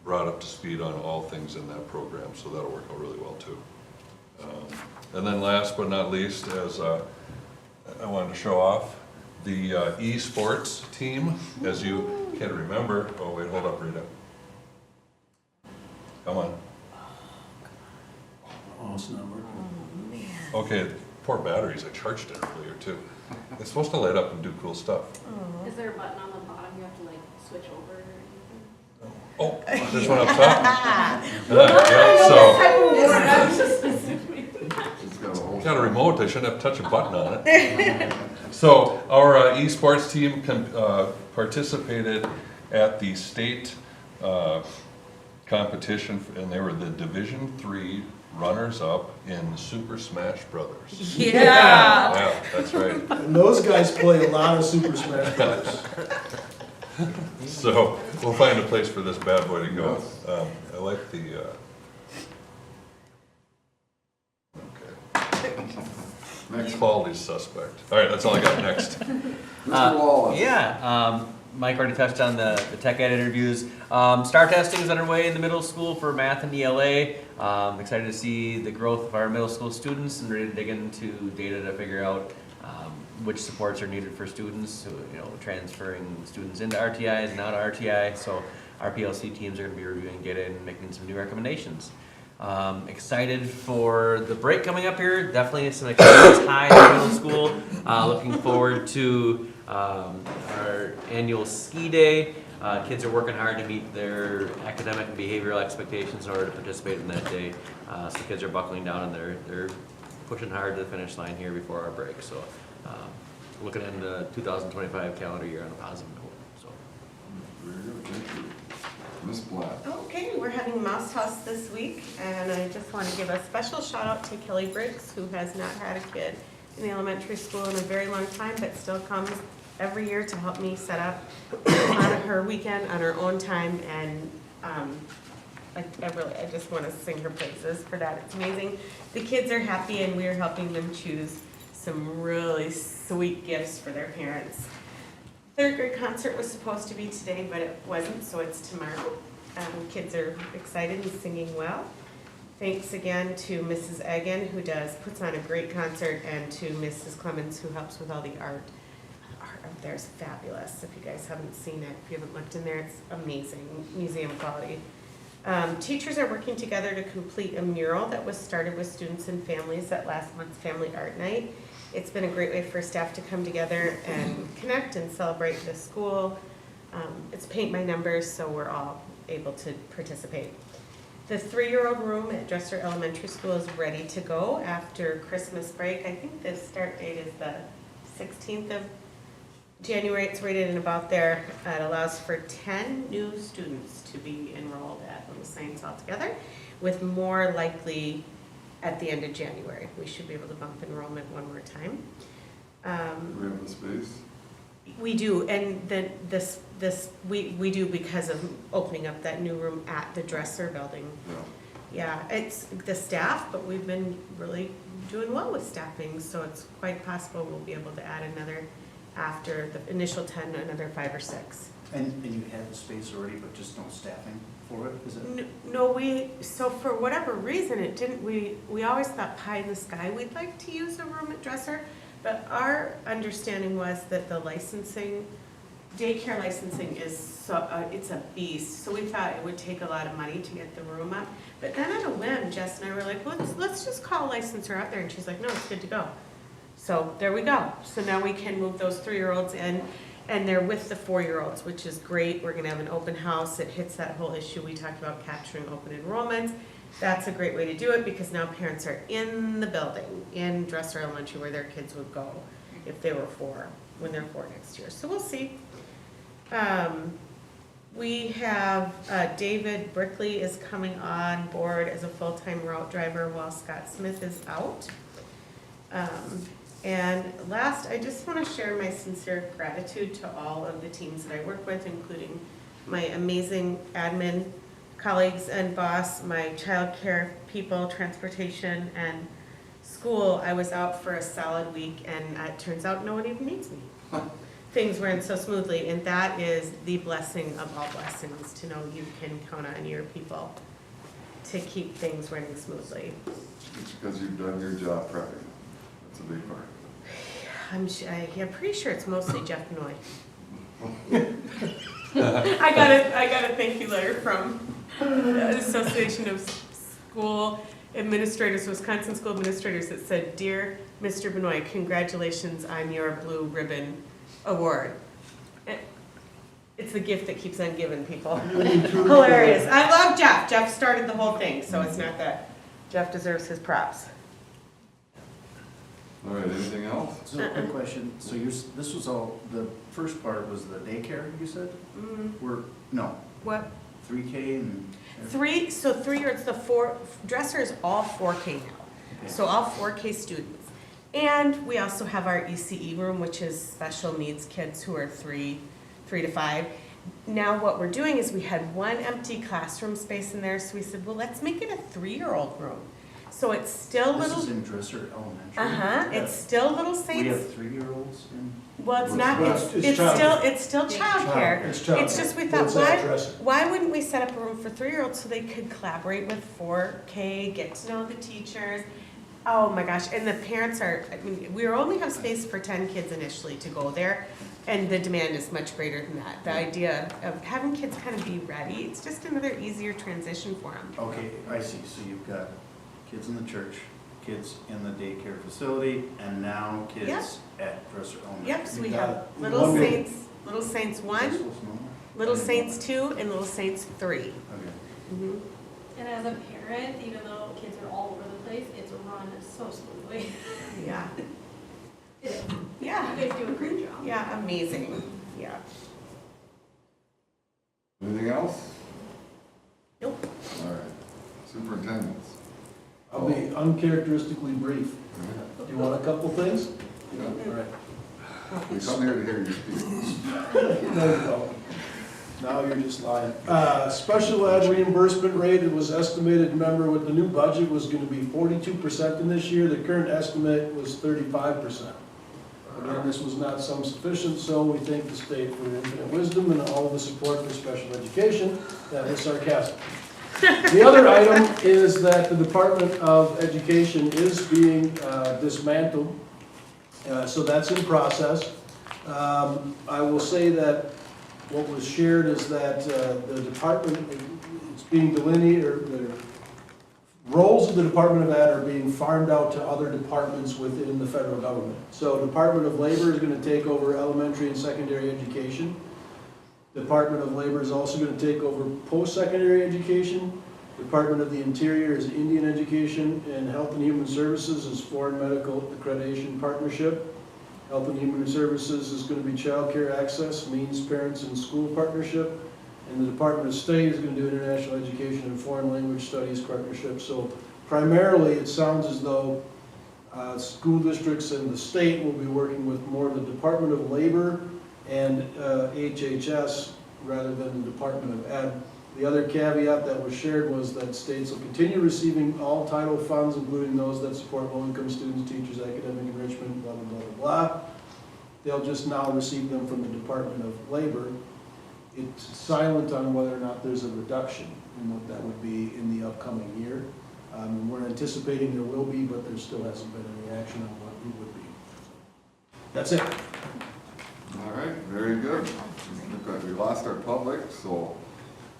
brought up to speed on all things in that program. So that'll work out really well too. And then last but not least, as I wanted to show off, the esports team, as you can remember, oh wait, hold up, Rita. Come on. Oh, it's not working. Okay, poor batteries, I charged it earlier too. It's supposed to light up and do cool stuff. Is there a button on the bottom you have to like switch over or anything? Oh, there's one up top. Yeah, so, It's got a whole. got a remote, I shouldn't have to touch a button on it. So, our esports team participated at the state competition, and they were the Division III runners-up in Super Smash Brothers. Yeah. Yeah, that's right. And those guys play a lot of Super Smash Bros. So, we'll find a place for this bad boy to go. I like the, okay. Next, Quality's suspect. All right, that's all I got next. Mr. Wallace. Yeah, Mike already touched on the tech ed interviews. STAR testing is underway in the middle school for math and ELA. Excited to see the growth of our middle school students and ready to dig into data to figure out which supports are needed for students, who, transferring students into RTIs and out of RTI. So our PLC teams are going to be reviewing data and making some new recommendations. Excited for the break coming up here. Definitely some exciting time in middle school. Looking forward to our annual ski day. Kids are working hard to meet their academic and behavioral expectations in order to participate in that day. So kids are buckling down and they're pushing hard to the finish line here before our break. So looking at the 2025 calendar year on a positive note. So. Very good, thank you. Ms. Blatt. Okay, we're having Mouse House this week, and I just want to give a special shout out to Kelly Briggs, who has not had a kid in the elementary school in a very long time, but still comes every year to help me set up on her weekend, on her own time, and I just want to sing her praises for that. It's amazing. The kids are happy, and we are helping them choose some really sweet gifts for their parents. Third grade concert was supposed to be today, but it wasn't, so it's tomorrow. Kids are excited and singing well. Thanks again to Mrs. Egan, who puts on a great concert, and to Mrs. Clemens, who helps with all the art. The art up there is fabulous. If you guys haven't seen it, if you haven't looked in there, it's amazing, museum quality. Teachers are working together to complete a mural that was started with students and families at last month's Family Art Night. It's been a great way for staff to come together and connect and celebrate the school. It's paint by numbers, so we're all able to participate. The 3-year-old room at Dresser Elementary School is ready to go after Christmas break. I think the start date is the 16th of January. It's rated in about there. It allows for 10 new students to be enrolled at Little Saints altogether, with more likely at the end of January. We should be able to bump enrollment one more time. Do we have the space? We do, and then we do because of opening up that new room at the Dresser building. Yeah. Yeah, it's the staff, but we've been really doing well with staffing, so it's quite possible we'll be able to add another, after the initial 10, another 5 or 6. And you have the space already, but just no staffing for it, is it? No, so for whatever reason, it didn't, we always thought pie in the sky, we'd like to use a room at Dresser, but our understanding was that the licensing, daycare licensing is, it's a beast, so we thought it would take a lot of money to get the room up. But then on a whim, Jess and I were like, let's just call a licensor out there, and she's like, no, it's good to go. So there we go. So now we can move those 3-year-olds in, and they're with the 4-year-olds, which is great. We're gonna have an open house. It hits that whole issue we talked about, capturing open enrollments. That's a great way to do it, because now parents are in the building, in Dresser Elementary, where their kids would go if they were 4, when they're 4 next year. So we'll see. We have David Brickley is coming on board as a full-time route driver while Scott Smith is out. And last, I just want to share my sincere gratitude to all of the teams that I work with, including my amazing admin colleagues and boss, my childcare people, transportation, and school, I was out for a solid week, and it turns out no one even needs me. Things went so smoothly, and that is the blessing of all blessings, to know you can count on your people to keep things running smoothly. It's because you've done your job prepping. That's a big part. I'm pretty sure it's mostly Jeff Benoit. I got a thank you letter from the Association of School Administrators, Wisconsin School Administrators, that said, "Dear Mr. Benoit, congratulations on your Blue Ribbon Award." It's the gift that keeps on giving, people. Hilarious. I love Jeff. Jeff started the whole thing, so it's not that Jeff deserves his props. All right, anything else? So, quick question, so this was all, the first part was the daycare, you said? No, What? 3K and? 3-year-olds, dresser is all 4K now. Okay. So all 4K students. And we also have our ECE room, which is special needs kids who are 3 to 5. Now what we're doing is we had one empty classroom space in there, so we said, well, let's make it a 3-year-old room. So it's still This little. is in Dresser Elementary? Uh-huh, it's still Little We Saints. have 3-year-olds in? Well, it's not, Well, it's still childcare. It's childcare. It's just we thought, It's that dresser. why wouldn't we set up a room for 3-year-olds so they could collaborate with 4K, get to know the teachers? Oh my gosh, and the parents we only have space for 10 kids initially to go there, and the demand is much greater than that. The idea of having kids kind of be ready, it's just another easier transition for them. Okay, I see, so you've got kids in the church, kids in the daycare facility, and now Yep. kids at Dresser Elementary. Yep, so we You have got it. Little One minute. Saints, Little Saints 1, Little Saints 2, and Little Saints 3. Okay. Mhm. And as a parent, even though kids are all over the place, it's run so smoothly. Yeah, It is. yeah, You guys do a great job. yeah, amazing, yeah. Anything else? Nope. All right, superintendents. I'll be uncharacteristically brief. Do you want a couple things? Yeah. All right. We come here to hear you speak. No, you don't. Now you're just lying. Special ed reimbursement rate, it was estimated, remember, with the new budget was gonna be 42% in this year. The current estimate was 35%. Again, this was not some sufficient, so we thank the state for infinite wisdom and all of the support for special education. That was sarcastic. The other item is that the Department of Education is being dismantled, so that's in process. I will say that what was shared is that the department, it's being delineated, or the roles of the Department of Ed are being farmed out to other departments within the federal government. So Department of Labor is going to take over elementary and secondary education. Department of Labor is also going to take over post-secondary education. Department of the Interior is Indian Education, and Health and Human Services is Foreign Medical Accreditation Partnership. Health and Human Services is going to be Child Care Access, Means, Parents, and School Partnership. And the Department of State is going to do International Education and Foreign Language Studies Partnership. So primarily, it sounds as though school districts and the state will be working with more the Department of Labor and HHS rather than the Department of Ed. The other caveat that was shared was that states will continue receiving all title funds, including those that support low-income students, teachers, academic enrichment, blah, blah, blah, blah, blah. They'll just now receive them from the Department of Labor. It's silent on whether or not there's a reduction in what that would be in the upcoming year. We're anticipating there will be, but there still hasn't been any action on what it would be. That's it. All right, very good. Look like we lost our public, so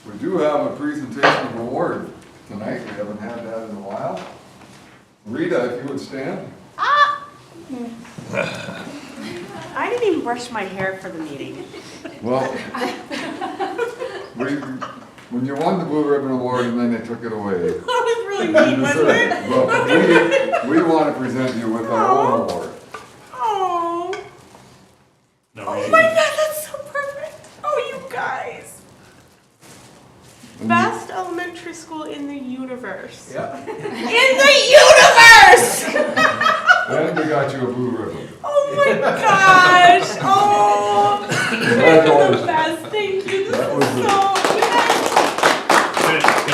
we do have a presentation of award tonight. We haven't had that in a while. Rita, if you would stand. I didn't even brush my hair for the meeting. Well, when you won the Blue Ribbon Award and then they took it away. That was really mean, wasn't it? But we want to present you with our own award. Oh. Oh my God, that's so perfect. Oh, you guys. Best elementary school in the universe. Yeah. In the universe! And we got you a blue ribbon. Oh my gosh. Oh. You're the best. Thank you. This That was is so good. Good.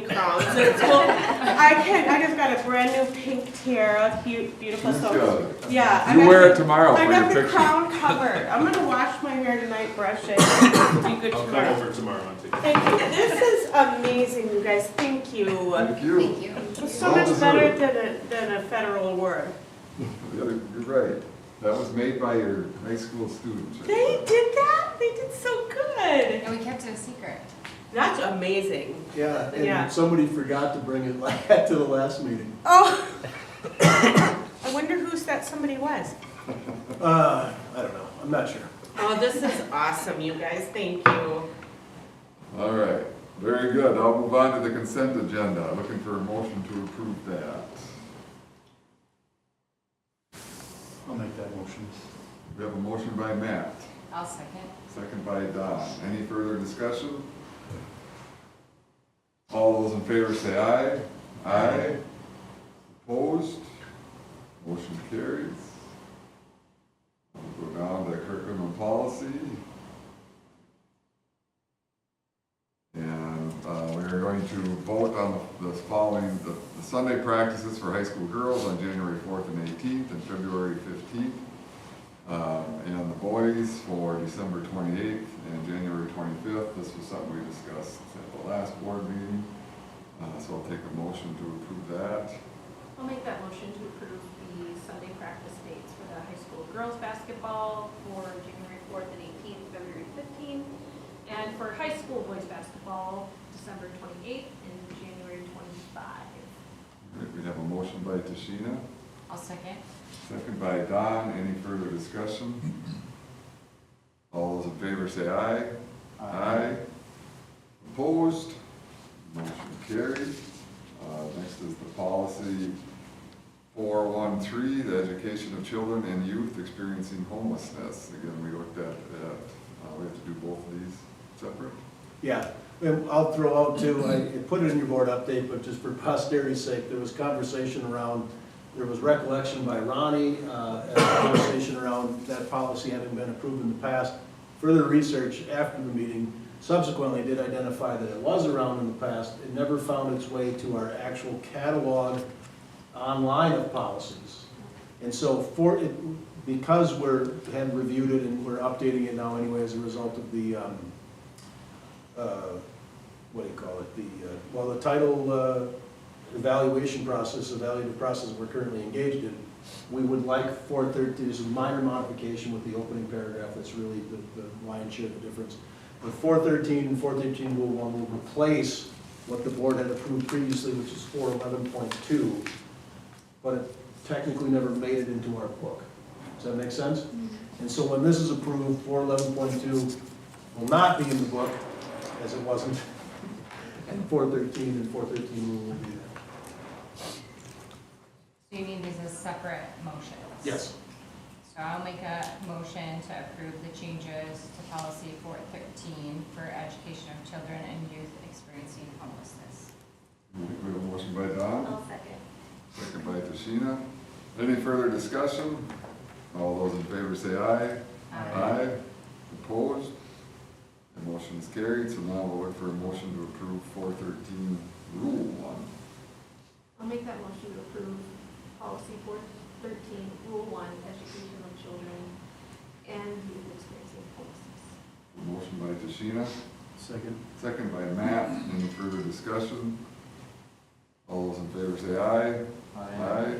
many crowns. It's cool. I just got a brand new pink tiara, cute, beautiful. You've So got it. yeah, I You got wear the- it tomorrow I for got your the picture. crown covered. I'm gonna wash my hair tonight, brush it, be good I'll come tomorrow. over tomorrow and take it. Thank you. This is amazing, you guys. Thank you. Thank you. Thank you. It's so Well much better deserved. than a federal award. You're right. That was made by your high school students. right? They did that? They did so good. And we kept it a secret. That's amazing. Yeah, Yeah. and somebody forgot to bring it to the last meeting. Oh. I wonder who that somebody was. I don't know, I'm not sure. Oh, this is awesome, you guys. Thank you. All right, very good. I'll move on to the consent agenda. Looking for a motion to approve that. I'll make that motion. We have a motion by Matt, I'll second. second by Don. Any further discussion? All those in favor say aye. Aye. Opposed? Motion carries. We'll go down to curriculum and policy. And we are going to vote on the following, the Sunday practices for high school girls on January 4th and 18th and February 15th. And the boys for December 28th and January 25th. This was something we discussed at the last board meeting. So I'll take a motion to approve that. I'll make that motion to approve the Sunday practice dates for the high school girls basketball for January 4th and 18th, February 15th, and for high school boys basketball, December 28th and January 25th. All right, we have a motion by Tashina, I'll second. second by Don. Any further discussion? All those in favor say aye. Aye. Opposed? Motion carried. Next is the policy 413, the education of children and youth experiencing homelessness. Again, we looked at, we have to do both of these separate. Yeah, and I'll throw out too, I put it in your board update, but just for posterity's sake, there was conversation around, there was recollection by Ronnie, and a conversation around that policy having been approved in the past. Further research after the meeting subsequently did identify that it was around in the past. It never found its way to our actual catalog online of policies. And so because had reviewed it and we're updating it now anyway as a result of the, what do you call it? The title evaluation process, evaluative process we're currently engaged in, we would like 413, there's a minor modification with the opening paragraph that's really the lion's share of the difference. But 413 and 413 Rule 1 will replace what the board had approved previously, which is 411.2, but it technically never made it into our book. Does that make sense? And so when this is approved, 411.2 will not be in the book, as it wasn't, and 413 and 413 Rule will be there. So you need these as separate motions? Yes. So I'll make a motion to approve the changes to policy 413 for education of children and youth experiencing homelessness. We have a motion by Don, I'll second. second by Tashina. Any further discussion? All those in favor say aye. Aye. Opposed? The motion is carried, so now we'll look for a motion to approve 413 Rule 1. I'll make that motion to approve policy 413, Rule 1, education of children and youth experiencing homelessness. A motion by Tashina, Second. second by Matt. Any further discussion? All those in favor say aye. Aye.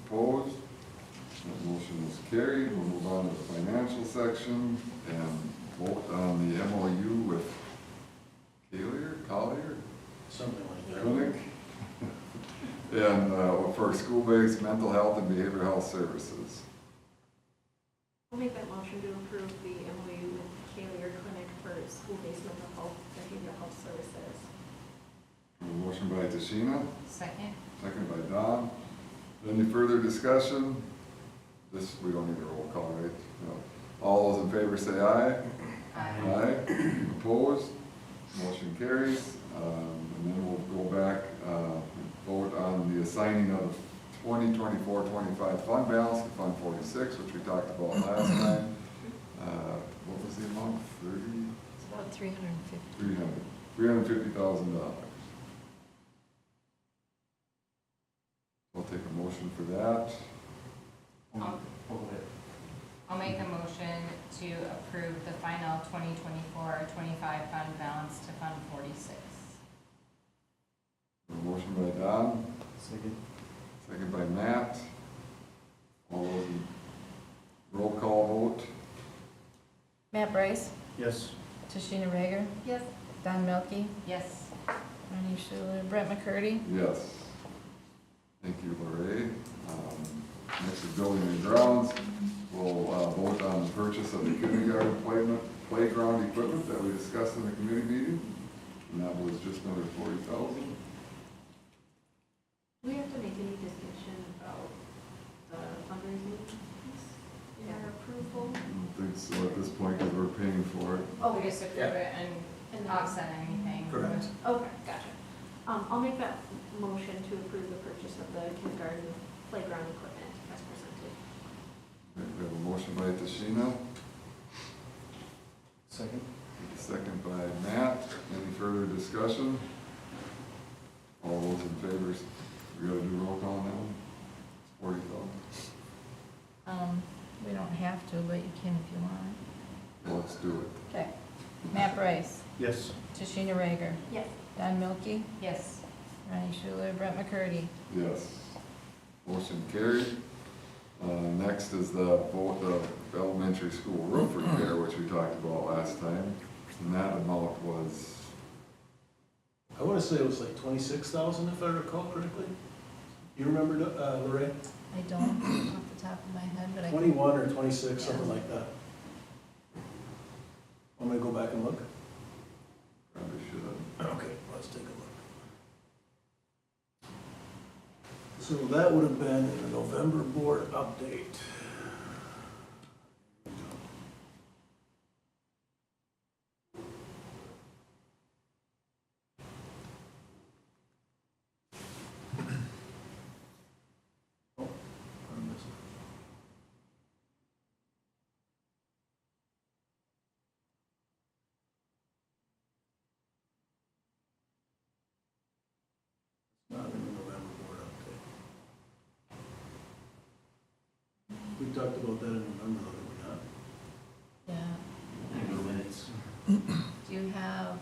Opposed? That motion is carried. We'll move on to the financial section and vote on the MOU with Collier? Something like that. Clinic. And for school-based mental health and behavioral health services. I'll make that motion to approve the MOU with Kaler Clinic for school-based mental health and behavioral health services. A motion by Tashina, Second? second by Don. Any further discussion? This, we don't need a roll call, right? No. All those in favor say aye. Aye. Opposed? Motion carries. And then we'll go back, vote on the assigning of 2024-25 fund balance to Fund 46, which we talked about last time. What was the amount? It's about 350. $350,000. motion for that. I'll Go ahead. I'll make a motion to approve the final 2024-25 fund balance to Fund 46. A motion by Don, Second. second by Matt. All those in roll call vote? Matt Bryce, Yes. Tashina Rager, Yes. Don Milky, Yes. Ronnie Schuler, Brett McCurdy. Yes. Thank you, Lorraine. Next is building and grounds. We'll vote on the purchase of the kindergarten playground equipment that we discussed in the committee meeting. And that was just under $40,000. Do we have to make any distinction about the fundraising piece in our approval? I don't think so at this point because we're paying for it. Oh, We just approve it and And offset anything. Correct. Okay, gotcha. I'll make that motion to approve the purchase of the kindergarten playground equipment as presented. We have a motion by Tashina, Second. second by Matt. Any further discussion? All those in favor, we gotta do roll call now? It's $40,000. We don't have to, but you can if you want. Well, let's do it. Okay. Matt Bryce, Yes. Tashina Rager, Yes. Don Milky, Yes. Ronnie Schuler, Brett McCurdy. Yes. Motion carried. Next is the vote of elementary school roof repair, which we talked about last time. And that amount was, I want to say it was like 26,000 if I recall correctly. You remember, Lorraine? I don't off the top of my head, but I can. 21 or 26, something like that. Want me to go back and look? probably should have. Okay, let's take a look. So that would have been in the November board update. Oh, I'm missing. Not in the November board update. We talked about that in November, though, did we not? Yeah. Minutes. Do you have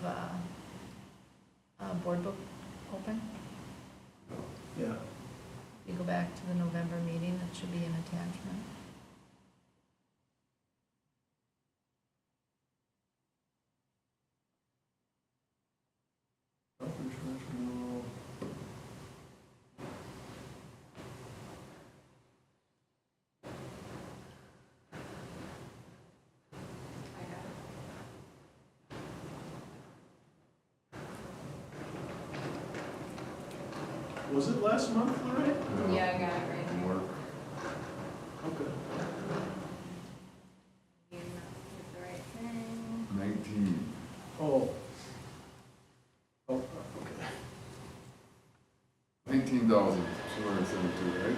a board book open? Yeah. You go back to the November meeting, that should be an attachment. Health insurance renewal. I got it. Was it last month, Lorraine? Yeah, I got it right here. Work. Okay. You did the right thing. 19. Oh. Oh, okay. 19,272, right?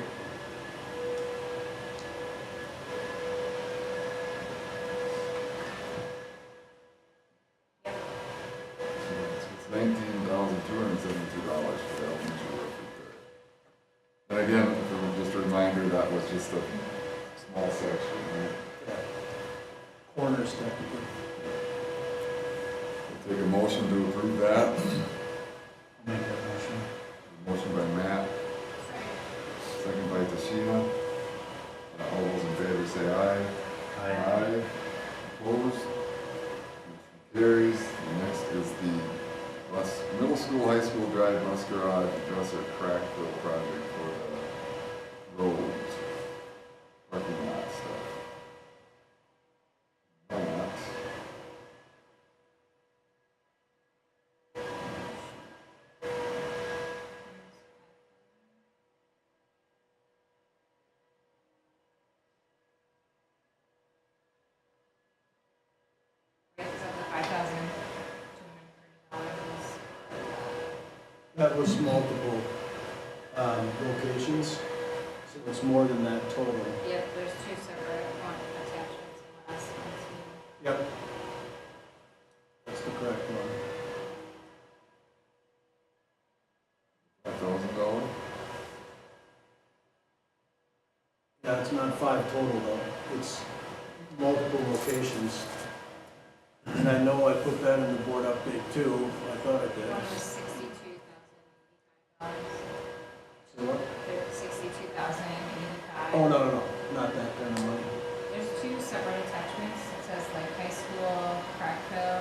It's $19,272 for the elementary roof repair. And again, just a reminder, that was just a small section, right? Corners technically. Take a motion to approve that. I'll make that motion. Motion by Matt, second by Tashina. All those in favor say aye. Aye. Opposed? Motion carries. The next is the middle school, high school drive bus garage dresser crack fill project for the roads, parking lot stuff. That. Is that the $5,230? That was multiple locations, so it's more than that total. Yep, there's two separate attachments in last month's meeting. Yep. That's the correct one. $5,000? Yeah, it's not 5 total though, it's multiple locations. And I know I put that in the board update too, I thought I did. One was $62,085. So what? There's $62,085. Oh, no, not that kind of money. There's 2 separate attachments. It says like high school, crack fill.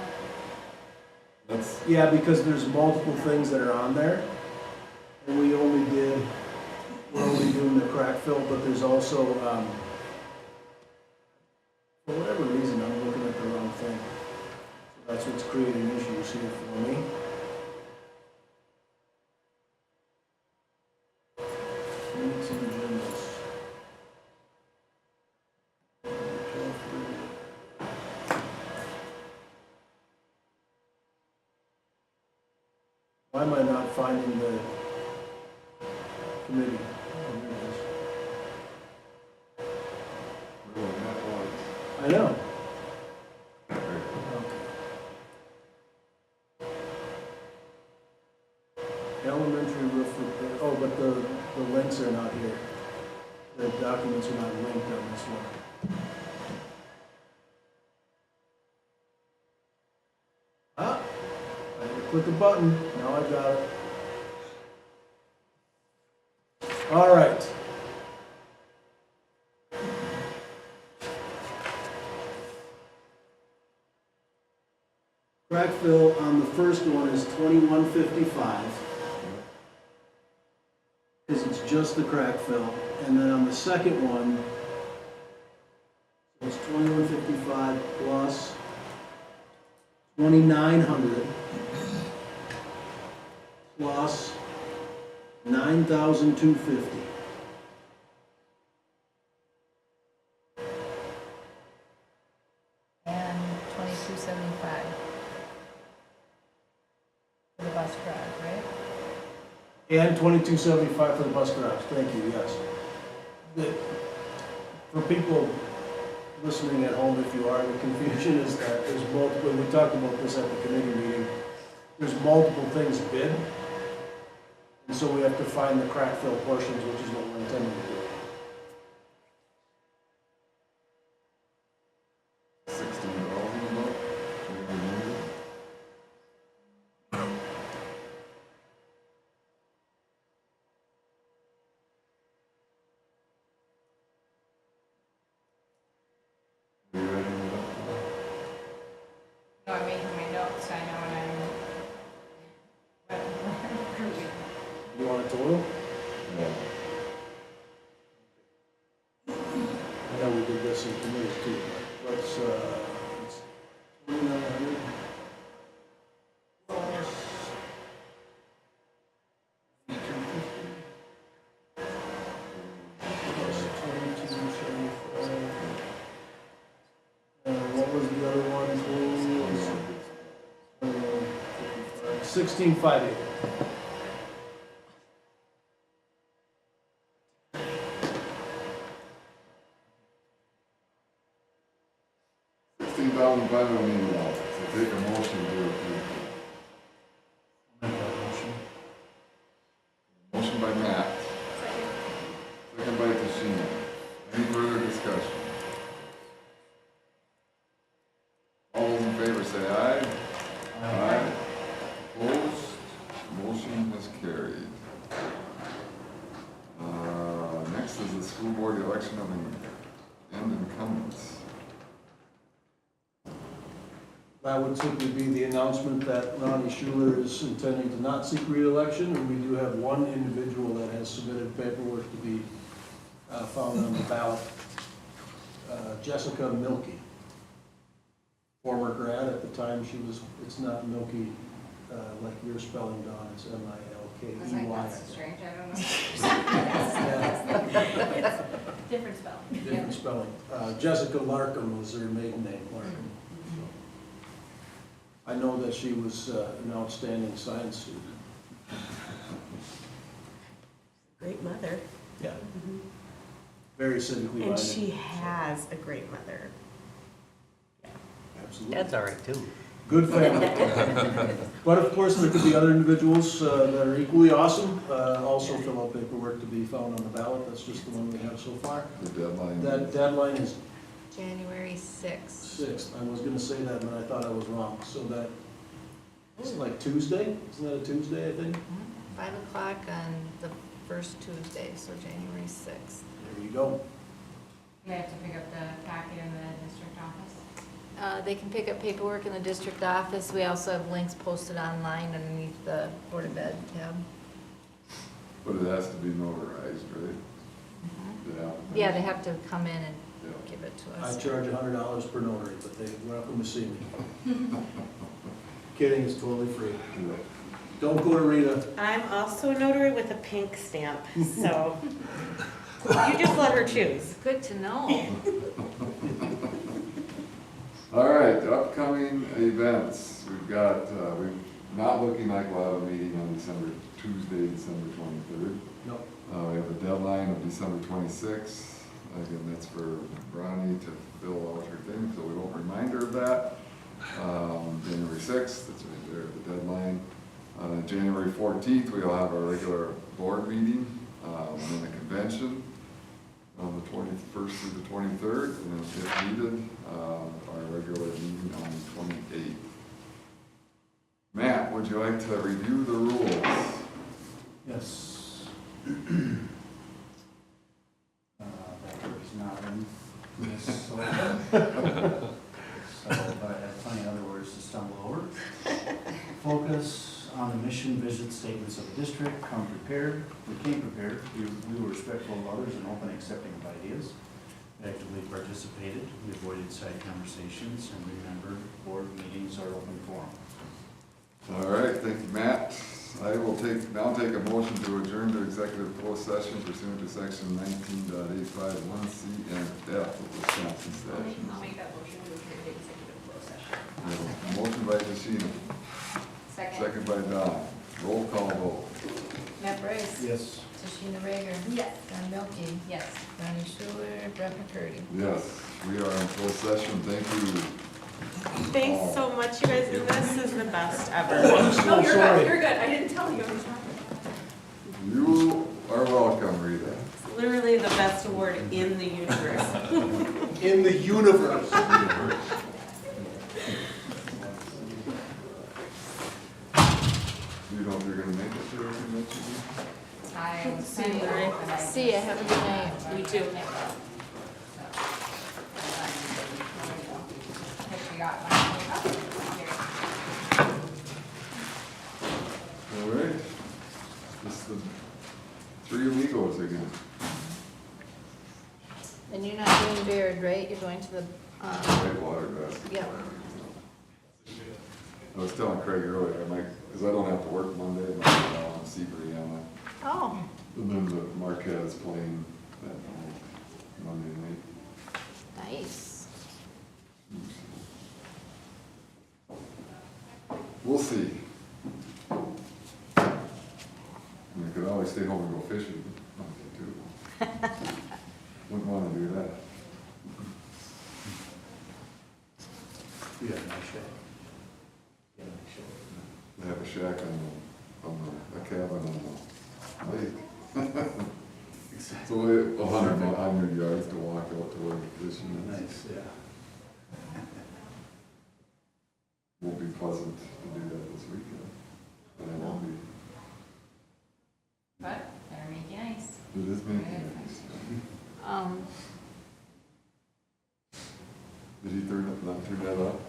That's, Yeah, because there's multiple things that are on there. And we're only doing the crack fill, but there's also, for whatever reason, I'm looking at the wrong thing. So that's what's creating issues here for me. Minutes and agendas. Why am I not finding the committee? Oh, here it is. really, that was. I know. Elementary roof repair, oh, but the links are not here. The documents are not linked on this one. Ah, I had to click a button, now I got it. All right. Crack fill on the first one is $21.55. Because it's just the crack fill. And then on the second one, it's $21.55 plus $2,900 plus $9,250. And 2275 for the bus drive, right? And $22.75 for the bus garage, thank you, yes. For people listening at home, if you are, the confusion is that there's multiple, we talked about this at the committee meeting, there's multiple things bid, and so we have to find the crack fill portions, which is what we're intending to do. 16,000 about? Are you writing it up? No, I'm making my notes, so I know when I'm. You want a total? Yeah. I know we did this in committee too, but let's, it's 2,900. What was the other one? 16,580. $16,580, so take a motion to approve. Motion by Matt, second by Tashina. Any further discussion? All those in favor say aye. Aye. Opposed? Motion is carried. Next is the school board election of incumbents. That would simply be the announcement that Ronnie Schuler is intending to not seek re-election, and we do have one individual that has submitted paperwork to be found on the ballot. Jessica Milkey, former grad at the time she was, it's not Milkey like you're spelling, Dawn, it's I was like, M-I-L-K-E-Y. that's strange, I don't know. Different spelling. Different spelling. Jessica Larkham was her maiden name, Larkham. I know that she was an outstanding science student. Great mother. Yeah. Very civically minded. And she has a great mother. Absolutely. Dad's all right too. Good family. But of course, there could be other individuals that are equally awesome, also fill out paperwork to be found on the ballot. That's just the one we have so far. The deadline. That deadline is January 6th. 6th. I was gonna say that, but I thought I was wrong. So that, it's like Tuesday? Isn't that a Tuesday, I think? 5 o'clock on the first Tuesday, so January 6th. There you go. They have to pick up the packet in the district office. They can pick up paperwork in the district office. We also have links posted online underneath the Board of Ed tab. But it has to be notarized, right? The applicant. Yeah, they have to come in and Yeah. give it to I us. charge $100 per notary, but they're welcome to see me. Kidding, it's totally free. Yeah. Don't go to Rita. I'm also a notary with a pink stamp, so you just let her choose. Good to know. All right, upcoming events. We've got, we're not looking like we'll have a meeting on Tuesday, December 23rd. No. We have a deadline of December 26th. Again, that's for Ronnie to fill out her thing, so we won't remind her of that. January 6th, that's right there, the deadline. January 14th, we'll have our regular board meeting, and then a convention on the 21st through the 23rd, and if needed, our regular meeting on the 28th. Matt, would you like to review the rules? Yes. Patrick's not in this, so I have plenty of other words to stumble over. Focus on the mission, vision statements of the district. Come prepared. We came prepared. We were respectful of others and open, accepting of ideas. We actively participated. We avoided side conversations, and remember, board meetings are open forum. All right, thank you, Matt. I will now take a motion to adjourn to executive closed session pursuant to section 19.851C and F of Wisconsin statutes. I'll make that motion to adjourn to executive closed session. We have a motion by Tashina, second by Don. Roll call vote. Matt Bryce. Yes. Tashina Rager. Yes. Don Milky. Yes. Ronnie Schuler, Brett McCurdy. Yes, we are in closed session. Thank you. Thanks so much, you guys. This is the best ever. I'm so No, you're sorry. good, you're good. I didn't tell you. I was talking. You are welcome, Rita. It's literally the best award in the universe. In the universe. You know if you're gonna make it to everything that you do? I was See planning you, on Lori. it, but I See ya, have a good night. You too. Hope you got mine. All right. This is the three amigos again. And you're not doing Baird, right? You're going to the, Whitewater basket. yeah. I was telling Craig earlier, I might, because I don't have to work Monday, I might go on see Brianna. Oh, And then the Marquez playing that night, Monday night. nice. We'll see. I could always stay home and go fishing Monday too. Wouldn't want to do that. We have a nice shack. We have a nice shack. They have a shack a cabin on the lake. It's only 100 yards to walk out to where the fishing is. Nice, yeah. Won't be pleasant to do that this weekend, but I won't be. But better make it nice. It is making nice. Um, Did he not turn that off?